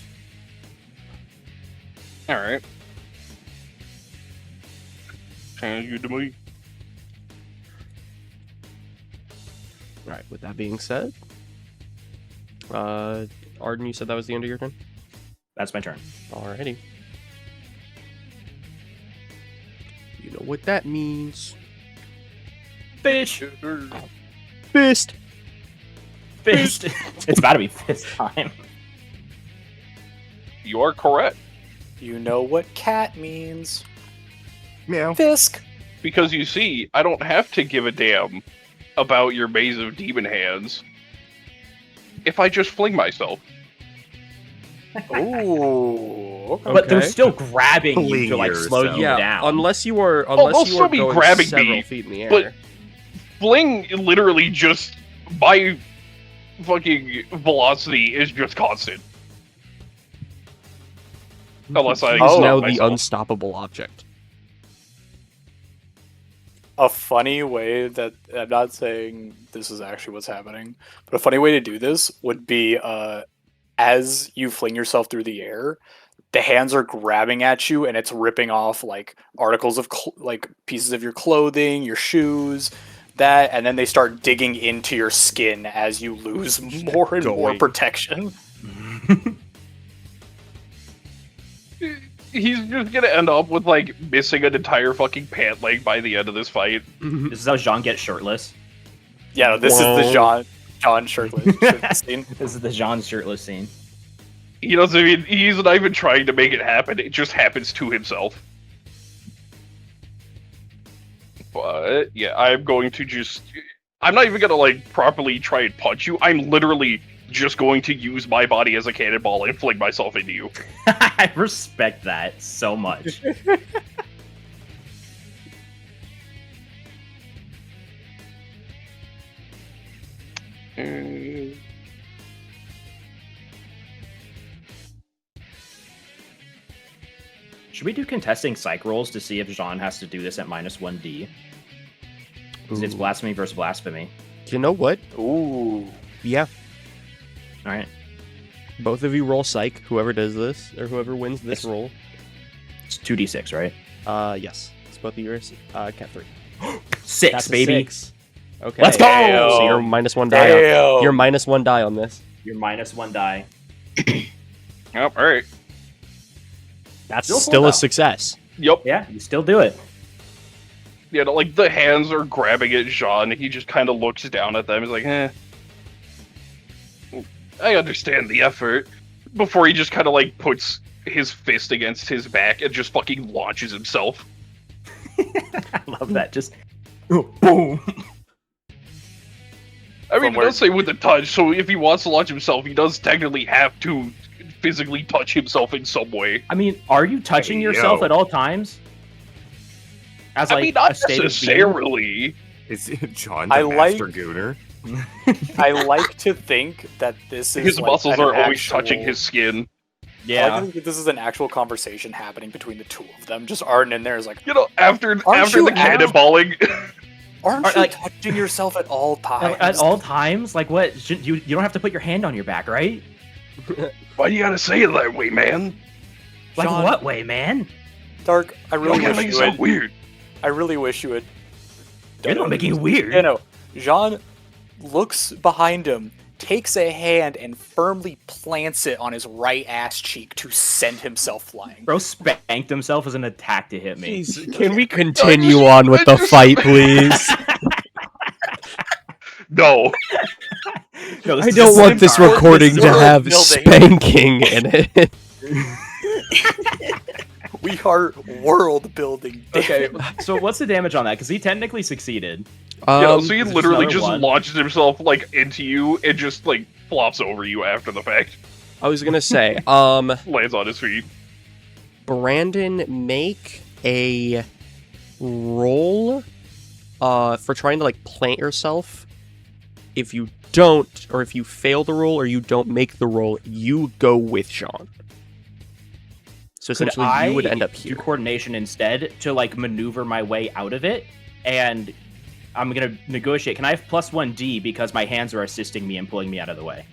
All right. Sounds good to me. All right. With that being said, Arden, you said that was the end of your turn? That's my turn. Alrighty. You know what that means. Fish! Fist! Fist! It's about to be fist time. You are correct. You know what cat means. Meow. Fisk. Because you see, I don't have to give a damn about your maze of demon hands if I just fling myself. Ooh. Okay. But they're still grabbing you to like slow yourself. you Yeah, down. unless you are they'll still be going grabbing several me, feet in the air. but fling literally just my fucking velocity is just constant. Unless I He's now stop the myself. unstoppable object. A funny way that I'm not saying this is actually what's happening, but a funny way to do this would be as you fling yourself through the air, the hands are grabbing at you and it's ripping off like articles of like pieces of your clothing, your shoes, that, and then they start digging into your skin as you lose more and more protection. He's just gonna end up with like missing an entire fucking pant leg by the end of this fight. This is how Jaune gets shirtless. Yeah, no, this is the Jaune shirtless scene. This is the Jaune shirtless scene. He doesn't even, he's not even trying to make it happen, it just happens to himself. But, yeah, I'm going to just... I'm not even gonna, like, properly try and punch you. I'm literally just going to use my body as a cannonball and fling myself into you. I respect that so much. Should we do contesting psych rolls to see if Jaune has to do this at -1d? Because it's blasphemy versus blasphemy. You know what? Ooh. Yeah. Alright. Both of you roll psych, whoever does this, or whoever wins this roll. It's 2d6, right? Yes. It's both of yours. Cat 3. 6, That's a baby! 6. Okay. Let's go! So you're -1 die. Damn. You're -1 die on this. You're -1 die. Yep, alright. That's Still a success. Yep. Yeah, you still do it. Yeah, like, the hands are grabbing at Jaune, he just kind of looks down at them, he's like, eh. I understand the effort. Before he just kind of, like, puts his fist against his back and just fucking launches himself. I love that. Just boom. I mean, it does say with a touch, so if he wants to launch himself, he does technically have to physically touch himself in some way. I mean, are you touching yourself at all times? As I like mean, not a state of being? necessarily. Is Jaune the I like- master gooner? I like to think that this is His like muscles an are always actual- touching his skin. I Yeah. like to think that this is an actual conversation happening between the two of them. Just Arden in there is like, You know, after you the cannonballing, aren't Are- you like- touching yourself at all times? At all times? Like what? You don't have to put your hand on your back, right? why you gotta say it that way, man? Like Jaune, what way, man? Dark, I You really gotta wish make you it sound would. weird. I really wish you would. You're not making it weird. Yeah, no. Jaune looks behind him, takes a hand, and firmly plants it on his right ass cheek to send himself flying. Bro spanked himself as an attack to hit me. Jeez, can we continue on with the fight, please? No. No, I don't want this recording to have Milda. spanking in it. We are world building. Okay, so what's the damage on that? Because he technically succeeded. So he is it literally just just another one? launches himself like into you and just like flops over you after the fact. I was gonna say, Lands on his feet. Brandon, make a roll for trying to like plant yourself. If you don't, or if you fail the roll or you don't make the roll, you go with Jaune. So Could essentially you would end up here. do coordination instead to like maneuver my way out of it, and I'm gonna negotiate. Can I have +1D because my hands are assisting me and pulling me out of the way?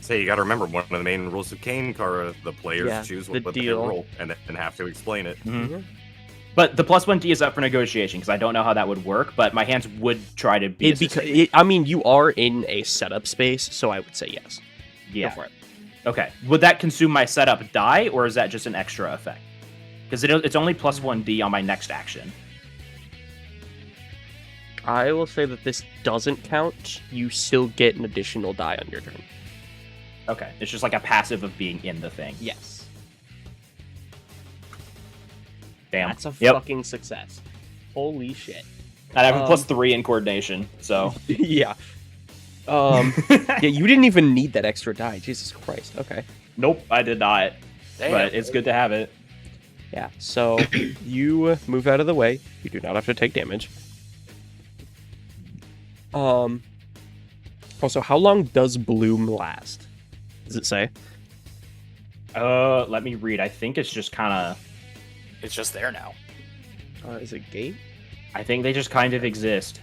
So you got to remember, one of the main rules of Cain, Kara, the players Yeah, choose the what they deal. roll and have to explain it. Mm-hmm. But the +1D is up for negotiation because I don't know how that would work. But my hands would try to be. I mean, you are in a setup space, so I would say yes. Yeah. Go for it. Okay. Would that consume my setup die, or is that just an extra effect? Because it's only +1D on my next action. I will say that this doesn't count. You still get an additional die on your turn. Okay. It's just like a passive of being in the thing. Yes. Damn. That's a Yep. fucking success. Holy shit. And I have a +3 in coordination, so. Yeah. Yeah, you didn't even need that extra die. Jesus Christ. Okay. Nope, I did not. Damn. But it's good to have it. Yeah, so you move out of the way. You do not have to take damage. Also, how long does Bloom last? Does it say? Let me read. I think it's just kind of. It's just there now. Is it gate? I think they just kind of exist.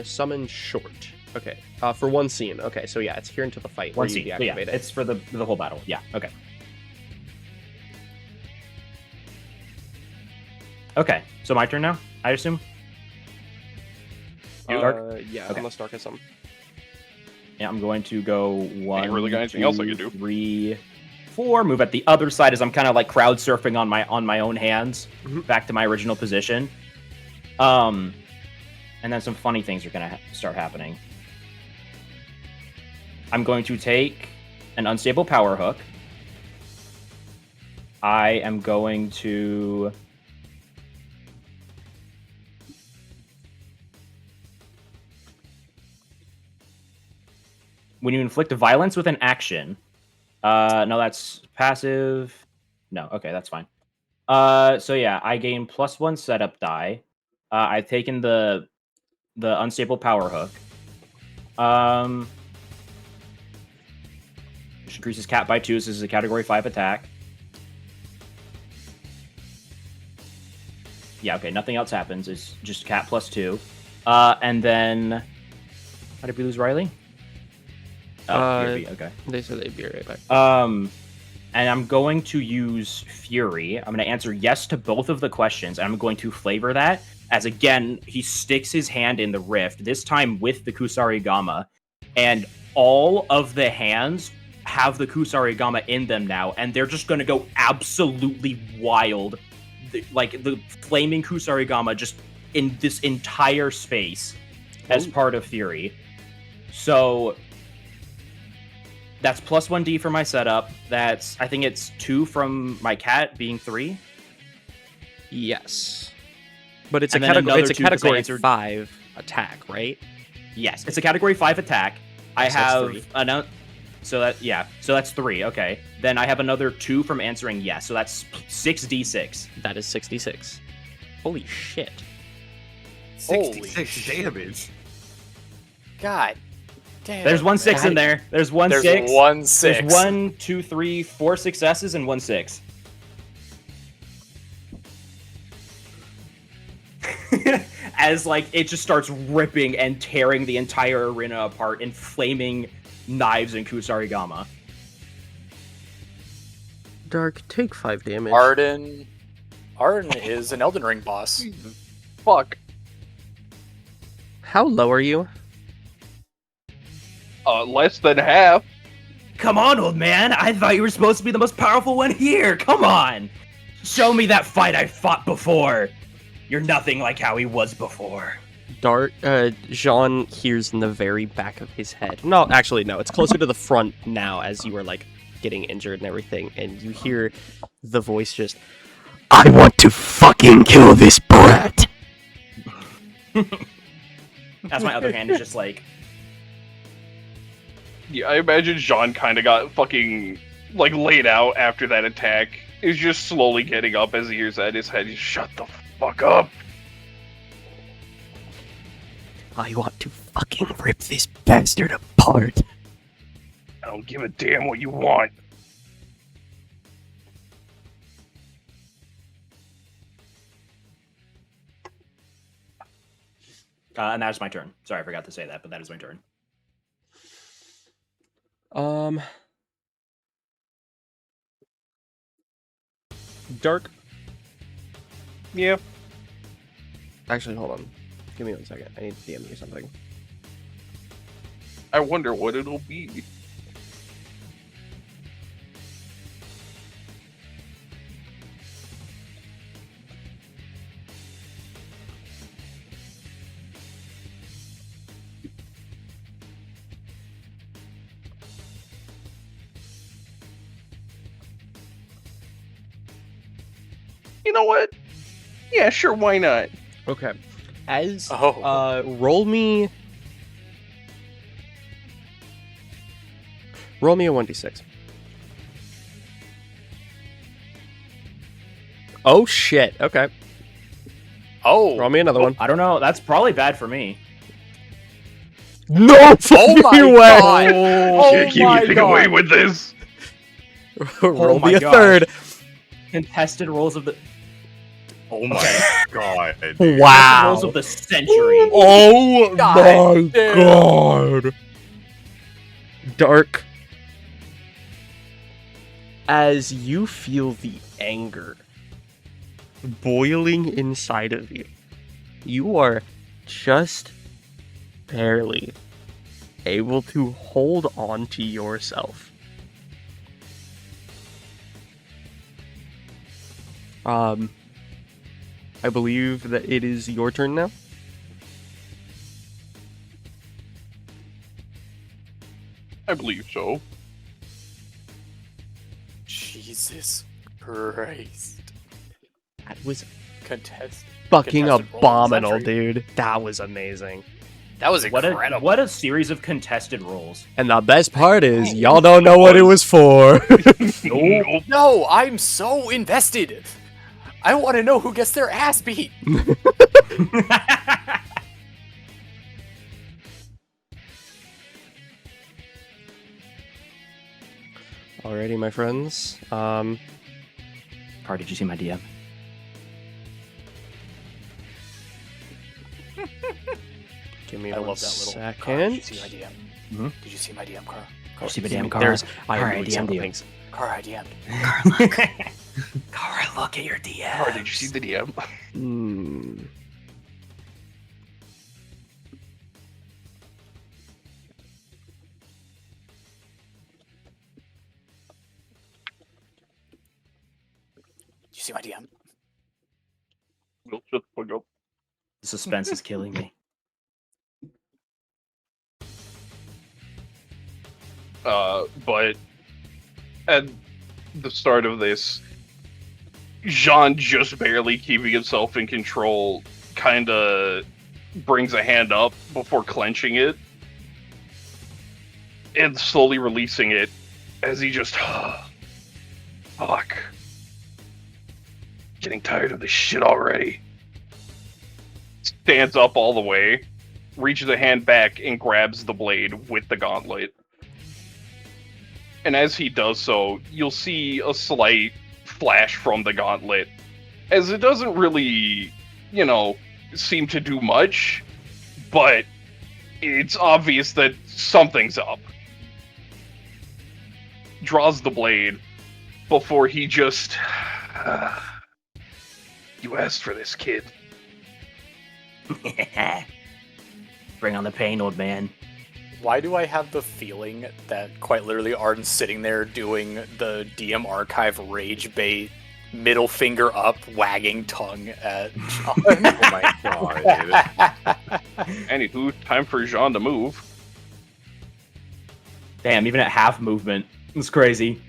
Summon short. Okay. For one scene. Okay, so yeah, it's here until the fight. One where you scene. So yeah, deactivate it. it's for the whole battle. Yeah. Okay. Okay. So my turn now, I assume. Dark? Yeah, Okay. unless Dark has some. Yeah, I'm going to go 1, Ain't really got anything else I can do. 3, 4. Move at the other side as I'm kind of like crowd surfing on my own hands, Mhm. back to my original position. And then some funny things are gonna start happening. I'm going to take an unstable power hook. I am going to. When you inflict violence with an action, no, that's passive. No, okay, that's fine. So yeah, I gain +1 setup die. I've taken the unstable power hook. Which increases cat by 2. So this is a category 5 attack. Yeah, okay, nothing else happens. It's just cat +2. And then how did we lose Riley? Oh, BRB, okay. They said they'd be right back. And I'm going to use Fury. I'm going to answer yes to both of the questions, and I'm going to flavor that as, again, he sticks his hand in the rift, this time with the Kusarigama, and all of the hands have the Kusarigama in them now, and they're just going to go absolutely wild. Like, the flaming Kusarigama just in this entire space as part of Fury. So that's +1D for my setup. That's, I think it's 2 from my cat being 3. Yes. But it's And a then category. It's a another 2 'cause I category answered- 5 attack, right? Yes, it's a category 5 attack. I So that's have 3. so that's 3. Okay, then I have another 2 from answering yes. So that's 6d6. That is 66. Holy shit. 66 damage. God damn. There's 1 6 in there. There's 1 6. There's 1 6. There's 1, 2, 3, 4 successes and 1 6. As like it just starts ripping and tearing the entire arena apart in flaming knives and Kusarigama. Dark, take 5 damage. Arden is an Elden Ring boss. Fuck. How low are you? Less than half. Come on, old man. I thought you were supposed to be the most powerful one here. Come on. Show me that fight I fought before. You're nothing like how he was before. Dark, Jaune hears in the very back of his head. No, actually, no. It's closer to the front now as you are, like, getting injured and everything. And you hear the voice just, I want to fucking kill this brat. As my other hand is just like, Yeah, I imagine Jaune kind of got fucking, like, laid out after that attack. Is just slowly getting up as he hears that in his head. He's, shut the fuck up. I want to fucking rip this bastard apart. I don't give a damn what you want. and that is my turn. Sorry, I forgot to say that, but that is my turn. Dark. Yeah. Actually, hold on. Give me 1 second. I need to DM you something. I wonder what it'll be. You know what? Yeah, sure, why not? Okay. As Oh. roll me a 1d6. Oh shit. Okay. Oh. Roll me another one. I don't know. That's probably bad for me. No Oh my fucking way. god! Oh Oh Can't keep my getting god! away with this. Roll my me a gosh. third. Contested rolls of the Oh my god. Wow. rolls of the century. Oh God my damn. god. Dark. As you feel the anger boiling inside of you, you are just barely able to hold on to yourself. I believe that it is your turn now. I believe so. Jesus Christ. That was Contest. fucking Contested roll of the abominable, century. dude. That was amazing. That was What incredible. a series of contested rolls. And the best part is, y'all don't know what it was for. Nope. No, I'm so invested. I want to know who gets their ass beat. Alrighty, my friends. Car, did you see my DM? Give me I one love that little. Car, second. did you see my DM? Mhm. Did you see my DM, Car? You see my DM, There's, Car? I Car, am I doing DM'd you. things. Car, I DM'd. Car, look at your DM. Or did you see the DM? Hmm. Did you see my DM? We'll shut the fuck up. The suspense is killing me. But at the start of this, Jaune, just barely keeping himself in control, kinda brings a hand up before clenching it and slowly releasing it as he just fuck. Getting tired of this shit already. Stands up all the way, reaches a hand back and grabs the blade with the gauntlet. And as he does so, you'll see a slight flash from the gauntlet, as it doesn't really, seem to do much, but it's obvious that something's up. Draws the blade before he just... You asked for this, kid. Bring on the pain, old man. Why do I have the feeling that quite literally Arden's sitting there doing the DM archive rage bait, middle finger up, wagging tongue at Jaune? Oh my god. Anywho, time for Jaune to move. Damn, even at half movement. It's crazy.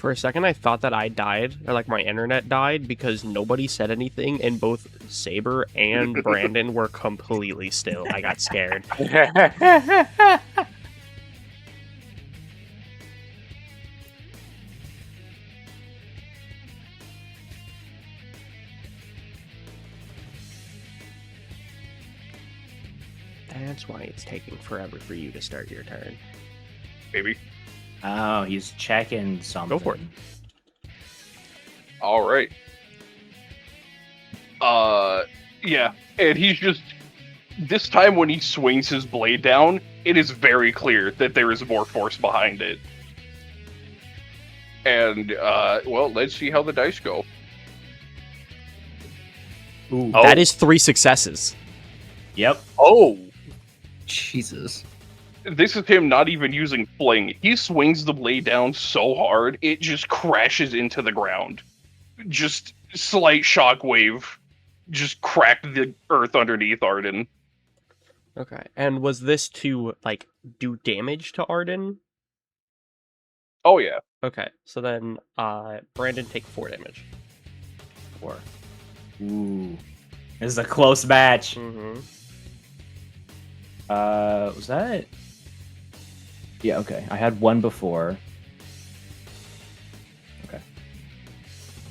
For a second, I thought that I died, or like my internet died, because nobody said anything, and both Saber and Brandon were completely still. I got scared. That's why it's taking forever for you to start your turn. Maybe. Oh, he's checking something. Go for it. All right. Yeah, and he's just this time when he swings his blade down, it is very clear that there is more force behind it. And well, let's see how the dice go. Ooh. That is 3 successes. Yep. Oh. Jesus. This is him not even using fling. He swings the blade down so hard, it just crashes into the ground. Just slight shockwave, just cracked the earth underneath Arden. Okay. And was this to, like, do damage to Arden? Oh, yeah. Okay. So then, Brandon, take 4 damage. 4. Ooh. This is a close match. Mm-hmm. Was that? Yeah, okay. I had 1 before. Okay.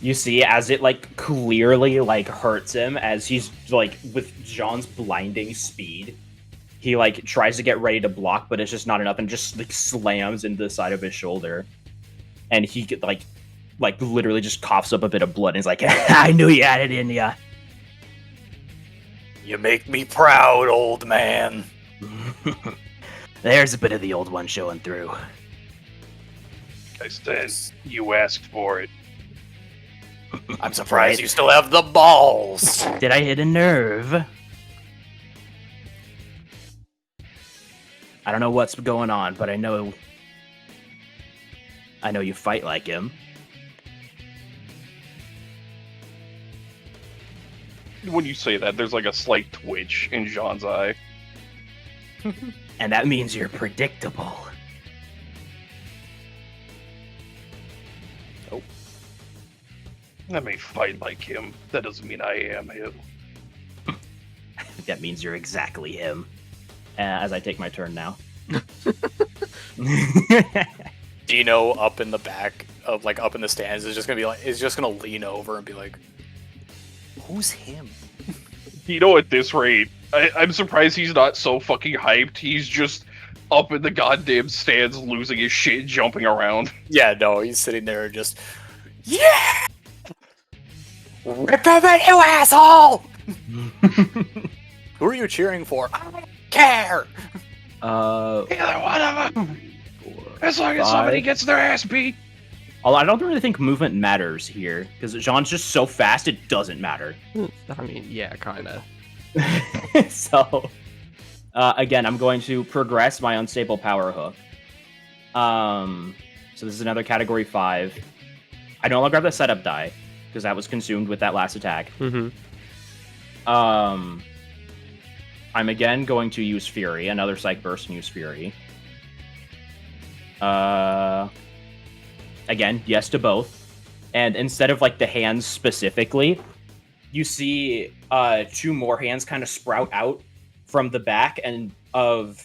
You see, as it, like, clearly, like, hurts him, as he's, like, with Jaune's blinding speed, he, like, tries to get ready to block, but it's just not enough, and just, like, slams into the side of his shoulder. And he, like, literally just coughs up a bit of blood, and he's like, I knew you had it in ya. You make me proud, old man. There's a bit of the old one showing through. I said you asked for it. I'm surprised you still have the balls. Did I hit a nerve? I don't know what's going on, but I know you fight like him. When you say that, there's like a slight twitch in Jean's eye. And that means you're predictable. Oh. I may fight like him. That doesn't mean I am him. That means you're exactly him. As I take my turn now. Dino up in the back of up in the stands is just gonna lean over and be like, "Who's him?" Dino at this rate, I'm surprised he's not so fucking hyped. He's just up in the goddamn stands losing his shit, jumping around. Yeah, no, he's sitting there just, yeah! Rip him at you, asshole! Who are you cheering for? I don't care! Either one of them! As long as somebody gets their ass beat! Although I don't really think movement matters here, because Jean's just so fast it doesn't matter. I mean, yeah, kinda. So, again, I'm going to progress my unstable power hook. So this is another category 5. I no longer have the setup die, because that was consumed with that last attack. Mm-hmm. I'm again going to use Fury, another Psych Burst, and use Fury. Again, yes to both. And instead of the hands specifically, you see 2 more hands kind of sprout out from the back and of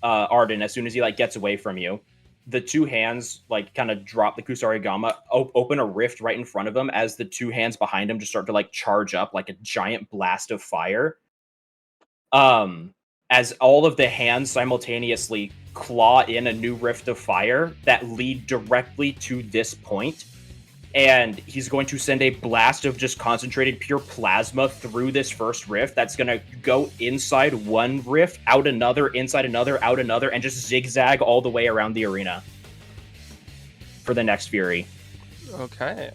Arden as soon as he gets away from you. The 2 hands kind of drop the Kusarigama, open a rift right in front of him as the 2 hands behind him just start to charge up like a giant blast of fire. As all of the hands simultaneously claw in a new rift of fire that lead directly to this point. And he's going to send a blast of just concentrated pure plasma through this first rift that's going to go inside one rift, out another, inside another, out another, and just zigzag all the way around the arena for the next Fury. Okay.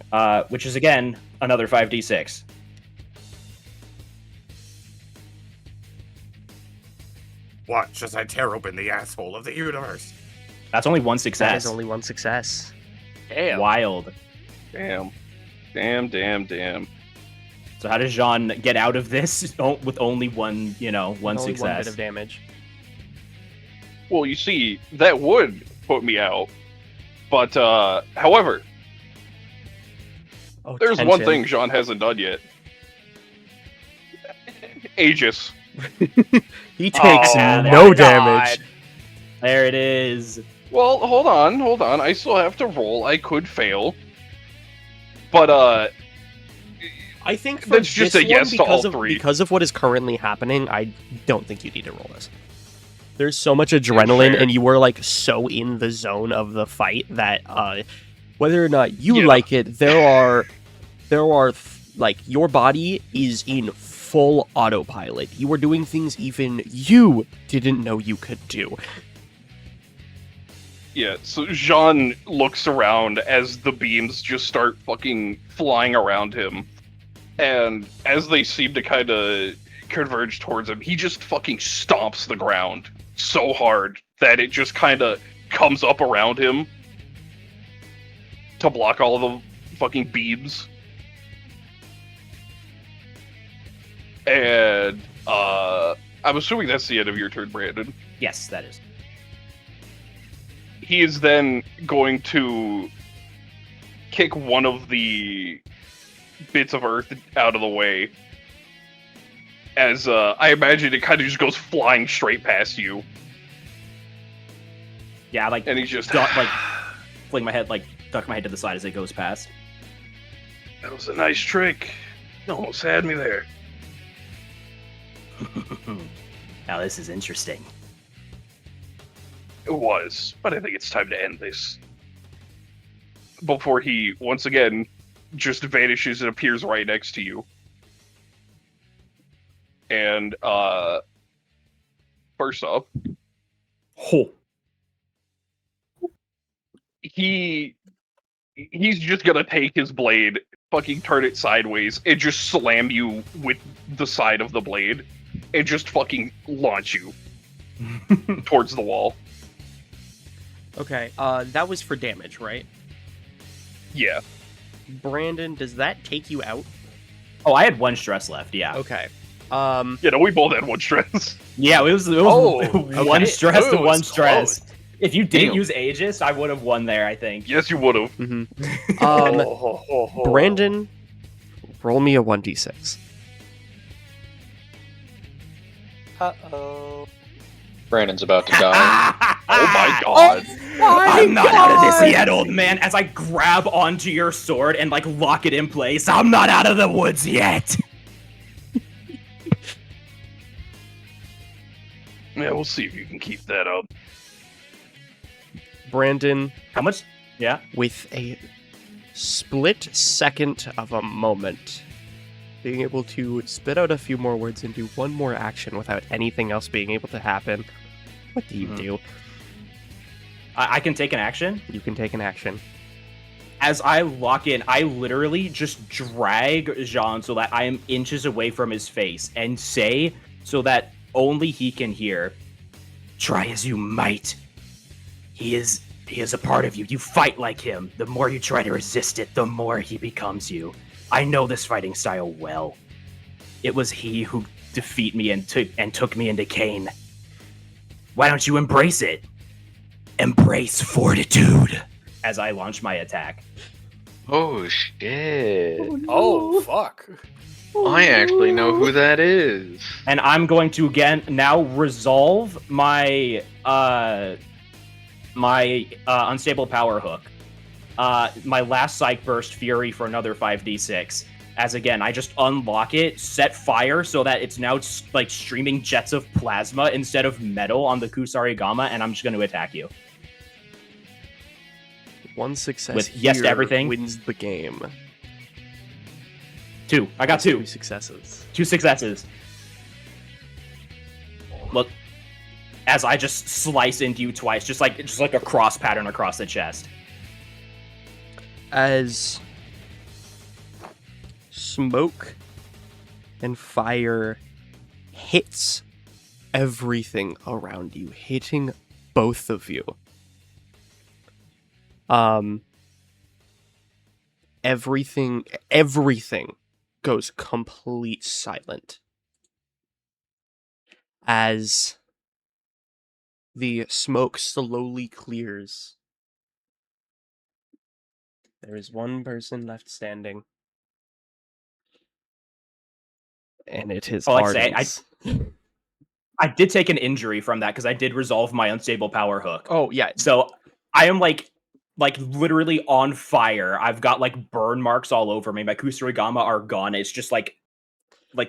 Which is, again, another 5d6. Watch as I tear open the asshole of the universe. That's only 1 success. That is only 1 success. Damn. Wild. Damn. Damn. So how does Jaune get out of this with only one success? Only 1 bit of damage. Well, you see, that would put me out. But, however, Oh, There's one tension. thing Jaune hasn't done yet. Aegis. He takes Oh, no my damage. God. There it is. Well, hold on. I still have to roll. I could fail. But, I think for that's just this a yes one, to all because of, three. because of what is currently happening, I don't think you need to roll this. There's so much adrenaline, fair. and you were like so in the zone of the fight that whether or not you Yeah. like it, there are like your body is in full autopilot. You are doing things even you didn't know you could do. Yeah, so Jaune looks around as the beams just start fucking flying around him. And as they seem to kind of converge towards him, he just fucking stomps the ground so hard that it just kind of comes up around him to block all the fucking beams. And, I'm assuming that's the end of your turn, Brandon. Yes, that is. He is then going to kick one of the bits of earth out of the way. As I imagine it kind of just goes flying straight past you. Yeah, like, And he's just fling my head, like, duck my head to the side as it goes past. That was a nice trick. You almost had me there. Now this is interesting. It was, but I think it's time to end this. Before he, once again, just vanishes and appears right next to you. And, first off, he's just gonna take his blade, fucking turn it sideways, and just slam you with the side of the blade, and just fucking launch you towards the wall. Okay, that was for damage, right? Yeah. Brandon, does that take you out? Oh, I had one stress left, yeah. Okay. Yeah, no, we both had one stress. Yeah, it was one stress to one stress. Close. If you didn't Damn. use Aegis, I would have won there, I think. Yes, you would have. Mm-hmm. Brandon, roll me a 1d6. Uh-oh. Brandon's about to die. Oh my god. I'm not out of this yet, old man. As I grab onto your sword and like lock it in place, I'm not out of the woods yet. Yeah, we'll see if you can keep that up. Brandon, How much? Yeah. with a split second of a moment, being able to spit out a few more words and do one more action without anything else being able to happen. What do you do? I can take an action. You can take an action. As I lock in, I literally just drag Jaune so that I am inches away from his face and say, so that only he can hear, try as you might. He is a part of you. You fight like him. The more you try to resist it, the more he becomes you. I know this fighting style well. It was he who defeated me and took me into Cain. Why don't you embrace it? Embrace fortitude. As I launch my attack. Oh shit. Oh, fuck. I actually know who that is. And I'm going to again now resolve my unstable power hook. My last psych burst fury for another 5d6. As again, I just unlock it, set fire so that it's now like streaming jets of plasma instead of metal on the Kusarigama, and I'm just going to attack you. One success With yes to here everything. wins the game. 2. I got That's 2. 2 successes. 2 successes. Look, as I just slice into you twice, just like a cross pattern across the chest. As smoke and fire hits everything around you, hitting both of you. Everything goes complete silent as the smoke slowly clears There is one person left standing. And it is Arden's. I did take an injury from that because I did resolve my unstable power hook. Oh, yeah. So I am like literally on fire. I've got like burn marks all over me. My Kusarigama are gone. It's just like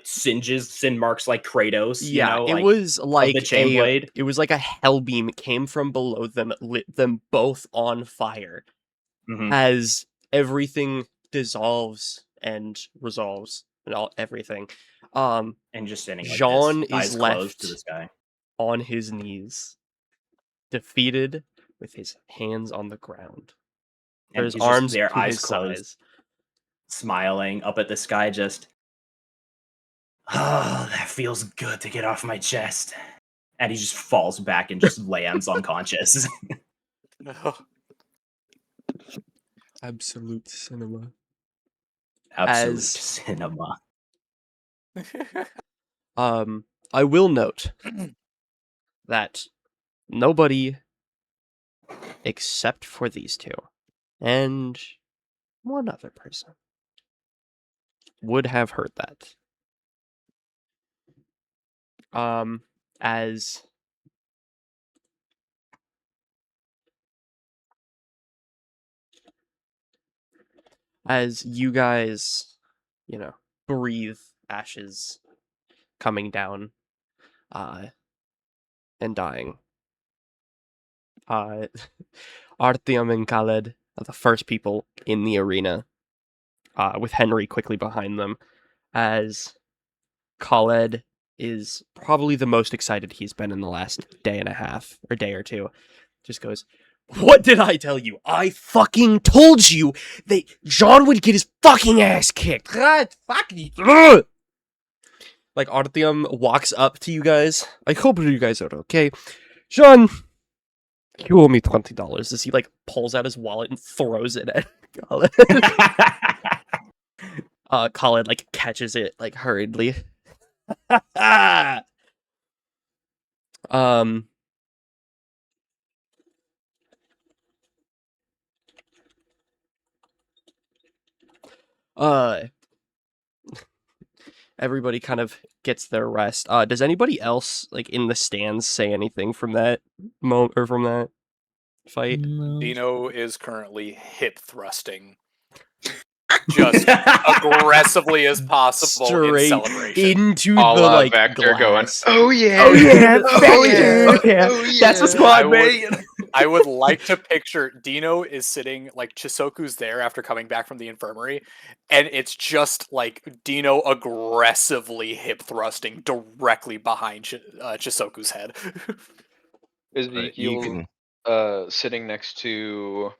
sin marks like Kratos. Yeah, you know, it was like the chain blade. It was like a hell beam came from below them, lit them both on fire. Mhm. As everything dissolves and resolves and everything. And just standing like Jaune this, is eyes closed left to the sky. on his knees, defeated, with his hands on the ground. And His he's arms just there, to eyes his closed, sides. smiling up at the sky, just, oh, that feels good to get off my chest. And he just falls back and just lands unconscious. Absolute cinema. Absolute cinema. I will note that nobody except for these two and one other person would have heard that. As you guys, breathe ashes coming down, and dying. Artyom and Khaled are the first people in the arena, with Henry quickly behind them, as Khaled is probably the most excited he's been in the last day and a half, or day or two. Just goes, "What did I tell you? I fucking told you that Jaune would get his fucking ass kicked. Right? Fucking. Ugh!" Like, Artyom walks up to you guys. I hope you guys are okay. Jaune, you owe me $20. As he, pulls out his wallet and throws it at Khaled. Khaled, catches it, hurriedly. Everybody kind of gets their rest. Does anybody else, in the stands, say anything from that moment or from that fight? No. Dino is currently hip thrusting just aggressively as possible in Straight celebration. into All the Vector glass. going, oh yeah, Oh yeah, oh Vector! yeah, oh yeah. That's a squad, mate. I would like to picture Dino is sitting, Chissoku's there after coming back from the infirmary, and it's just Dino aggressively hip thrusting directly behind Chissoku's head. Ezekyle, sitting next to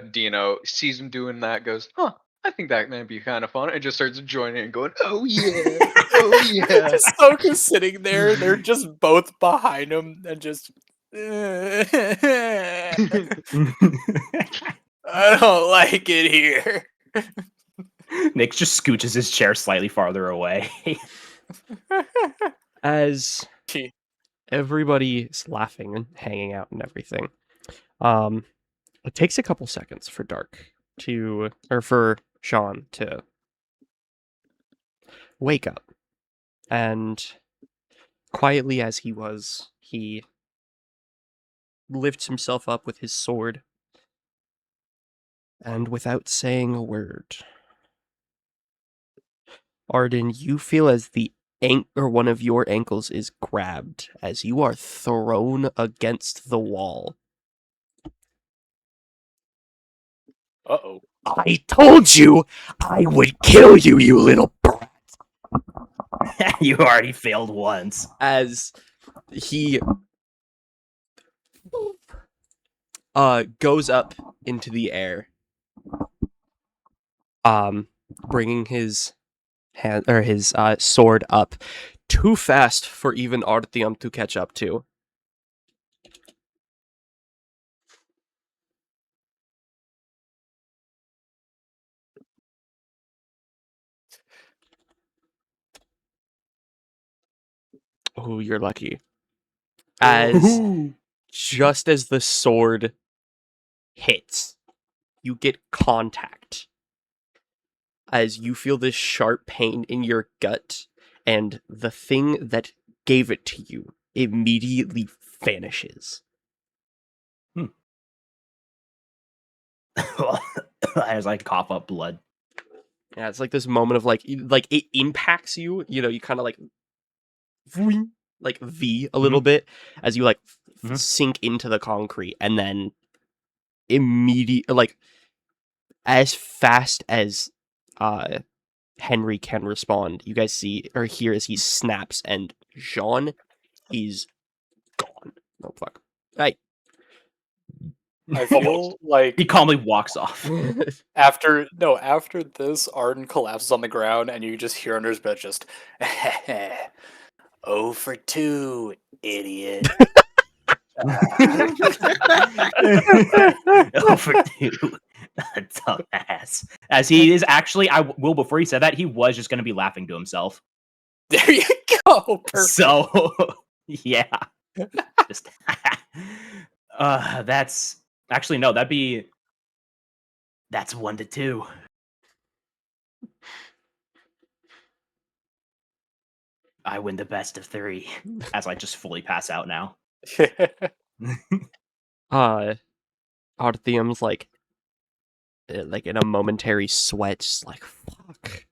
Dino, sees him doing that, goes, huh, I think that might be kind of fun, and just starts joining and going, oh yeah, oh yeah. Chissoku's sitting there, they're just both behind him, and just... I don't like it here. Nick just scooches his chair slightly farther away. As everybody is laughing and hanging out and everything, it takes a couple seconds for for Jaune to wake up, and quietly as he was, he lifts himself up with his sword, and without saying a word, Arden, you feel as one of your ankles is grabbed as you are thrown against the wall. Uh-oh. I told you I would kill you, you little brat. You already failed once. As he goes up into the air, bringing his hand or his sword up too fast for even Artyom to catch up to. Oh, you're lucky. As just as the sword hits, you get contact as you feel this sharp pain in your gut, and the thing that gave it to you immediately vanishes. As I cough up blood. Yeah, it's like this moment of like it impacts you. You know, you kind of like V a little bit as you like sink into the concrete, and then immediate like as fast as Henry can respond, you guys see or hear as he snaps, and Jaune is gone. Oh fuck! Hey, I feel like he calmly walks off. after this, Arden collapses on the ground, and you just hear under his breath just, "Oh for 2, idiot." Oh, for 2. Dumbass. As he is actually, before he said that, he was just going to be laughing to himself. There you go. Perfect. So, yeah. Just, that's actually, no, that's 1 to 2. I win the best of 3 as I just fully pass out now. Arthium's like in a momentary sweat, just like fuck.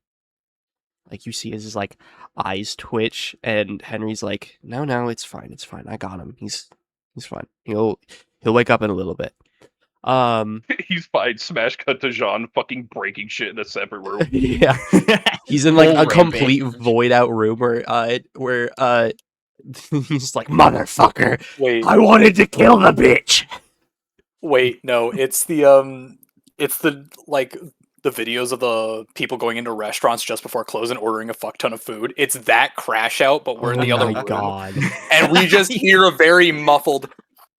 Like you see his like eyes twitch, and Henry's like, no, it's fine, I got him. He's fine. He'll wake up in a little bit. He's fine. Smash cut to Jaune fucking breaking shit in a separate room. Yeah, he's in like a complete void out room where he's like, motherfucker, Wait, I wanted to kill the bitch. Wait, no, it's the like the videos of the people going into restaurants just before close and ordering a fuck ton of food. It's that crash out, but we're in the other room. God. And we just hear a very muffled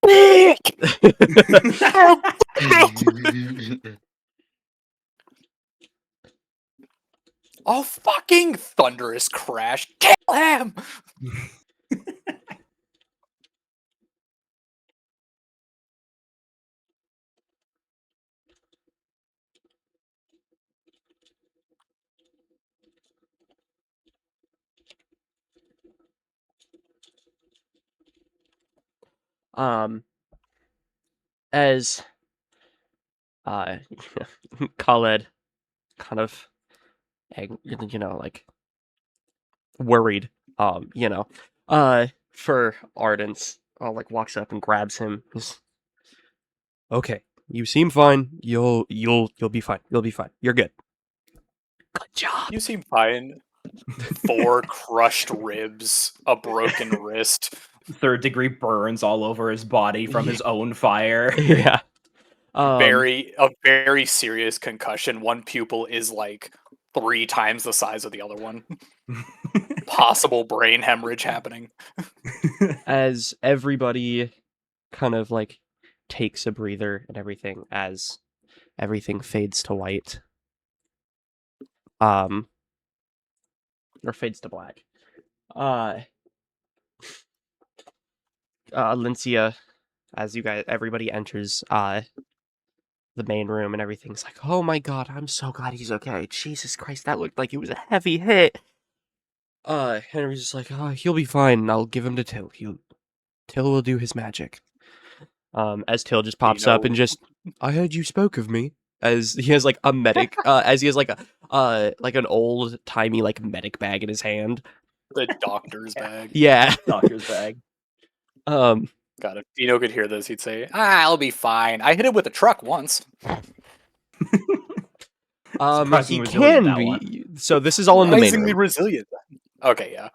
oh fucking thunderous crash. Kill him! As Khaled kind of like worried for Arden's like walks up and grabs him. He's, okay, you seem fine. You'll be fine. You'll be fine. You're good. Good job. You seem fine. 4 crushed ribs, a broken wrist, 3rd-degree burns all over his body from his own fire. Yeah. a very serious concussion. One pupil is like 3 times the size of the other one. Possible brain hemorrhage happening. As everybody kind of like takes a breather and everything, as everything fades to white. Or fades to black. Lincia, as everybody enters the main room and everything's like, oh my god, I'm so glad he's okay. Jesus Christ, that looked like it was a heavy hit. Henry's just like, oh, he'll be fine. I'll give him to Till. Till will do his magic. As Till just pops up and just, I heard you spoke of me. As he has like a medic, as he has like an old timey like medic bag in his hand. The doctor's bag. Yeah, doctor's bag. God, if Dino could hear this, he'd say, I'll be fine. I hit it with a truck once. He can be. So this is all in the main room. Resilient. Okay, yeah.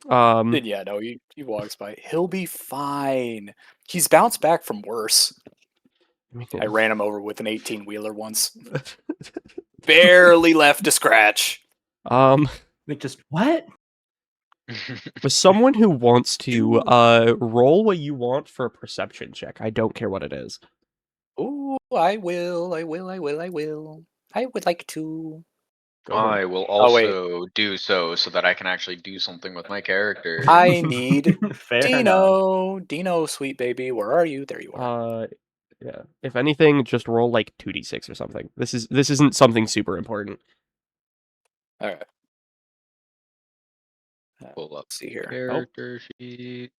Then yeah, no, he walks by. He'll be fine. He's bounced back from worse. I ran him over with an 18-wheeler once. Barely left a scratch. Just what? With someone who wants to roll what you want for a perception check. I don't care what it is. Ooh, I will. I would like to. I will also do so that I can actually do something with my character. I need Fair Dino. Enough. Dino, sweet baby, where are you? There you are. Yeah. If anything, just roll like 2d6 or something. This isn't something super important. All right. Pull up Let's see here. character sheet.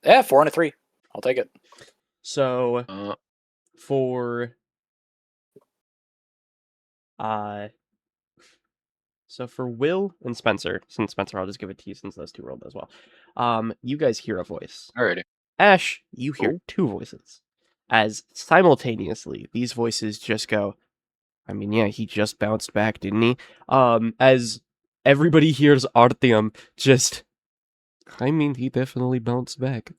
Yeah, 4 and a 3. I'll take it. So for Will and Spencer, since Spencer, I'll just give it to you since those two rolled as well. You guys hear a voice. Alrighty. Ash, you hear two voices. As simultaneously, these voices just go, I mean, yeah, he just bounced back, didn't he? As everybody hears Artyom just, I mean, he definitely bounced back.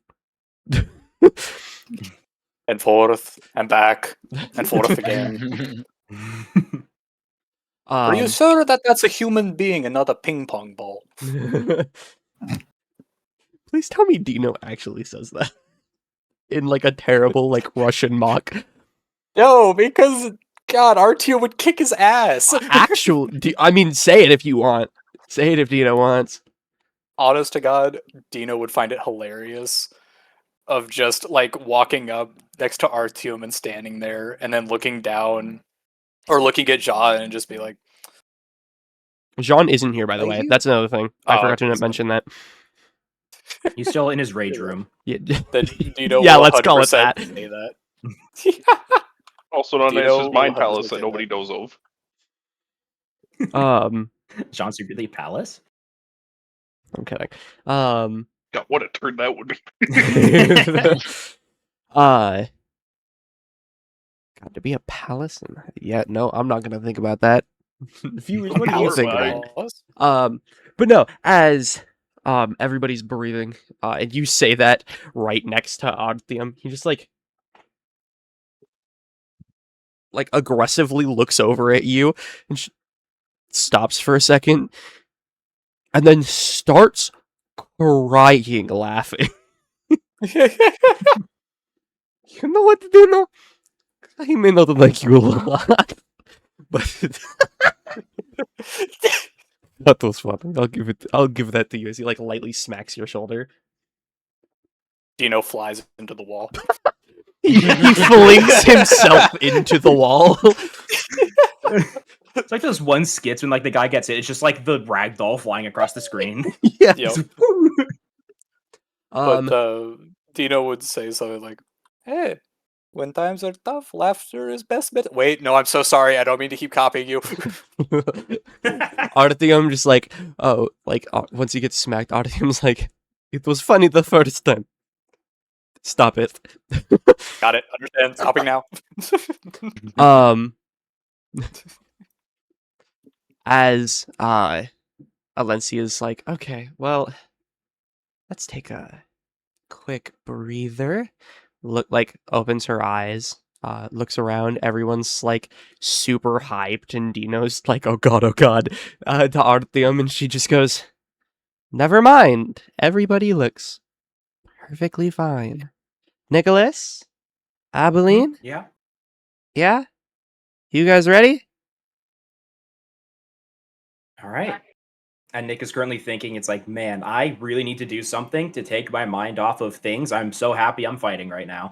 And forth, and back, and forth again. Are you sure that that's a human being and not a ping pong ball? Please tell me Dino actually says that. In like a terrible like Russian mock. Yo, because God, Artyom would kick his ass. I mean, say it if you want. Say it if Dino wants. Honest to God, Dino would find it hilarious of just like walking up next to Artyom and standing there and then looking down or looking at Jaune and just be like, Jaune isn't here, by the way. That's another thing. I forgot to mention that. He's still in his rage room. Yeah, Dino yeah, will let's call it 100% that. say that. Also known as Dino his mind will palace 100% that nobody knows of. Jaune's secretly palace? I'm kidding. God, what a turn that would be. God, to be a palace? Yeah, no, I'm not gonna think about that. Viewers, what do you think about it? But no, as everybody's breathing, and you say that right next to Artyom, he just like aggressively looks over at you and stops for a second, and then starts crying, laughing. You know what to do now? I may not like you a lot, but that was fun. I'll give that to you as he like lightly smacks your shoulder. Dino flies into the wall. He flings himself into the wall. It's like those one skits when like the guy gets it. It's just like the ragdoll flying across the screen. Yeah. Yep. But Dino would say something like, "Hey, when times are tough, laughter is best bit." Wait, no, I'm so sorry. I don't mean to keep copying you. Artyom just like, once he gets smacked, Artyom's like, it was funny the first time. Stop it. Got it. Understand. Stopping now. As Alencia's like, okay, well, let's take a quick breather. Opens her eyes, looks around. Everyone's like super hyped, and Dino's like, oh god, to Artyom, and she just goes, never mind. Everybody looks perfectly fine. Nicholas? Abilene? Yeah? Yeah? You guys ready? All right. And Nick is currently thinking, it's like, man, I really need to do something to take my mind off of things. I'm so happy I'm fighting right now.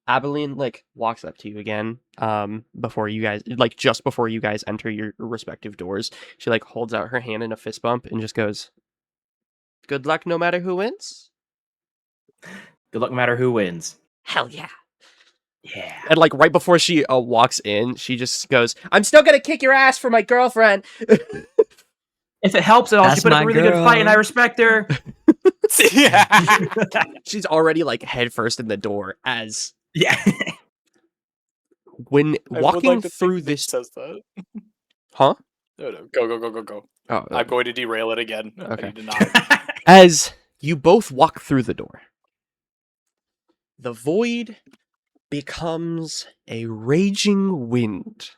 Abilene walks up to you again. Before you guys just before you guys enter your respective doors. She holds out her hand in a fist bump and just goes, good luck no matter who wins. Good luck no matter who wins. Hell yeah. Yeah. And right before she walks in, she just goes, I'm still gonna kick your ass for my girlfriend. If it helps at all, she put up a really good fight and I respect her. Yeah. She's already head first in the door as when I walking would like through think this says that. Huh? No, go. Oh, I'm going to derail it again. Okay. I need to not. As you both walk through the door, the void becomes a raging wind.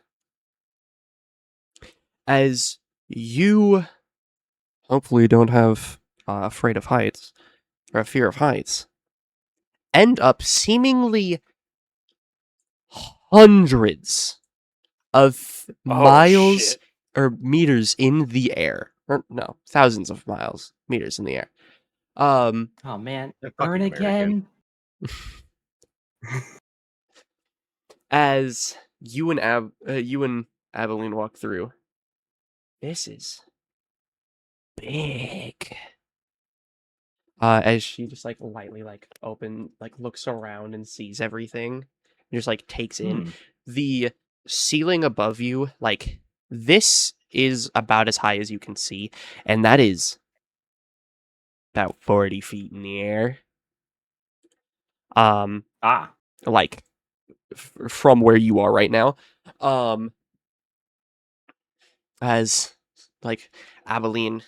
As you hopefully don't have afraid of heights or a fear of heights, end up seemingly hundreds of miles shit. or meters in the air. Or no, thousands of meters in the air. Oh man, burn again. As you and Aveline walk through, this is big. As she just like lightly looks around and sees everything, and just like takes in the ceiling above you. Like this is about as high as you can see, and that is about 40 feet in the air. Like from where you are right now. As like Aveline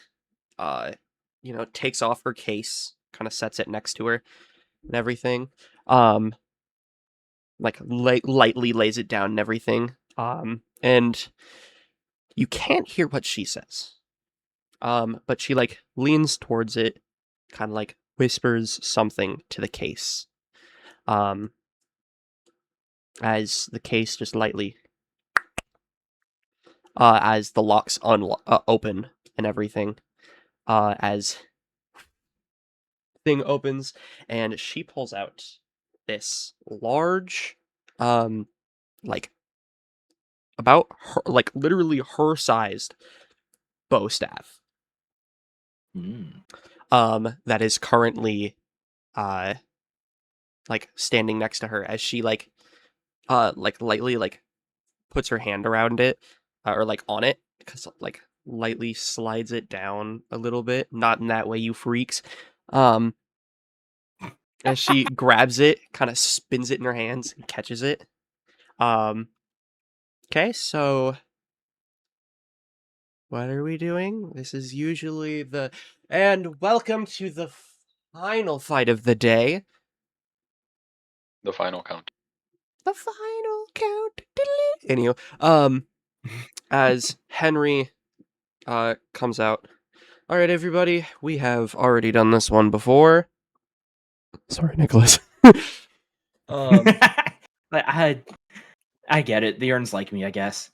takes off her case, kind of sets it next to her and everything. Lightly lays it down and everything. And you can't hear what she says. But she like leans towards it, kind of like whispers something to the case. As the case just lightly as the locks open and everything. As thing opens and she pulls out this large like about her, like literally her sized bow staff that is currently like standing next to her as she like lightly like puts her hand around it or like on it, because like lightly slides it down a little bit, not in that way, you freaks. As she grabs it, kind of spins it in her hands and catches it. Okay, so what are we doing? This is usually and welcome to the final fight of the day. The final count. The final count. Anyway, as Henry comes out. All right, everybody, we have already done this one before. Sorry, Nicholas. I get it. The urns like me, I guess.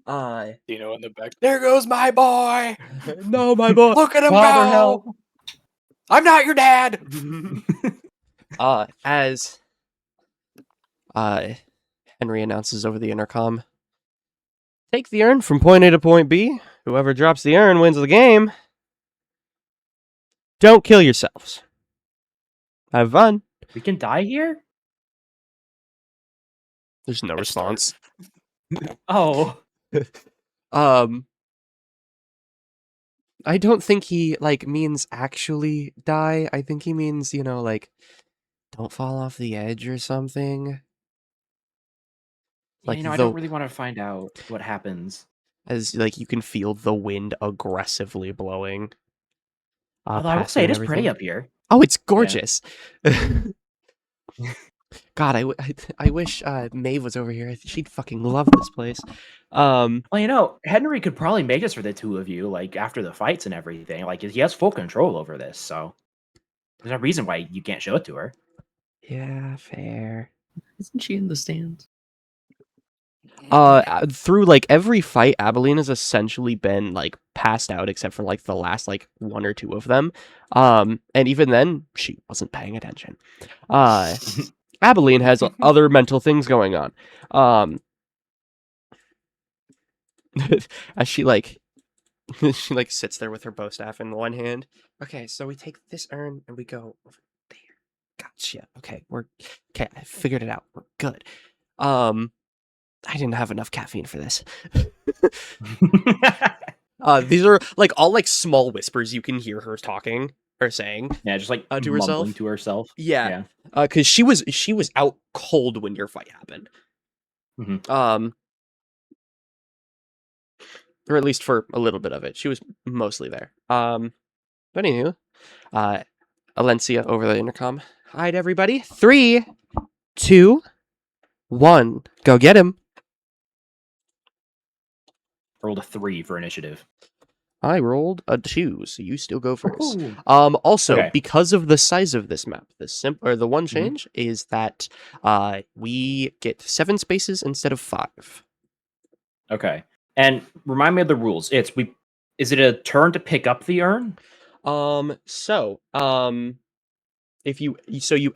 Dino in the back. There goes my boy. No, my boy. Look at him Father, go. help. I'm not your dad. As Henry announces over the intercom, take the urn from point A to point B. Whoever drops the urn wins the game. Don't kill yourselves. Have fun. We can die here? There's no response. Oh. I don't think he like means actually die. I think he means, like don't fall off the edge or something. Like, I don't really want to find out what happens. As like you can feel the wind aggressively blowing. Although I will say it is pretty up here. Oh, it's gorgeous. Yeah. God, I wish Maeve was over here. She'd fucking love this place. Well, Henry could probably make this for the two of you, like after the fights and everything. Like he has full control over this, so there's no reason why you can't show it to her. Yeah, fair. Isn't she in the stands? Through like every fight, Abilene has essentially been like passed out except for like the last like one or two of them. And even then she wasn't paying attention. Abilene has other mental things going on. As she sits there with her bow staff in one hand. Okay, so we take this urn and we go over there. Gotcha. Okay, I figured it out. We're good. I didn't have enough caffeine for this. These are like all like small whispers you can hear her talking or saying. Yeah, just like to herself. To herself. Yeah. Because she was out cold when your fight happened. Mm-hmm. Or at least for a little bit of it. She was mostly there. But anywho, Alencia over the intercom. All right, everybody. 3, 2, 1. Go get him. Rolled a 3 for initiative. I rolled a 2, so you still go first. Also, because of the size of this map, the one change is that we get 7 spaces instead of 5. Okay. And remind me of the rules. Is it a turn to pick up the urn? It if you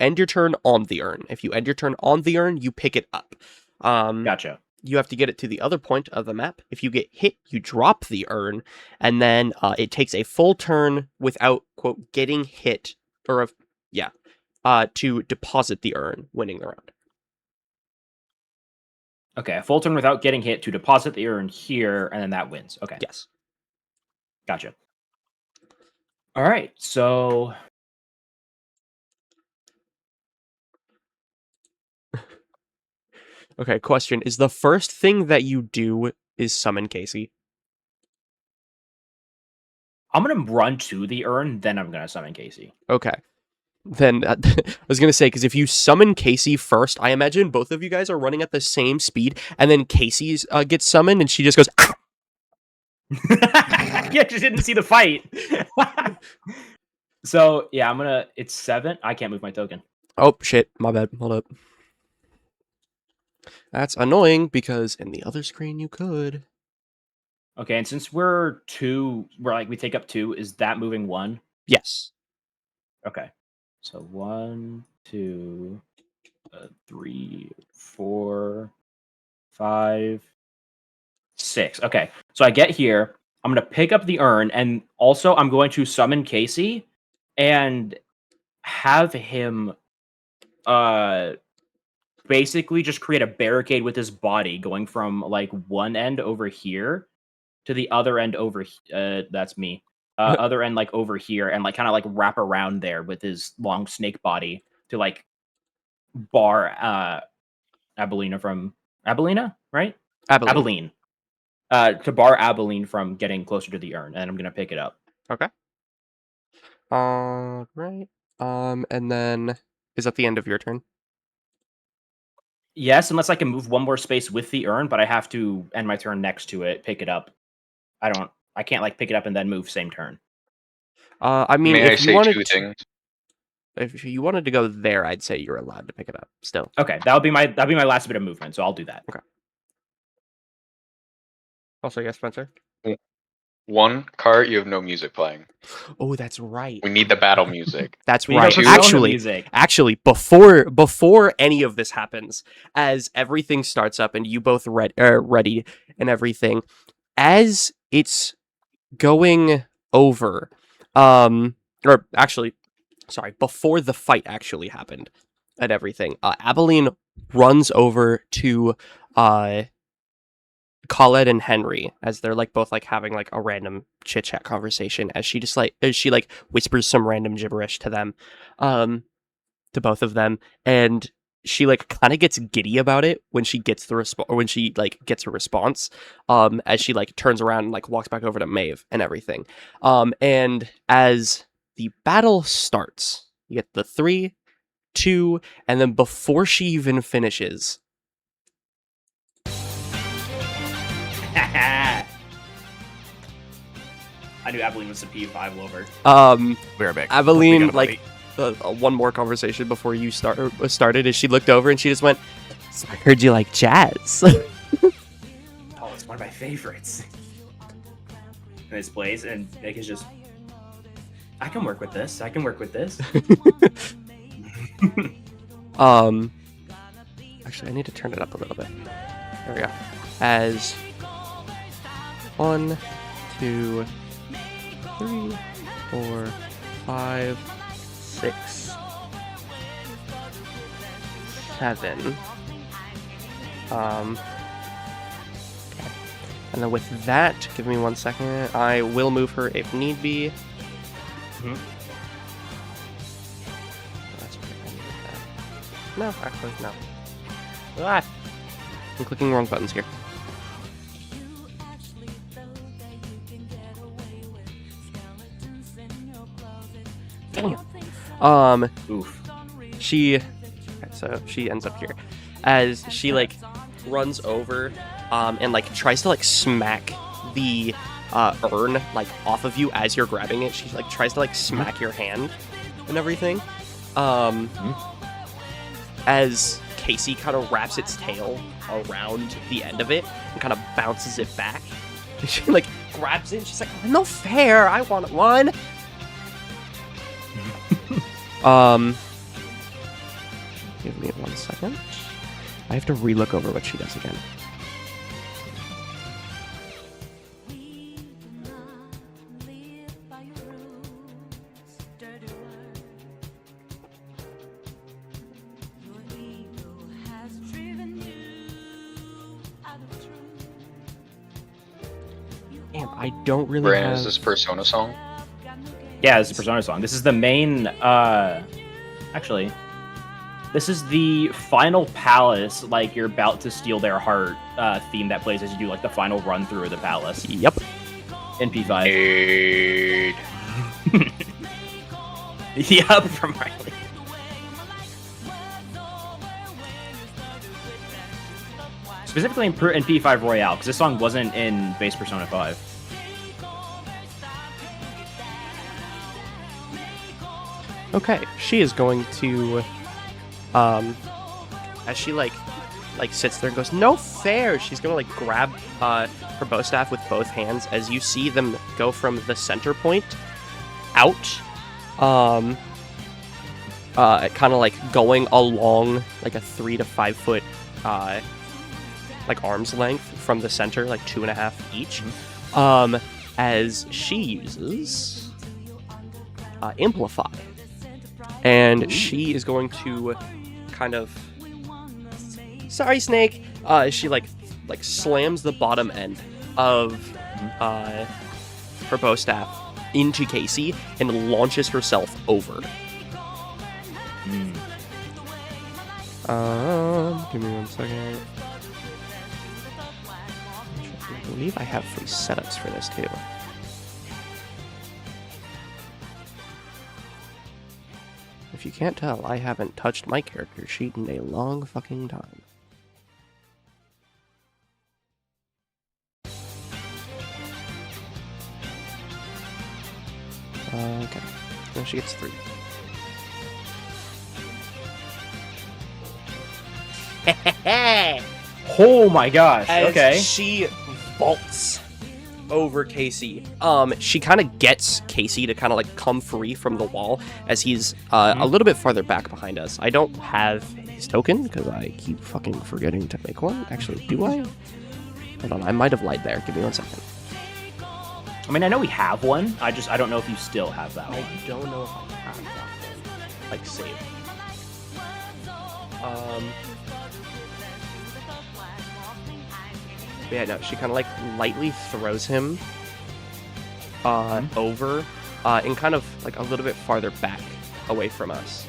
end your turn on the urn. If you end your turn on the urn, you pick it up. Gotcha. You have to get it to the other point of the map. If you get hit, you drop the urn, and then it takes a full turn without, quote, getting hit, to deposit the urn, winning the round. Okay, a full turn without getting hit to deposit the urn here, and then that wins. Okay. Yes. Gotcha. All right, so... Okay, question. Is the first thing that you do is summon Casey? I'm going to run to the urn, then I'm going to summon Casey. Okay. Then I was going to say, because if you summon Casey first, I imagine both of you guys are running at the same speed, and then Casey gets summoned, and she just goes... Yeah, she didn't see the fight. So, yeah, I'm going to... It's 7. I can't move my token. Oh, shit. My bad. Hold up. That's annoying, because in the other screen you could. Okay, and since we're 2, we take up 2, is that moving 1? Yes. Okay. So 1, 2, 3, 4, 5, 6. Okay. So I get here. I'm going to pick up the urn, and also I'm going to summon Casey and have him basically just create a barricade with his body going from like one end over here to the other end over that's me. Other end like over here, and like kind of like wrap around there with his long snake body to like bar Abelina from right? Abilene. To bar Abilene from getting closer to the urn, and I'm gonna pick it up. Okay. Right. And then is that the end of your turn? Yes, unless I can move one more space with the urn, but I have to end my turn next to it, pick it up. I can't like pick it up and then move same turn. I mean, May I if you say wanted two things? If you wanted to go there, I'd say you're allowed to pick it up still. Okay, that'll be my last bit of movement, so I'll do that. Okay. Also, yes, Spencer. One, Cart, you have no music playing. Oh, that's right. We need the battle music. That's We need right. to Actually, music. before any of this happens, as everything starts up and you both ready and everything, as it's going over, or actually, sorry, before the fight actually happened and everything, Abilene runs over to Colette and Henry as they're like both like having like a random chit chat conversation, as she whispers some random gibberish to them, to both of them, and she like kind of gets giddy about it when she gets the gets a response, as she like turns around and like walks back over to Maeve and everything, and as the battle starts, you get the 3, 2, and then before she even finishes. I knew Abilene was a P5 lover. We're back. Abilene, like, one more conversation before you started, as she looked over and she just went, "So I heard you like jazz." Oh, it's one of my favorites. And this plays, and Nick is just, I can work with this. Actually, I need to turn it up a little bit. There we go. As 1, 2, 3, 4, 5, 6, 7. And then with that, give me 1 second. I will move her if need be. Mm-hmm. That's right. I needed that. No, actually, no. Ah! I'm clicking the wrong buttons here. Damn. Oof. So she ends up here as she like runs over and like tries to like smack the urn like off of you as you're grabbing it. She like tries to like smack your hand and everything. As Casey kind of wraps its tail around the end of it and kind of bounces it back. And she like grabs it and she's like, "No fair, I want one." Give me 1 second. I have to relook over what she does again. Damn, I don't really Brandon, have... is this Persona song? Yeah, this is a Persona song. This is the main, actually, this is the final palace, like, you're about to steal their heart, theme that plays as you do, like, the final run through of the palace. Yep. In P5. Yep, from Riley. Specifically in P5 Royale, because this song wasn't in base Persona 5. Okay, she is going to, as she like sits there and goes, no fair. She's gonna like grab her bow staff with both hands as you see them go from the center point out, kind of like going along like a 3 to 5 foot like arm's length from the center, like 2.5 each. As she uses Amplify. And she is going to kind of... Sorry, Snake! She like slams the bottom end of her bow staff into Casey and launches herself over. Give me 1 second. I believe I have free setups for this too. If you can't tell, I haven't touched my character sheet in a long fucking time. Okay. Now she gets 3. Oh my gosh, As okay. she vaults over Casey. She kind of gets Casey to kind of like come free from the wall as he's a little bit farther back behind us. I don't have his token because I keep fucking forgetting to make one. Actually, do I? Hold on, I might have lied there. Give me 1 second. I mean, I know we have one. I don't know if you still have that one. I don't know if I have that one. Like, saved. Yeah, no, she kind of like lightly throws him over and kind of like a little bit farther back away from us.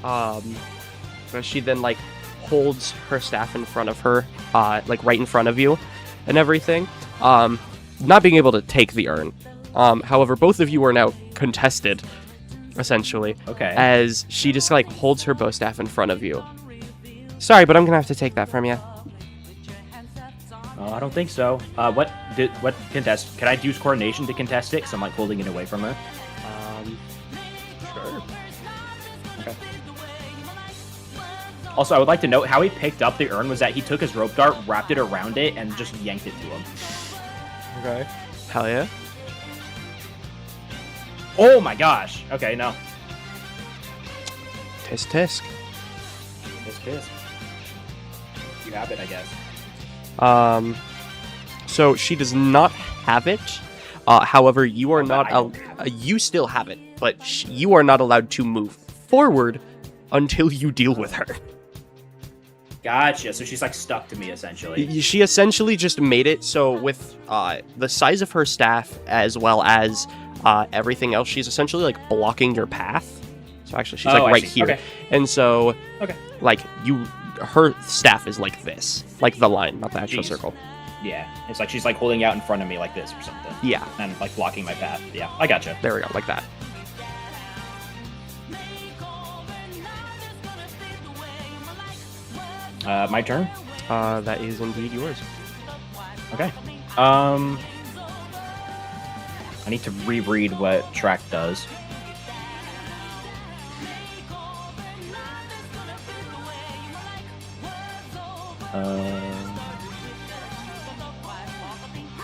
But she then like holds her staff in front of her, like right in front of you and everything. Not being able to take the urn. However, both of you are now contested, essentially. Okay. As she just like holds her bow staff in front of you. Sorry, but I'm gonna have to take that from you. I don't think so. What contest? Can I use coordination to contest it? Because I'm like holding it away from her. Sure. Okay. Also, I would like to note how he picked up the urn was that he took his rope dart, wrapped it around it, and just yanked it to him. Okay. Hell yeah. Oh my gosh. Okay, no. Tisk tisk. Tisk. You have it, I guess. So she does not have it. However, you are not. You still have it, but you are not allowed to move forward until you deal with her. Gotcha. So she's like stuck to me essentially. She essentially just made it so with the size of her staff as well as everything else, she's essentially like blocking your path. So actually, she's like right here, and so like her staff is like this, like the line, not the actual circle. Yeah, it's like she's like holding out in front of me like this or something. Yeah, and like blocking my path. Yeah, I gotcha. There we go, like that. My turn. That is indeed yours. Okay. I need to reread what track does.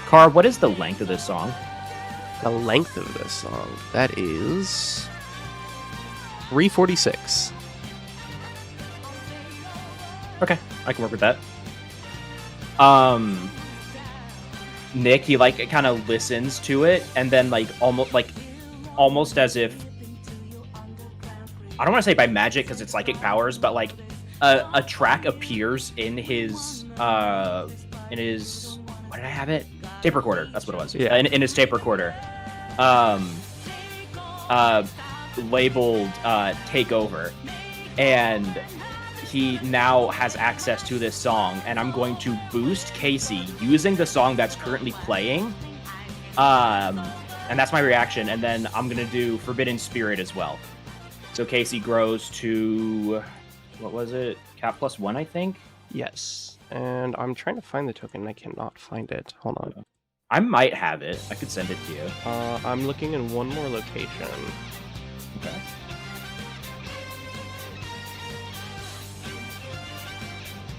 Car, what is the length of this song? The length of this song? That is 346. Okay, I can work with that. Nick, he like kind of listens to it, and then almost as if, I don't want to say by magic because it's psychic powers, but like a track appears in his what did I have it? Tape recorder. That's what it was. Yeah. In his tape recorder, labeled "Take Over," and he now has access to this song, and I'm going to boost Casey using the song that's currently playing. And that's my reaction, and then I'm gonna do Forbidden Spirit as well. So Casey grows to, what was it? Cat +1, I think? Yes. And I'm trying to find the token. I cannot find it. Hold on. I might have it. I could send it to you. I'm looking in one more location. Okay.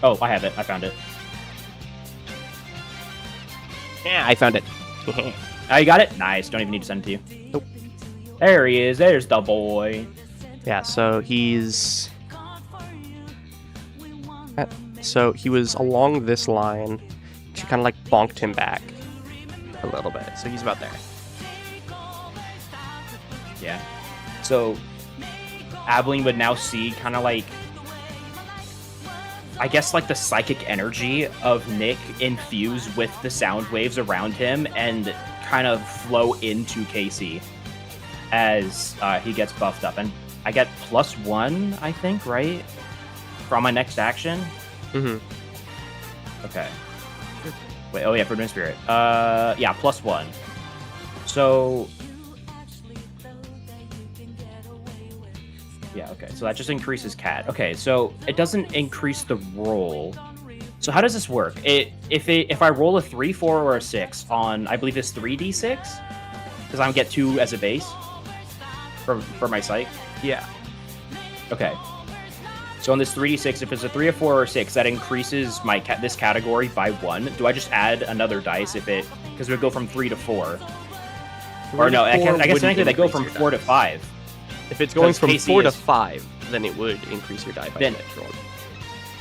Oh, I have it. I found it. Yeah, I found it. Oh, you got it? Nice. Don't even need to send it to you. Nope. There he is. There's the boy. Yeah, so he's... So he was along this line. She kind of like bonked him back a little bit. So he's about there. Yeah. So Abilene would now see kind of like, I guess like the psychic energy of Nick infused with the sound waves around him and kind of flow into Casey as he gets buffed up. And I get +1, I think, right? From my next action? Mm-hmm. Okay. Wait, oh yeah, Forbidden Spirit. Yeah, +1. So... Yeah, okay, so that just increases cat. Okay, so it doesn't increase the roll. So how does this work? If I roll a 3, 4, or a 6 on, I believe it's 3d6? Because I get 2 as a base for my psych? Yeah. Okay. So on this 3d6, if it's a 3, a 4, or a 6, that increases my this category by 1. Do I just add another dice if it... Because it would go from 3 to 4. Or no, I guess technically they go from 4 to 5. If it's going from Casey 4 to is- 5, then it would increase your die by Then- 2.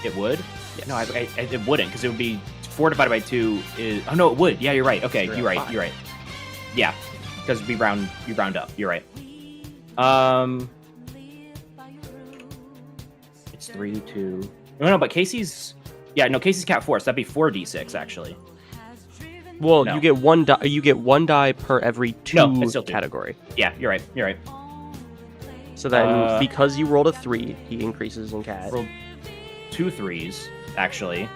It would? Yes. No, it wouldn't, because it would be 4 divided by 2 is... Oh, no, it would. Yeah, you're right. Okay, you're right. 5. You're right. Yeah, because we round up. You're right. It's 3 to 2. No, but Casey's... Yeah, no, Casey's cat 4, so that'd be 4d6, actually. Well, No. you get one die. You get 1 die per every 2 No, it's still 2. category. Yeah, you're right. You're right. So then, because you rolled a 3, he increases in cat. Rolled 2 3s, actually.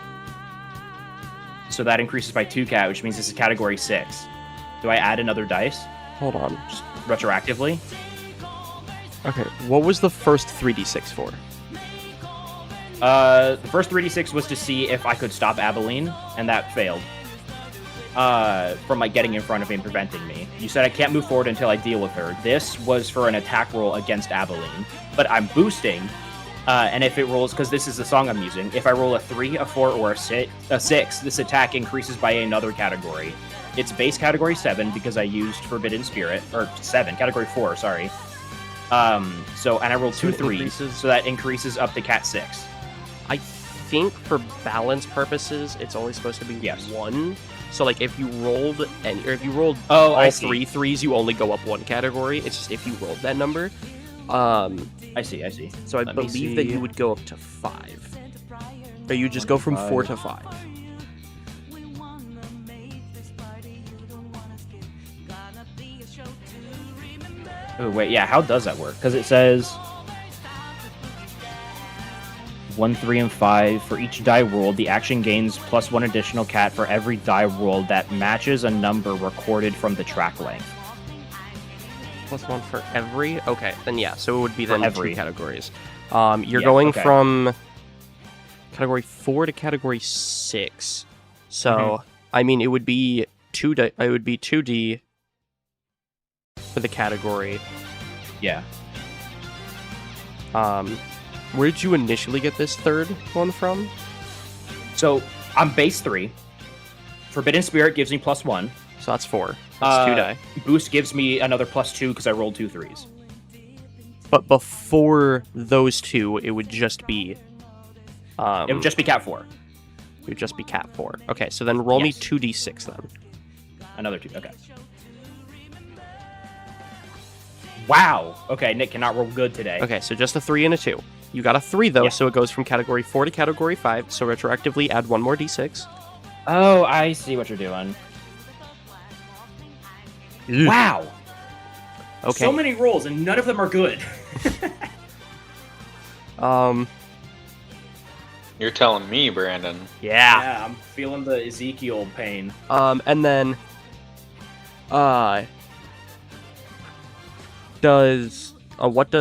So that increases by 2 cat, which means this is category 6. Do I add another dice? Hold on. Just retroactively? Okay, what was the first 3d6 for? The first 3d6 was to see if I could stop Abilene, and that failed. From like getting in front of me and preventing me. You said I can't move forward until I deal with her. This was for an attack roll against Abilene, but I'm boosting, and if it rolls, because this is the song I'm using, if I roll a 3, a 4, or a 6, this attack increases by another category. It's base category 7 because I used Forbidden Spirit, or 7, category 4, sorry. So, and I rolled 2 3s, so that increases up to cat 6. I think for balance purposes, it's only supposed to be 1. So like if you rolled all I 3 3s, you only go up 1 category. It's just if you rolled that number. I see. So I Let me believe that see. you would go up to 5. Or you just go from 4 to 5. Oh wait, yeah, how does that work? Because it says 1, 3, and 5 for each die rolled. The action gains +1 additional cat for every die rolled that matches a number recorded from the track length. +1 for every? Okay, then yeah, so it would be For then every. 2 categories. You're Yeah, going okay. from category 4 to category 6. So, I mean, it would be 2D for the category. Yeah. Where did you initially get this third one from? So I'm base 3. Forbidden Spirit gives me +1. So that's 4. That's 2 die. Boost gives me another +2 because I rolled 2 3s. But before those two, it would just be. It would just be Cat 4. It would just be Cat 4. Okay, so then roll me Yes. 2d6 then. Another 2. Okay. Wow. Okay, Nick cannot roll good today. Okay, so just a 3 and a 2. You got a 3 though, Yeah. so it goes from category 4 to category 5. So retroactively add 1 more d6. Oh, I see what you're doing. Wow. Okay. So many rolls and none of them are good. You're telling me, Brandon. Yeah. I'm feeling the Ezekyle pain. And then, what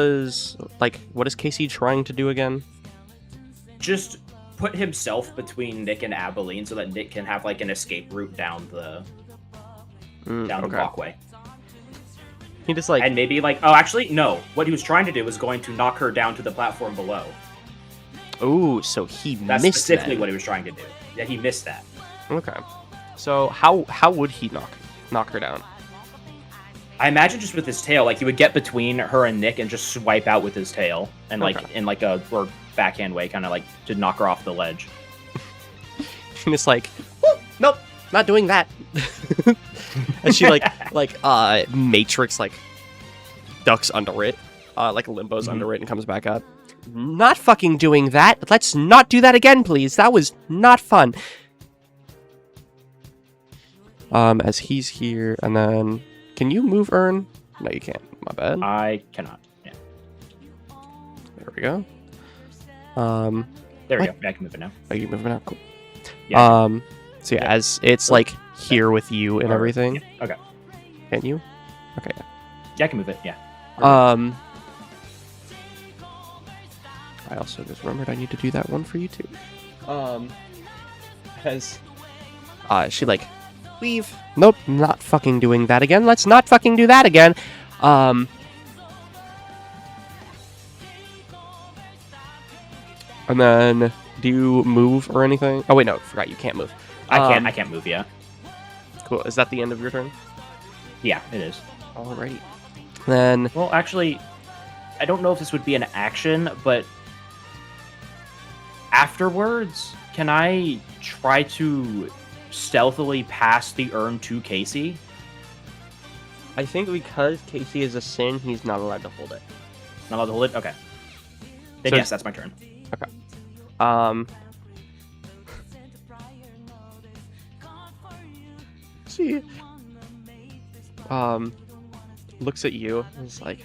is Casey trying to do again? Just put himself between Nick and Abilene so that Nick can have like an escape route down the the walkway. He just like, And maybe like, oh, actually, no. What he was trying to do was going to knock her down to the platform below. ooh, so he That's missed specifically that. what he was trying to do. Yeah, he missed that. Okay. So how would he knock her down? I imagine just with his tail, like he would get between her and Nick and just swipe out with his tail, and like Okay. in like a or backhand way, kind of like to knock her off the ledge. And it's like, "Whoop, nope, not doing that. And she like Matrix like ducks under it, like limbo's under it and comes back up. Not fucking doing that. Let's not do that again, please. That was not fun. As he's here, and then can you move Ern? No, you can't. My bad. I cannot. Yeah. There we go. There we What? go. Yeah, I can move it now. Are you moving out? Cool. Yeah. So yeah, as it's like here with you and Or- everything. yeah, okay. Can you? Okay. Yeah, I can move it. Yeah. I also just remembered I need to do that one for you too. As she like leave. Nope, not fucking doing that again. Let's not fucking do that again. And then do you move or anything? Oh wait, no, forgot you can't move. I can't move yet. Cool. Is that the end of your turn? Yeah, it is. Alrighty. Then Well, actually, I don't know if this would be an action, but afterwards, can I try to stealthily pass the urn to Casey? I think because Casey is a sin, he's not allowed to hold it. Not allowed to hold it? Okay. Then So- yes, that's my turn. She looks at you and is like,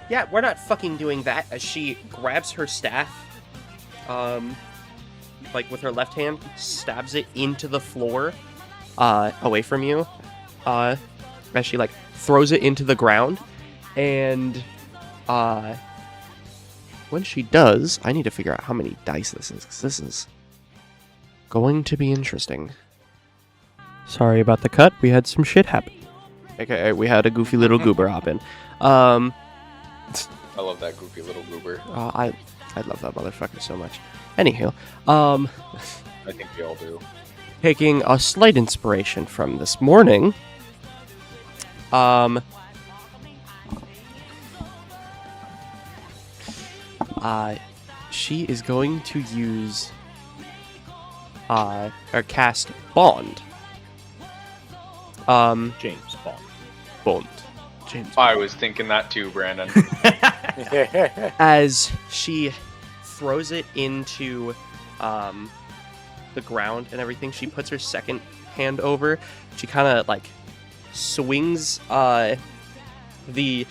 yeah, we're not fucking doing that. As she grabs her staff, like with her left hand, stabs it into the floor, away from you, as she like throws it into the ground, and when she does, I need to figure out how many dice this is, because this is going to be interesting. Sorry about the cut. We had some shit happen. Okay, we had a goofy little goober hop in. I love that goofy little goober. I love that motherfucker so much. Anywho, I think we all do. taking a slight inspiration from this morning, she is going to use or cast Bond. James Bond. Bond. James I was thinking that too, Brandon. as she throws it into the ground and everything. She puts her second hand over. She kind of like swings the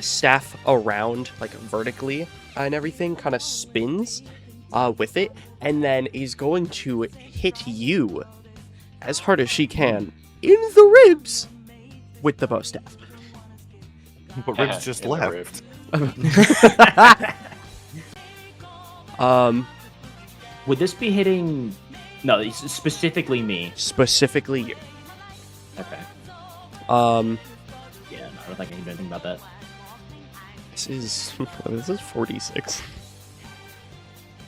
staff around like vertically and everything, kind of spins with it, and then is going to hit you as hard as she can in the ribs with the bow staff. But Ribs just In the left. Would this be hitting? No, it's specifically me. Specifically you. Okay. Yeah, no, I don't think I can do anything about that. This is 46.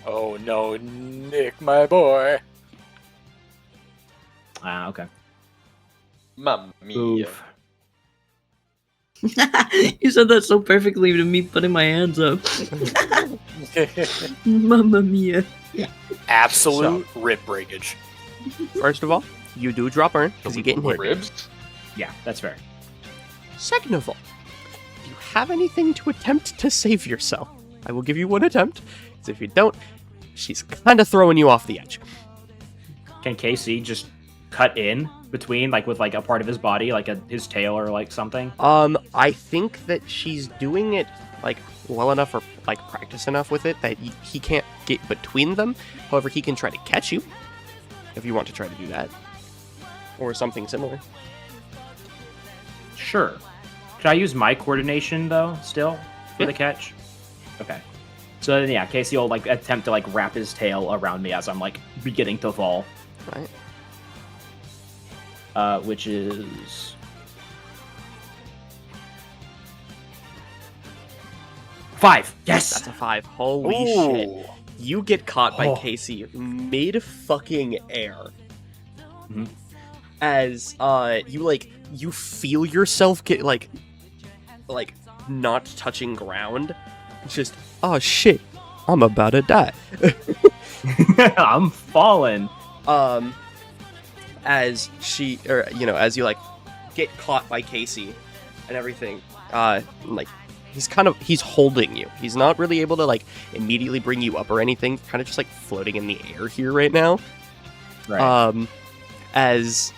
Oh no, Nick, my boy. Okay. Mamma mia. Oof. You said that so perfectly to me putting my hands up. Mamma mia. Absolute rib breakage. First of all, you do drop earn because you get hit. Ribs? Yeah, that's fair. Second of all, if you have anything to attempt to save yourself, I will give you one attempt. Because if you don't, she's kind of throwing you off the edge. Can KC just cut in between, like with like a part of his body, like his tail or like something? I think that she's doing it like well enough or like practice enough with it that he can't get between them. However, he can try to catch you if you want to try to do that, or something similar. Sure. Could I use my coordination though still for the catch? Okay. So then, yeah, Casey will like attempt to like wrap his tail around me as I'm like beginning to fall. Right. Which is 5. Yes, That's a 5. Holy Ooh. shit! You get caught by Casey mid fucking air. Mhm. As you feel yourself get like not touching ground. It's just, oh shit, I'm about to die. I'm falling. As she, or as you like get caught by Casey and everything, like he's holding you. He's not really able to like immediately bring you up or anything. Kind of just like floating in the air here right now. Right. As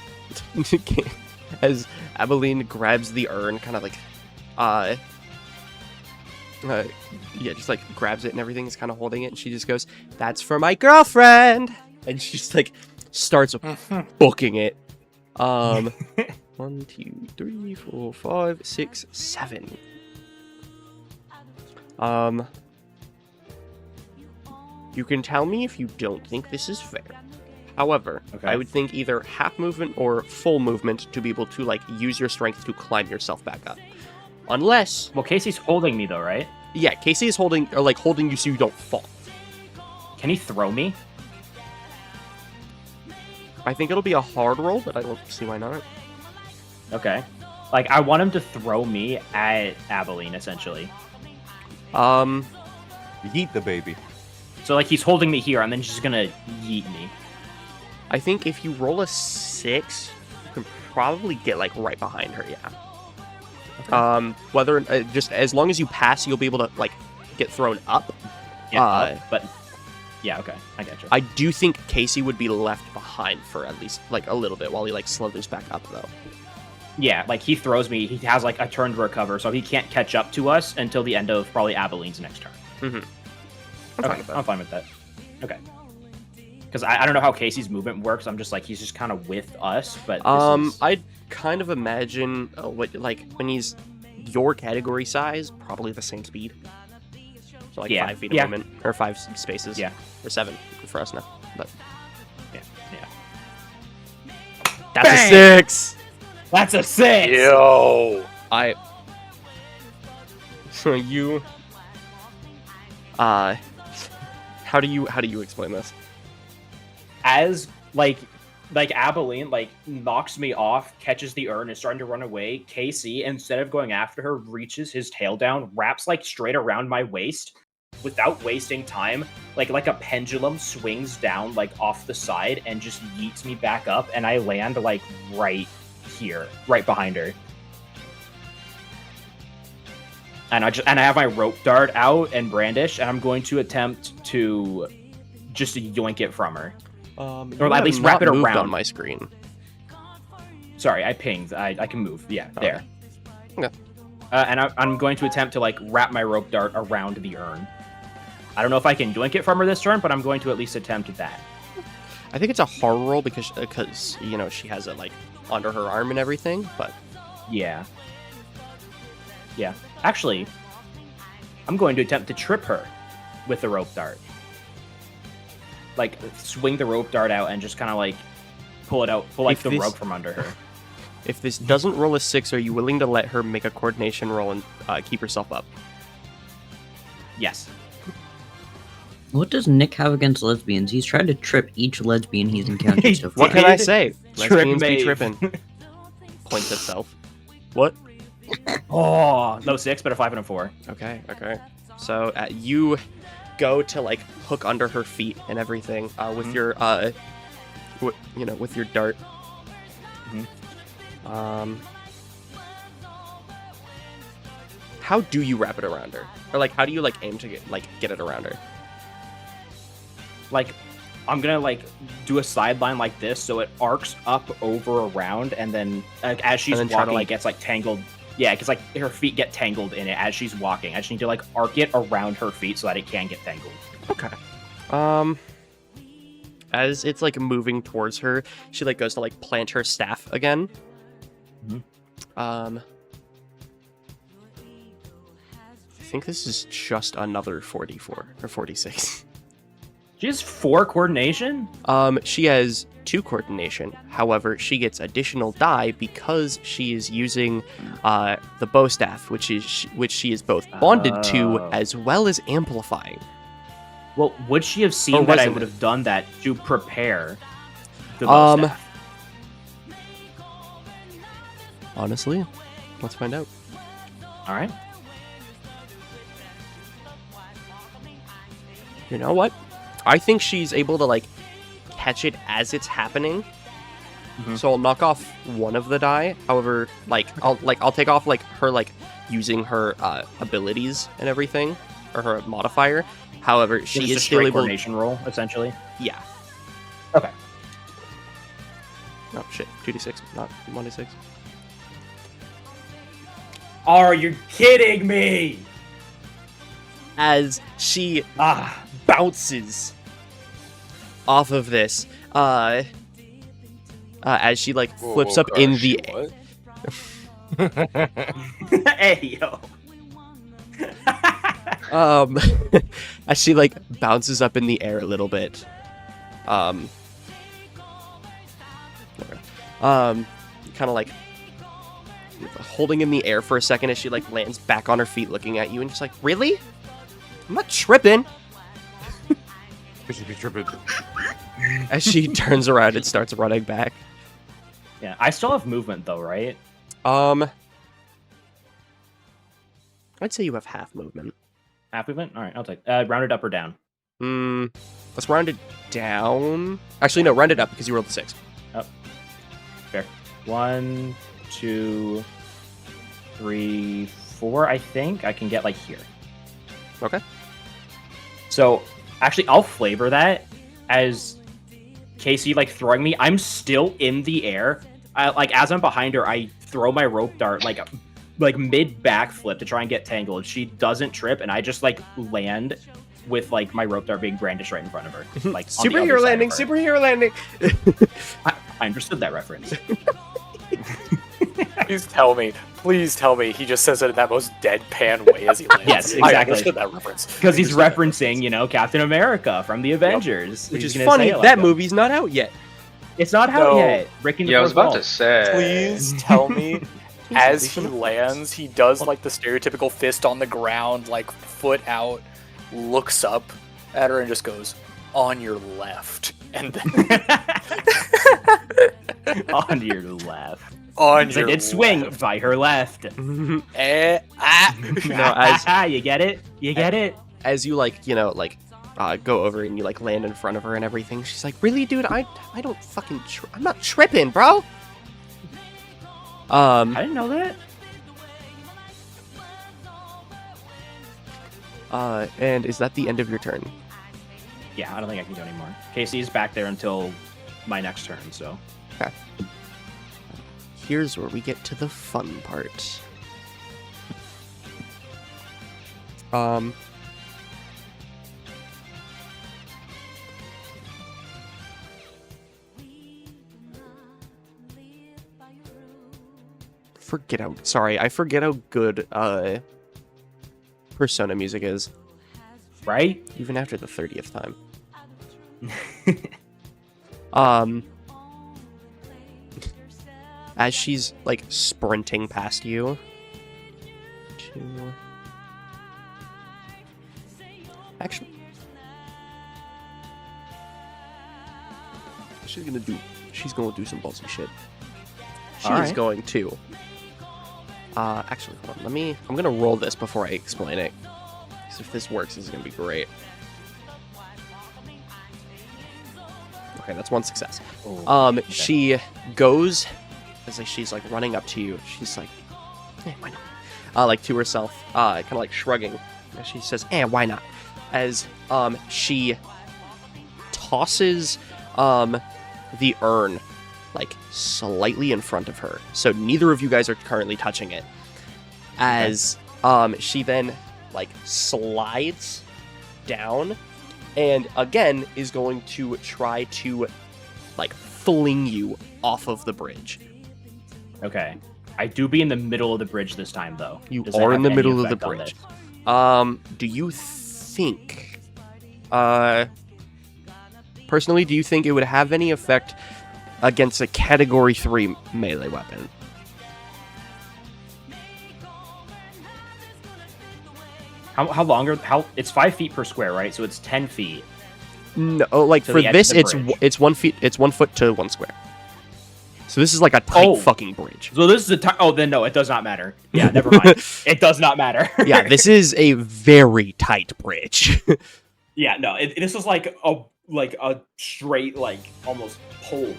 Abilene grabs the urn, kind of like, just like grabs it and everything, is kind of holding it, and she just goes, "That's for my girlfriend," and she just like starts booking it. 1, 2, 3, 4, 5, 6, 7. You can tell me if you don't think this is fair. However, Okay. I would think either half movement or full movement to be able to like use your strength to climb yourself back up. Unless, Well, Casey's holding me though, right? yeah, Casey is holding you so you don't fall. Can he throw me? I think it'll be a hard roll, but I don't see why not. Okay. Like, I want him to throw me at Abilene, essentially. Yeet the baby. So, like, he's holding me here, and then he's just gonna yeet me. I think if you roll a 6, you can probably get like right behind her. Yeah. Okay. Whether just as long as you pass, you'll be able to like get thrown up. Yeah, but yeah, okay, I get you. I do think Casey would be left behind for at least like a little bit while he like slithers back up though. Yeah, like he throws me, he has like a turn to recover, so he can't catch up to us until the end of probably Abilene's next turn. Mm-hmm. I'm fine with that. Okay. Because I don't know how Casey's movement works. I'm just like, he's just kind of with us, but this is... I'd kind of imagine what like when he's your category size, probably the same speed. So like 5 feet of movement or 5 spaces. Yeah. Or 7 for us now. But yeah. That's Bang! a 6. That's a 6. Yo. So you. How do you explain this? As like Abilene like knocks me off, catches the urn, is starting to run away. Casey, instead of going after her, reaches his tail down, wraps like straight around my waist without wasting time, like a pendulum, swings down like off the side and just yeets me back up, and I land like right here, right behind her. And I have my rope dart out and brandish, and I'm going to attempt to just yoink it from her. Or at least wrap it around on my screen. Sorry, I pinged. I can move. Yeah, Okay. there. Okay. And I'm going to attempt to like wrap my rope dart around the urn. I don't know if I can yoink it from her this turn, but I'm going to at least attempt that. I think it's a hard roll because she has it like under her arm and everything. But Yeah. Actually, I'm going to attempt to trip her with the rope dart. Like swing the rope dart out and just kind of like pull like the rug from under her. If this doesn't roll a 6, are you willing to let her make a coordination roll and keep herself up? Yes. What does Nick have against lesbians? He's tried to trip each lesbian he's encountered so far. What can I say? Trip Lesbians be Maeve. tripping. Points itself. What? Oh, no 6, but a 5 and a 4. Okay. So you go to like hook under her feet and everything with your with your dart. How do you wrap it around her, or like how do you like aim to get it around her? Like, I'm gonna like do a sideline like this, so it arcs up, over, around, and then as she's walking, like gets like tangled. Yeah, because like her feet get tangled in it as she's walking. I just need to like arc it around her feet so that it can get tangled. Okay. As it's like moving towards her, she like goes to like plant her staff again. I think this is just another 44 or 46. She has 4 coordination? She has 2 coordination. However, she gets additional die because she is using the bow staff, which she is both bonded to as well as amplifying. Well, would she have seen that I would have done that to prepare the bow staff? Honestly, let's find out. All right. You know what? I think she's able to like catch it as it's happening. So I'll knock off one of the die. However, I'll take off like her like using her abilities and everything, or her modifier. However, she is still able. Coordination roll, essentially. Yeah. Okay. Oh shit! 2d6, not 1d6. Are you kidding me? As she bounces off of this, as she like flips up in the Hey yo. As she like bounces up in the air a little bit, kind of like holding in the air for a second as she like lands back on her feet, looking at you, and just like, really? I'm not tripping. We should be tripping. As she turns around and starts running back. Yeah, I still have movement though, right? I'd say you have half movement. Half movement? All right, I'll take. Round it up or down? Let's round it down. Actually, no, round it up because you rolled the 6. Oh, fair. 1, 2, 3, 4. I think I can get like here. Okay. So actually, I'll flavor that as Casey like throwing me. I'm still in the air. Like as I'm behind her, I throw my rope dart like mid backflip to try and get tangled. She doesn't trip, and I just like land with like my rope dart being brandished right in front of her. Like superhero landing, superhero landing. I understood that reference. Please tell me he just says it in that most deadpan way as he lands. Yes, exactly. I understood that reference. Because he's referencing, Captain America from the Avengers. Which is funny, that movie's not out yet. It's not out yet. Yeah, I was about to say. Please tell me, as he lands, he does like the stereotypical fist on the ground, like foot out, looks up at her and just goes, "On your left." And then on your left. On your I did swing by her left. No, you get it? You get it? As you go over and you like land in front of her and everything, she's like, "Really, dude? I don't fucking I'm not tripping, bro." I didn't know that. And is that the end of your turn? Yeah, I don't think I can do anymore. Casey's back there until my next turn, so. Okay. Here's where we get to the fun part. I forget how good Persona music is. Right? Even after the 30th time. As she's like sprinting past you. Actually, she's gonna do some ballsy shit. She is going to Actually, hold on. I'm gonna roll this before I explain it. Because if this works, this is gonna be great. Okay, that's one success. Okay. She goes, as like she's like running up to you. She's like, why not? Like to herself, kind of like shrugging. And she says, why not? As she tosses the urn like slightly in front of her, so neither of you guys are currently touching it. As she then like slides down, and again is going to try to like fling you off of the bridge. Okay. I do be in the middle of the bridge this time, though. You Does that are in have the any middle of the effect on bridge. this? Do you think, personally, do you think it would have any effect against a Category 3 melee weapon? How long how it's 5 feet per square, right? So it's 10 feet. No, like To for the edge this, of the bridge. it's 1 feet. It's 1 foot to 1 square. So this is like a tight fucking bridge. So this is a oh, then no, it does not matter. Yeah, never mind. It does not matter. Yeah, this is a very tight bridge. Yeah, no, this is like a straight, like almost pole.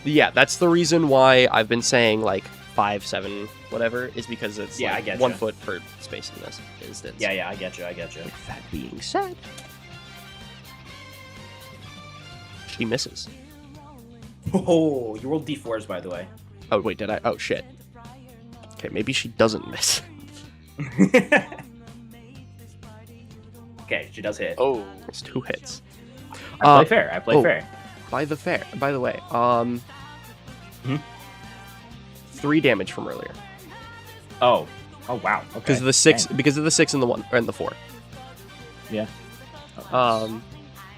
Yeah, that's the reason why I've been saying like 5, 7, whatever, is because it's Yeah, I like getcha. 1 foot per space in this instance. Yeah, I get you. With that being said, she misses. Oh, you rolled d4s, by the way. Oh wait, did I? Oh shit. Okay, maybe she doesn't miss. Okay, she does hit. Oh, It's 2 hits. I play fair. I play fair. By the way, 3 damage from earlier. Oh wow. Okay. Because of the 6, Dang. because of the 6 and the 1 and the 4. Yeah. Um,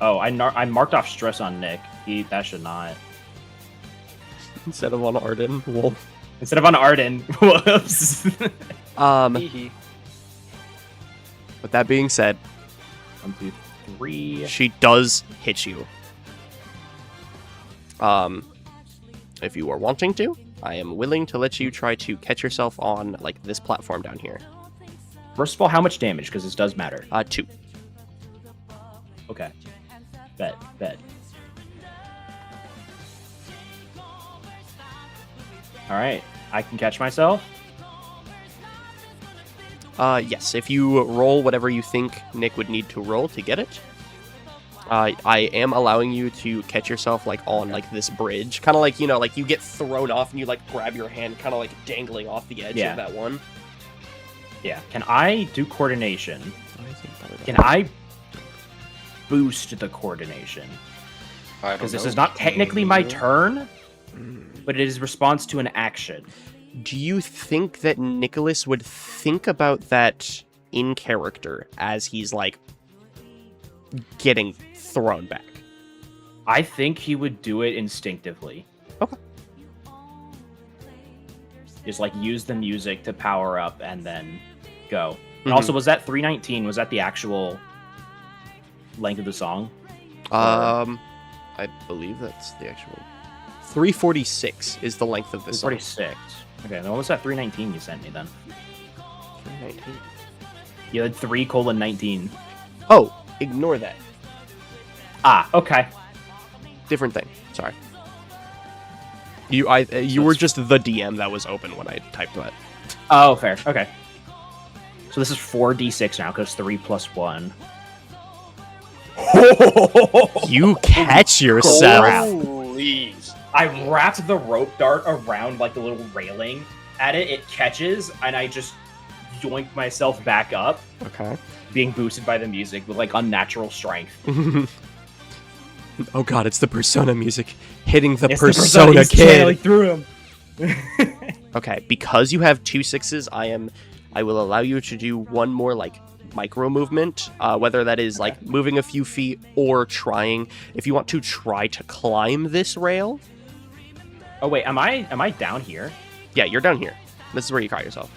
Oh, I marked off stress on Nick. That should not. instead of on Arden. Well, Instead of on Arden. Whoops. hee. with that being said, 1, 2, 3. she does hit you. If you are wanting to, I am willing to let you try to catch yourself on like this platform down here. First of all, how much damage? Because this does matter. 2. Okay. Bet. All right, I can catch myself. Yes, if you roll whatever you think Nick would need to roll to get it, I am allowing you to catch yourself like on like this bridge, kind of like, you know, like you get thrown off and you like grab your hand, kind of like dangling off the edge Yeah. of that one. Yeah. Can I do coordination? Can I boost the coordination? Because this is not technically my turn, but it is response to an action. Do you think that Nicholas would think about that in character as he's like getting thrown back? I think he would do it instinctively. Okay. Just like use the music to power up and then go. And also, was that 319? Was that the actual length of the song? I believe that's the actual 346 is the length of this song. 346. Okay, then what was that 319 you sent me then? 319. You had 3:19. Oh, ignore that. Ah, okay. Different thing. Sorry. You were just the DM that was open when I typed that. Oh, fair. Okay. So this is 4d6 now because 3 plus 1. You catch yourself. Holy. I wrapped the rope dart around like the little railing at it. It catches, and I just yoink myself back up, Okay. being boosted by the music with like unnatural strength. Oh god, it's the Persona music hitting the It's Persona he's kid. channeling through him. Okay, because you have 2 6s, I will allow you to do one more like micro movement, whether that is like moving a few feet or trying. If you want to try to climb this rail, Oh wait, am I down here? yeah, you're down here. This is where you caught yourself.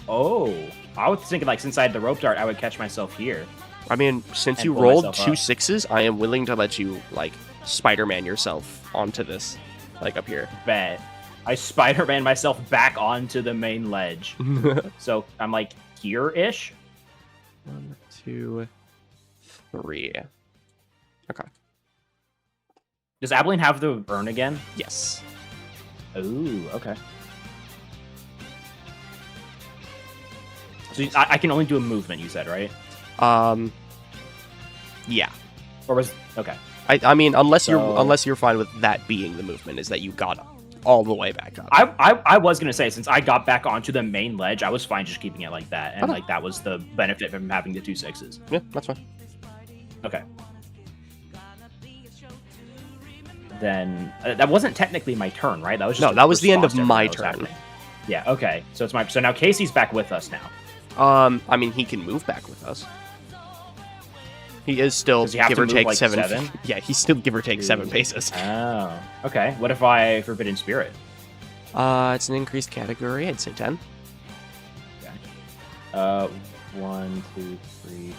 Oh, I was thinking like since I had the rope dart, I would catch myself here. I mean, since And you pull rolled myself 2 up. 6s, I am willing to let you like Spider-Man yourself onto this, like up here. Bet. I Spider-Man myself back onto the main ledge. So I'm like here-ish. 1, 2, 3. Okay. Does Abilene have the urn again? Yes. Ooh, okay. So I can only do a movement, you said, right? Yeah. Or was okay. I mean, unless you're fine with that being the movement, is that you got all the way back up. I was gonna say, since I got back onto the main ledge, I was fine just keeping it like that, and like that was the benefit from having the 2 6s. Yeah, that's fine. Okay. Then that wasn't technically my turn, right? That was just that was the end of my turn. Yeah. Okay. So it's my. So now Casey's back with us now. I mean, he can move back with us. He is still give or take 7. Yeah, he's still give or take 7 paces. Oh. Okay. What if I Forbidden Spirit? It's an increased category. I'd say 10. Okay. 1, 2, 3,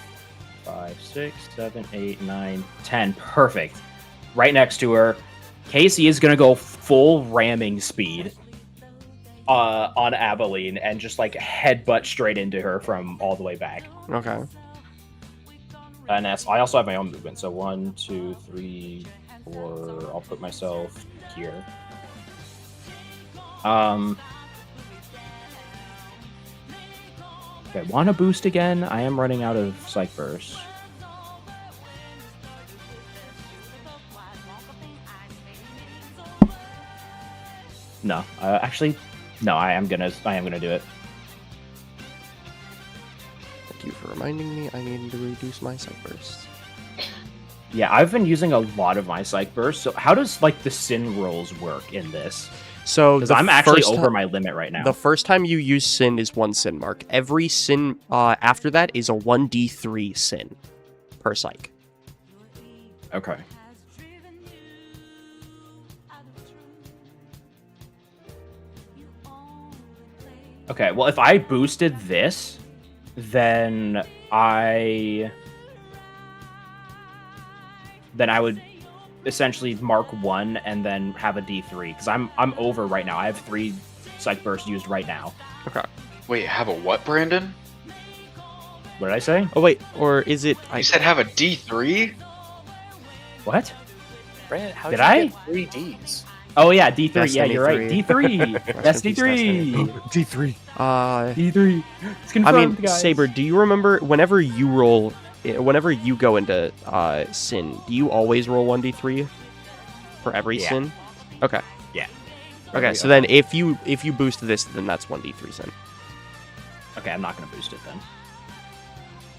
5, 6, 7, 8, 9, 10. Perfect. Right next to her. Casey is gonna go full ramming speed on Abilene and just like headbutt straight into her from all the way back. Okay. And I also have my own movement, so 1, 2, 3, 4. I'll put myself here. Okay, want to boost again? I am running out of Psych Burst. No, actually, no. I am gonna do it. Thank you for reminding me. I need to reduce my Psych Bursts. Yeah, I've been using a lot of my Psych Burst. So how does like the Sin rolls work in this? So because I'm actually over my limit right now. The first time you use Sin is 1 Sin mark. Every Sin after that is a 1d3 Sin per Psych. Okay. Okay, well, if I boosted this, then I would essentially mark 1 and then have a D3 because I'm over right now. I have 3 Psych Bursts used right now. Okay. Wait, have a what, Brandon? What did I say? Oh wait, or is it? You said have a D3? What? Brandon, how did did I? you get 3 Ds? Oh yeah, D3. That's yeah, you're right. D3. D3. That's D3. D3. D3. It's confirmed, I mean, guys. Saber, do you remember whenever you go into Sin, do you always roll 1d3 for every Sin? Okay. Yeah. Okay, so then if you boost this, then that's 1d3 Sin. Okay, I'm not gonna boost it then.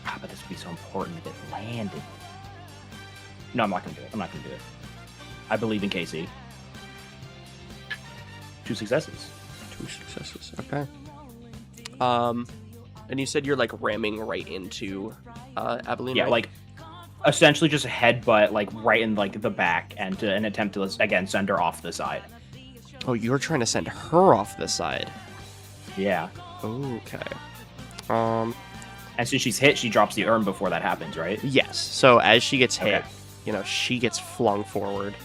Ah, but this would be so important if it landed. No, I'm not gonna do it. I believe in Casey. 2 successes. 2 successes. Okay. And you said you're like ramming right into Abilene. Yeah, right? like essentially just a headbutt like right in like the back and to an attempt to again send her off the side. Oh, you're trying to send her off the side. Yeah. Okay. And since she's hit, she drops the urn before that happens, right? Yes. So as she gets hit, she gets flung forward.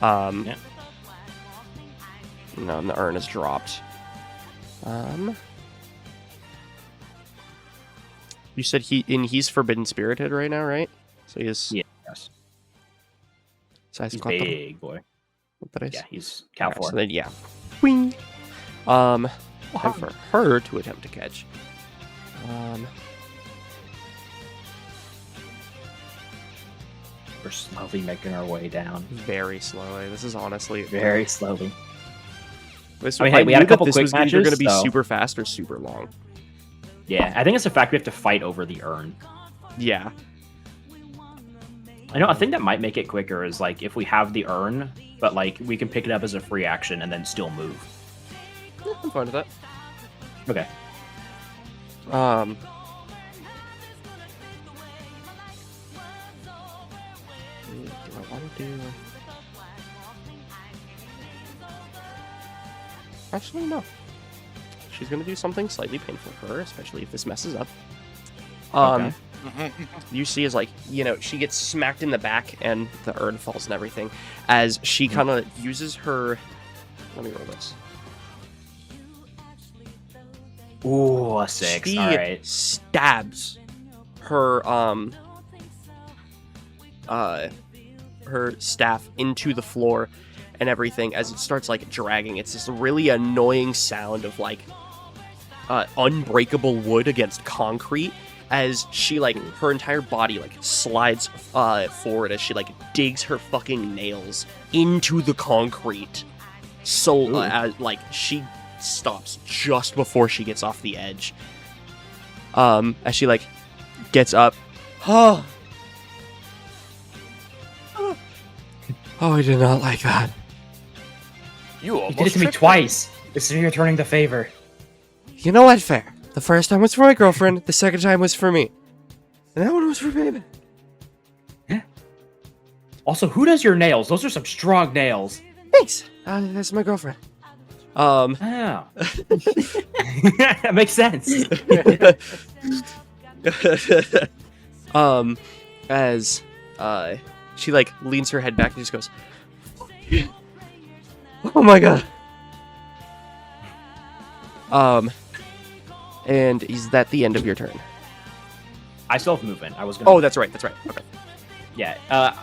Yeah. No, and the urn is dropped. You said he's Forbidden Spirited right now, right? So he is. Yeah. Yes. So he's big boy. What did I say? Yeah, he's Cal 4. So then, yeah. Wing. Time for her to attempt to catch. We're slowly making our way down. Very slowly. This is honestly very slowly. I mean, we had a couple this quick was matches. either going to be so... super fast or super long. Yeah, I think it's the fact we have to fight over the urn. Yeah. I know. A thing that might make it quicker is like if we have the urn, but like we can pick it up as a free action and then still move. Yeah, I'm fine with that. Okay. Do I want to do? Actually, no. She's gonna do something slightly painful for her, especially if this messes up. Okay. You see is like, she gets smacked in the back and the urn falls and everything as she kind of uses her Let me roll this. Ooh, a 6. She All right. stabs her her staff into the floor and everything as it starts like dragging. It's this really annoying sound of like unbreakable wood against concrete as she like her entire body like slides forward as she like digs her fucking nails into the concrete. So like she stops just before she gets off the edge. As she like gets up. Oh, I did not like that. You You almost did it to me tricked twice. This is me returning the favor. You know what? Fair. The first time was for my girlfriend. The second time was for me. And that one was for baby. Yeah. Also, who does your nails? Those are some strong nails. Thanks. That's my girlfriend. Oh. That makes sense. As she like leans her head back and just goes, oh my god. And is that the end of your turn? I still have movement. I was gonna. Oh, that's right. Okay. Yeah.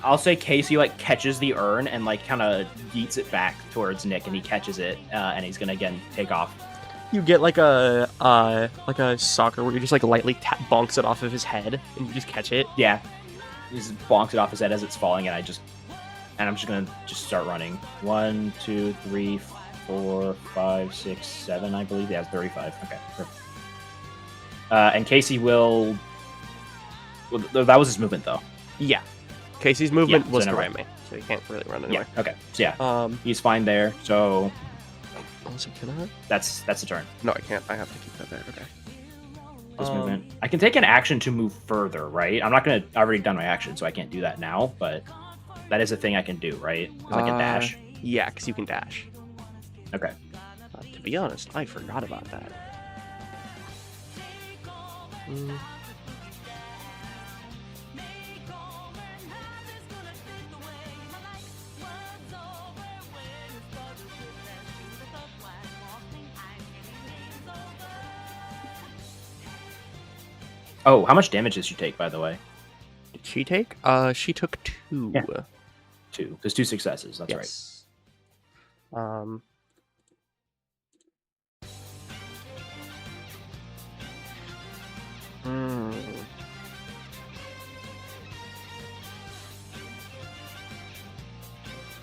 I'll say Casey like catches the urn and like kind of yeets it back towards Nick, and he catches it, and he's gonna again take off. You get like a soccer where you just like lightly bonks it off of his head and you just catch it. Yeah. He just bonks it off his head as it's falling, and I'm just gonna start running. 1, 2, 3, 4, 5, 6, 7. I believe he has 35. Okay. Perfect. And Casey will. Well, that was his movement, though. Yeah. Casey's movement Yeah, was so to never ram me, so he can't really run anywhere. Yeah. Okay. So yeah. He's fine there. So. Also, can I? That's the turn. No, I can't. I have to keep that there. Okay. This movement. I can take an action to move further, right? I'm not gonna. I already done my action, so I can't do that now. But that is a thing I can do, right? Like a dash. Yeah, because you can dash. Okay. To be honest, I forgot about that. Oh, how much damage did she take, by the way? Did she take? She took 2. Yeah. 2. There's 2 successes. That's yes. Right.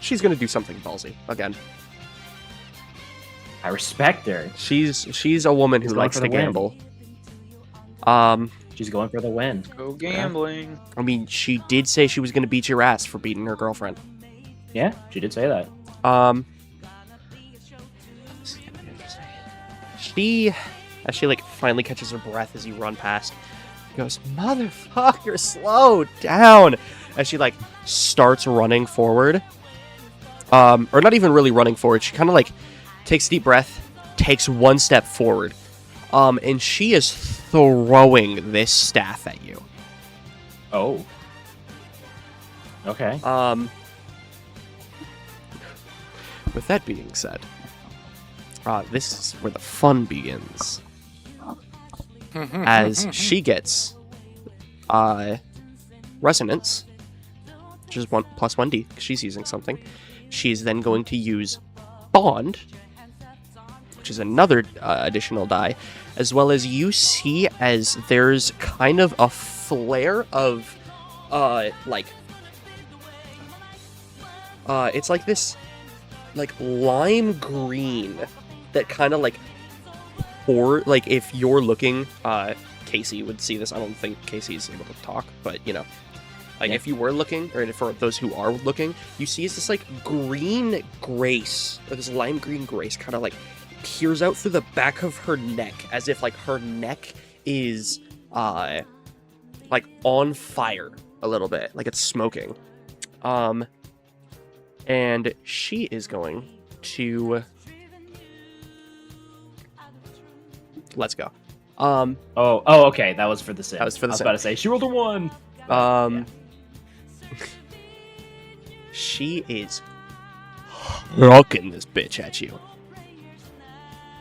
She's gonna do something ballsy again. I respect her. She's a woman who likes to gamble. She's going for the win. Go gambling. I mean, she did say she was gonna beat your ass for beating her girlfriend. Yeah, she did say that. As she like finally catches her breath as you run past, goes, "Motherfucker, slow down!" As she like starts running forward, or not even really running forward. She kind of like takes a deep breath, takes 1 step forward, and she is throwing this staff at you. Oh. Okay. With that being said, this is where the fun begins. As she gets resonance, which is plus 1d, because she's using something. She's then going to use bond, which is another additional die, as well as you see as there's kind of a flare of it's like this like lime green that kind of like, or like if you're looking, Casey would see this. I don't think Casey's able to talk, but you know, like if you were looking, or for those who are looking, you see is this like green grace, or this lime green grace kind of like peers out through the back of her neck, as if like her neck is like on fire a little bit, like it's smoking. And she is going to let's go. Okay, that was for the sim. That was for the sim. I was about to say she rolled a 1. She is rocking this bitch at you.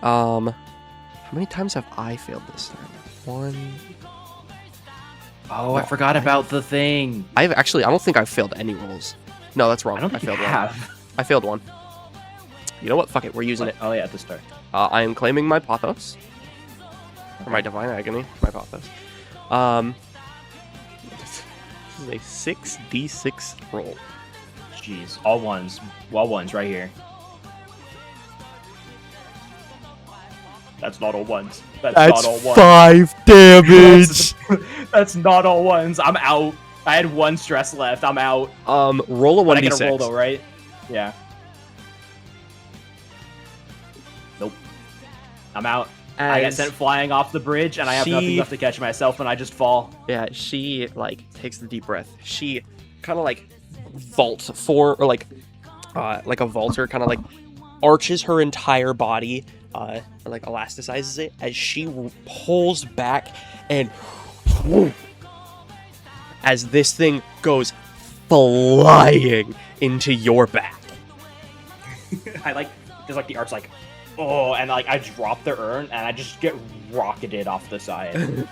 How many times have I failed this time? 1. Oh, I forgot about the thing. I don't think I've failed any rolls. No, that's wrong. I don't think failed you have. one. I failed one. You know what? Fuck it. We're using it. Oh yeah, at the start. I am claiming my Pothos. Or my Divine Agony. My Pothos. This is a 6d6 roll. Jeez, all ones right here. That's not all ones. That's not all ones. 5 damage. That's not all ones. I'm out. I had 1 stress left. I'm out. Roll a 1d6. But I get a roll though, right? Yeah. Nope. I'm out. I get sent flying off the bridge, and I have nothing left to catch myself, and I just fall. Yeah, she takes the deep breath. She kind of vaults for, or like a vaulter, kind of arches her entire body, elasticizes it as she pulls back, and as this thing goes flying into your back. There's the art's oh, and I drop the urn and I just get rocketed off the side.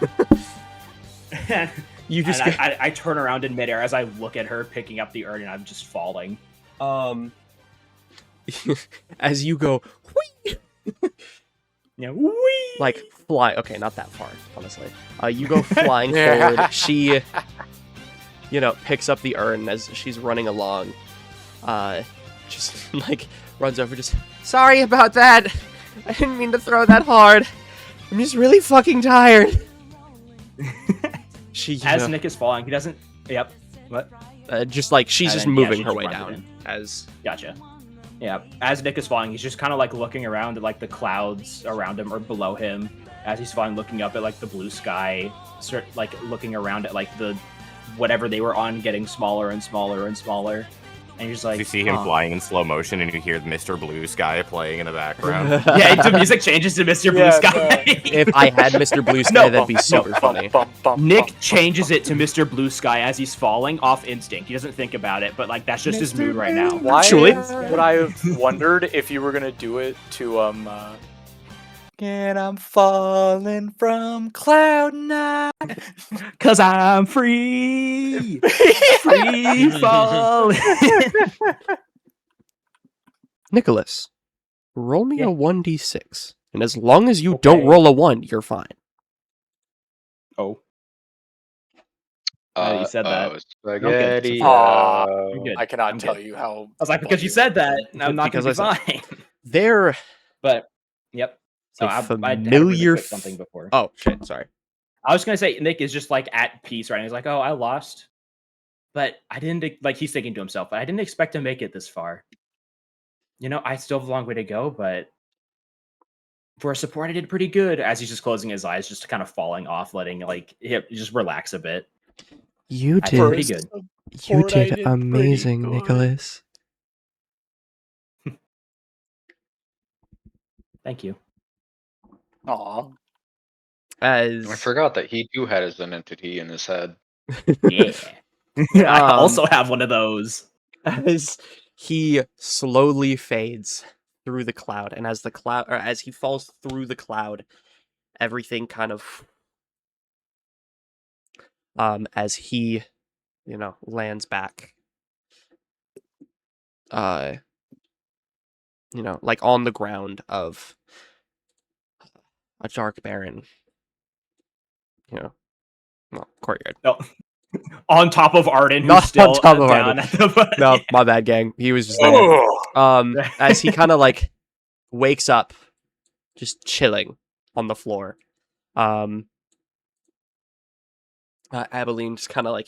I turn around in midair as I look at her picking up the urn and I'm just falling. As you go, whee! Yeah, whee! Fly. Okay, not that far, honestly. You go flying forward. She, picks up the urn as she's running along. Just runs over, just sorry about that. I didn't mean to throw that hard. I'm just really fucking tired. As Nick is falling, he doesn't. Yep. What? She's just moving her way down. Gotcha. Yeah. As Nick is falling, he's just kind of looking around at the clouds around him or below him. As he's falling, looking up at the blue sky, looking around at the whatever they were on, getting smaller and smaller and smaller. And you're just you see him flying in slow motion, and you hear Mr. Blue Sky playing in the background. Yeah, the music changes to Mr. Blue Sky. If I had Mr. Blue Sky, that'd be super funny. Nick changes it to Mr. Blue Sky as he's falling off instinct. He doesn't think about it, but that's just his mood right now. Why would I have wondered if you were gonna do it to and I'm falling from cloud 9. 'Cause I'm free. Free falling. Nicholas, roll me a 1d6. And as long as you don't roll a 1, you're fine. Oh. You said that. Spaghetti. I cannot tell you how. I was because you said that, I'm not going to be fine. They're... But, yep. So I familiar something before. Oh shit! Sorry. I was gonna say Nick is just at peace, right? And he's oh, I lost, but I didn't he's thinking to himself, but I didn't expect to make it this far. I still have a long way to go, but for a support, I did pretty good. As he's just closing his eyes, just kind of falling off, letting him just relax a bit. You did pretty good. You did amazing, Nicholas. Thank you. Aw. I forgot that he too had an entity in his head. Yeah. I also have one of those. As he slowly fades through the cloud, and as he falls through the cloud, everything kind of as he lands back on the ground of a dark barren, courtyard. No. On top of Arden, who's Not still on top of down Arden. at the No, my bad, gang. He was just there. As he kind of wakes up, just chilling on the floor. Abilene just kind of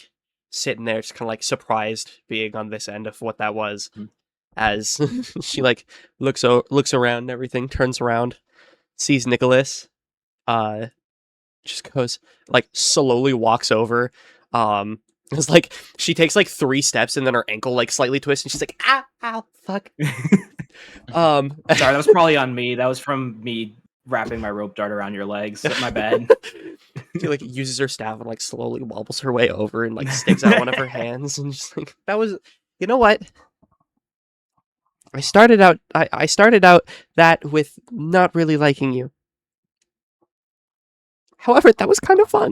sitting there, just kind of surprised being on this end of what that was. As she looks around and everything, turns around, sees Nicholas, just goes slowly walks over. It's she takes 3 steps and then her ankle slightly twists and she's ow, fuck. Sorry, that was probably on me. That was from me wrapping my rope dart around your legs. My bad. She uses her staff and slowly wobbles her way over and sticks out one of her hands and just that was, you know what? I started out that with not really liking you. However, that was kind of fun.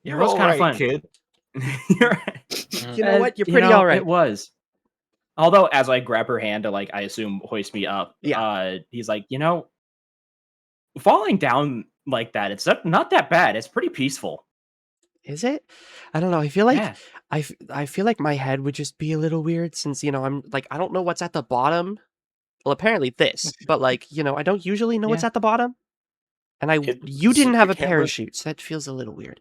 It was kind of fun. kid. You're right. You know what? You're You pretty know, all right. It was. Although, as I grab her hand to, like, I assume hoist me up, he's like, falling down like that, it's not that bad. It's pretty peaceful. Is it? I don't know. I feel like Yeah. I feel like my head would just be a little weird since, I'm like, I don't know what's at the bottom. Well, apparently this, but like, I don't usually know what's Yeah. at the bottom. And you didn't have a parachute, so that feels a little weird.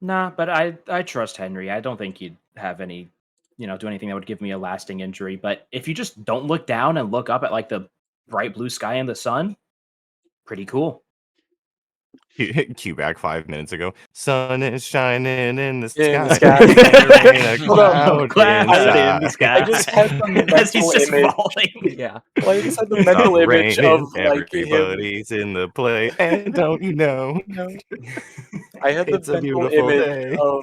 Nah, but I trust Henry. I don't think he'd have any, do anything that would give me a lasting injury. But if you just don't look down and look up at like the bright blue sky and the sun, pretty cool. Cue back 5 minutes ago. Sun is shining in the sky. In the sky. There ain't a Hold on. cloud in the sky. I just had the As he's mental just image. falling. Yeah. Well, I just had the mental Stop image of raining, like him. everybody's in the play, and don't you know? I had the It's a mental beautiful image day. of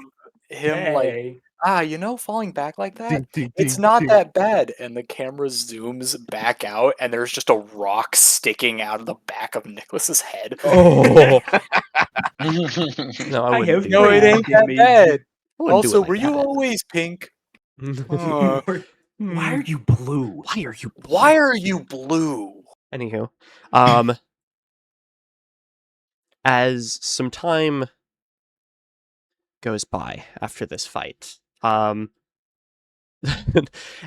him like, Hey. falling back like that. Ding, ding, It's ding, not ding. that bad, and the camera zooms back out, and there's just a rock sticking out of the back of Nicholas's head. Oh. No, I I wouldn't have do No, that. it ain't that bad. I wouldn't do it Also, like were you that. always pink? Uh, Why are you blue? Why are you? Why are you blue? Anywho, as some time goes by after this fight,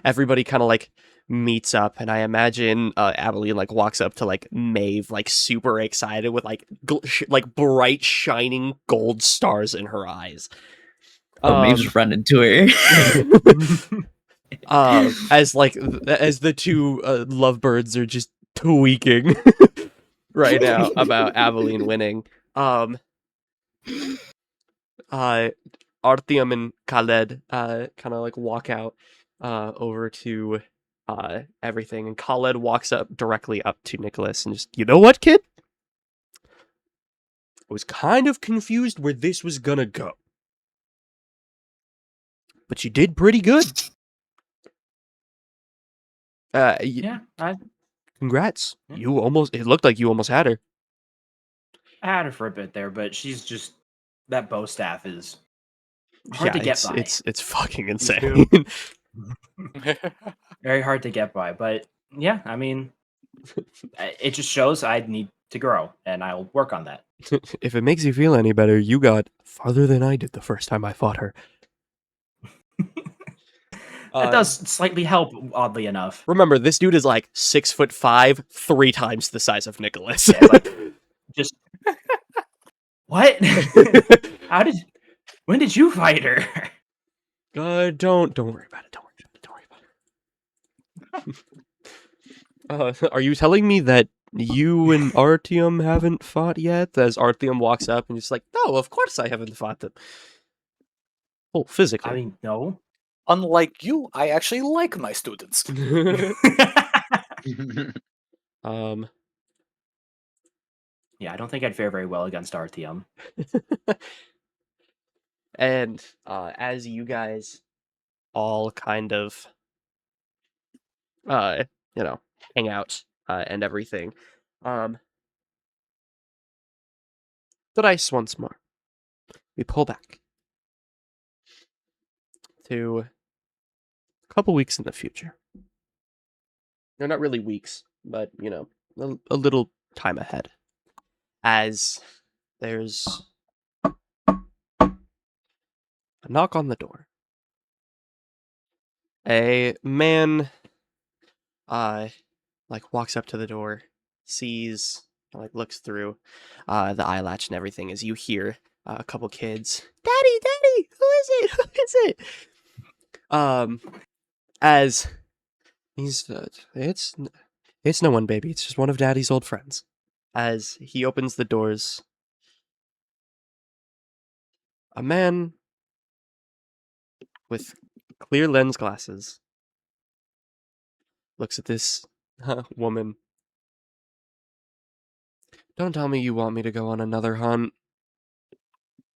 everybody kind of like meets up, and I imagine Abilene like walks up to like Maeve, like super excited with like like bright shining gold stars in her eyes. Maeve's running to her. As the two lovebirds are just tweaking right now about Abilene winning. Artyom and Khaled kind of like walk out over to everything, and Khaled walks up directly up to Nicholas and just, you know what, kid? I was kind of confused where this was gonna go, but you did pretty good. Congrats. Yeah. It looked like you almost had her. I had her for a bit there, but she's just that bow staff is hard to get by. It's fucking insane. Very hard to get by, but yeah, I mean, it just shows I need to grow, and I'll work on that. If it makes you feel any better, you got farther than I did the first time I fought her. That does slightly help, oddly enough. Remember, this dude is like 6'5", 3 times the size of Nicholas. Yeah, like, just what? When did you fight her? Don't worry about it. Don't worry about it. Are you telling me that you and Artyom haven't fought yet? As Artyom walks up and just like, no, of course I haven't fought them. Oh, physically. I mean, no. Unlike you, I actually like my students. Yeah, I don't think I'd fare very well against Artyom. And as you guys all kind of, hang out and everything, the dice once more. We pull back to a couple weeks in the future. No, not really weeks, but, a little time ahead. As there's a knock on the door. A man, walks up to the door, sees, looks through the eye latch and everything, as you hear a couple kids, Daddy, who is it? Who is it? As he's, it's no one, baby. It's just one of Daddy's old friends. As he opens the doors, a man with clear lens glasses looks at this woman. Don't tell me you want me to go on another hunt.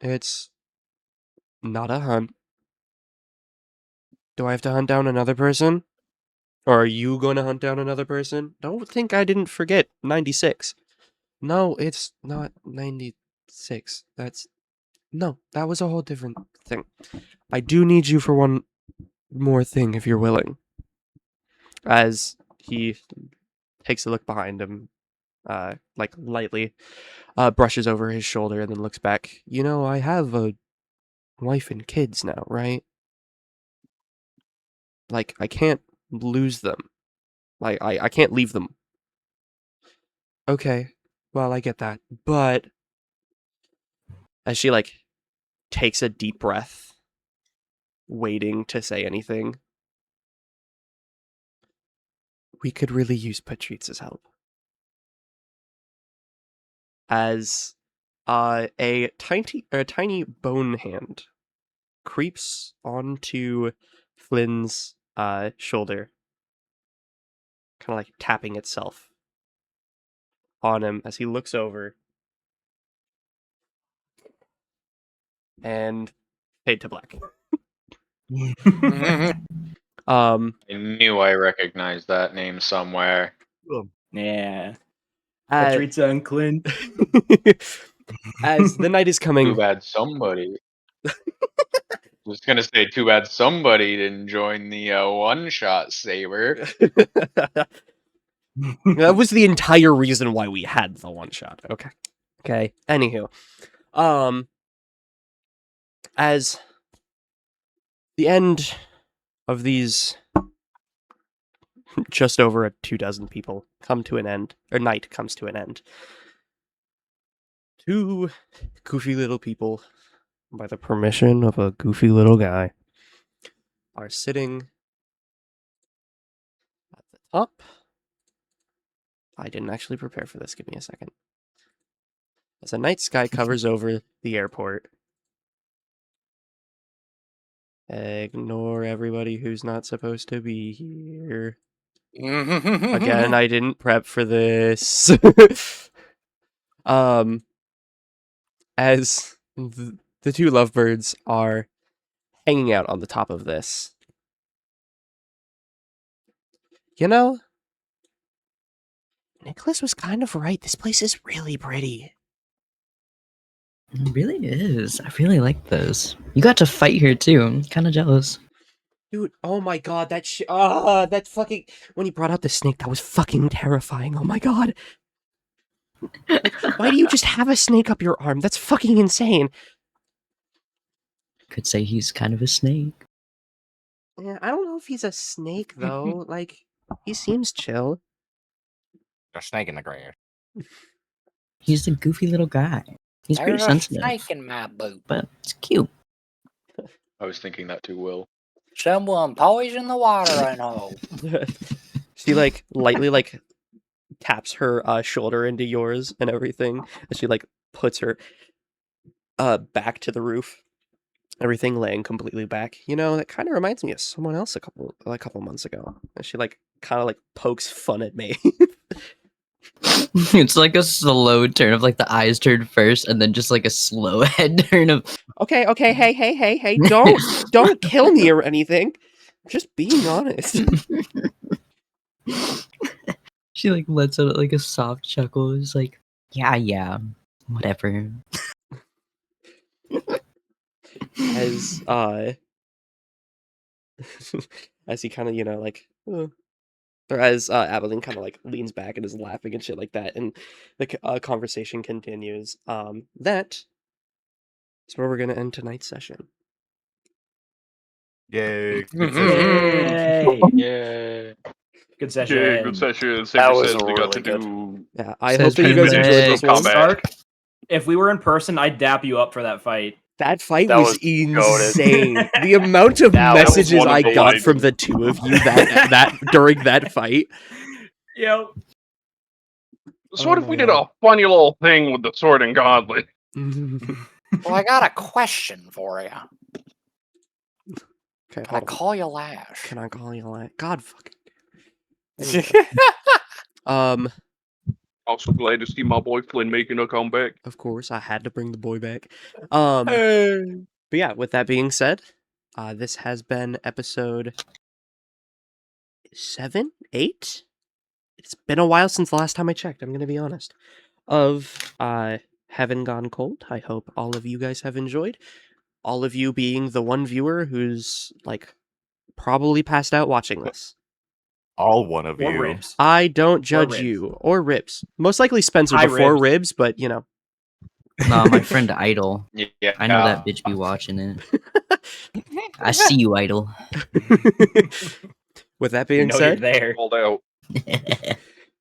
It's not a hunt. Do I have to hunt down another person? Or are you going to hunt down another person? Don't think I didn't forget 96. No, it's not 96. No, that was a whole different thing. I do need you for one more thing if you're willing. As he takes a look behind him, like lightly, brushes over his shoulder and then looks back. You know, I have a wife and kids now, right? Like, I can't lose them. Like, I can't leave them. Okay, well, I get that. But as she, like, takes a deep breath, waiting to say anything, we could really use Patrice's help. As a tiny bone hand creeps onto Flynn's shoulder, kind of like tapping itself on him as he looks over and fade to black. I knew I recognized that name somewhere. Yeah. As, Patrice and Clint. as the night is coming. Too bad somebody. I was gonna say, too bad somebody didn't join the one-shot Saber. That was the entire reason why we had the one shot. Okay. Anywho, as the end of these just over 24 people come to an end, or night comes to an end, two goofy little people, by the permission of a goofy little guy, are sitting at the top. I didn't actually prepare for this. Give me a second. As a night sky covers over the airport. Ignore everybody who's not supposed to be here. Again, I didn't prep for this. As the two lovebirds are hanging out on the top of this. You know, Nicholas was kind of right. This place is really pretty. It really is. I really like this. You got to fight here too. I'm kind of jealous. Dude, oh my god, that fucking... When he brought out the snake, that was fucking terrifying. Oh my god. Like, why do you just have a snake up your arm? That's fucking insane. Could say he's kind of a snake. Yeah, I don't know if he's a snake, though. Like, he seems chill. A snake in the grass. He's a goofy little guy. He's pretty There's a sensitive, snake in my boot. but it's cute. I was thinking that too, Will. Someone poisoned the water, I know. She, like, lightly, like, taps her shoulder into yours and everything. And she, like, puts her back to the roof. Everything laying completely back. You know, that kind of reminds me of someone else a couple months ago. And she, like, kind of, like, pokes fun at me. It's like a slow turn of like the eyes turn first, and then just like a slow head turn of. Okay, hey, don't kill me or anything. Just being honest. She like lets out like a soft chuckle. It's like, yeah, whatever. As as he kind of, you know, like, or as Aveline kind of like leans back and is laughing and shit like that, and the conversation continues. That is where we're gonna end tonight's session. Yay. Yay. Yeah. Good session. Yeah, good session. That Saber was says we got really to good. do. Yeah, I Says hope that you guys Panda. enjoyed this one. Combat. Stark, if we were in person, I'd dap you up for that fight. That fight That was was insane. The amount of That was messages one of I the got lights. from the two of you that during that fight. Yep. So what if we did a funny little thing with the sword and gauntlet? Well, I got a question for you. Okay, Can I call you Lash? Can I call you like God fucking? Also glad to see my boy Flynn making a comeback. Of course, I had to bring the boy back. But yeah, with that being said, this has been episode 7, 8. It's been a while since the last time I checked. I'm gonna be honest. Of Heaven Gone Cold. I hope all of you guys have enjoyed. All of you being the one viewer who's like probably passed out watching this. All one of Or you. ribs. I don't judge ribs. you or ribs. Most likely Spencer Hi, before ribs. ribs, but you know. Nah, my friend Idol. Yeah. I know that bitch be watching it. I see you, Idol. With that You being know you're said, there. Called out.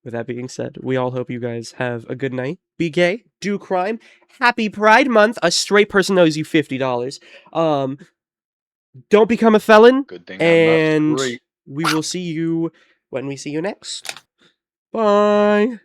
with that being said, we all hope you guys have a good night. Be gay, do crime. Happy Pride Month. A straight person owes you $50. Don't become a felon. Good thing And I'm not straight. we will see you when we see you next. Bye.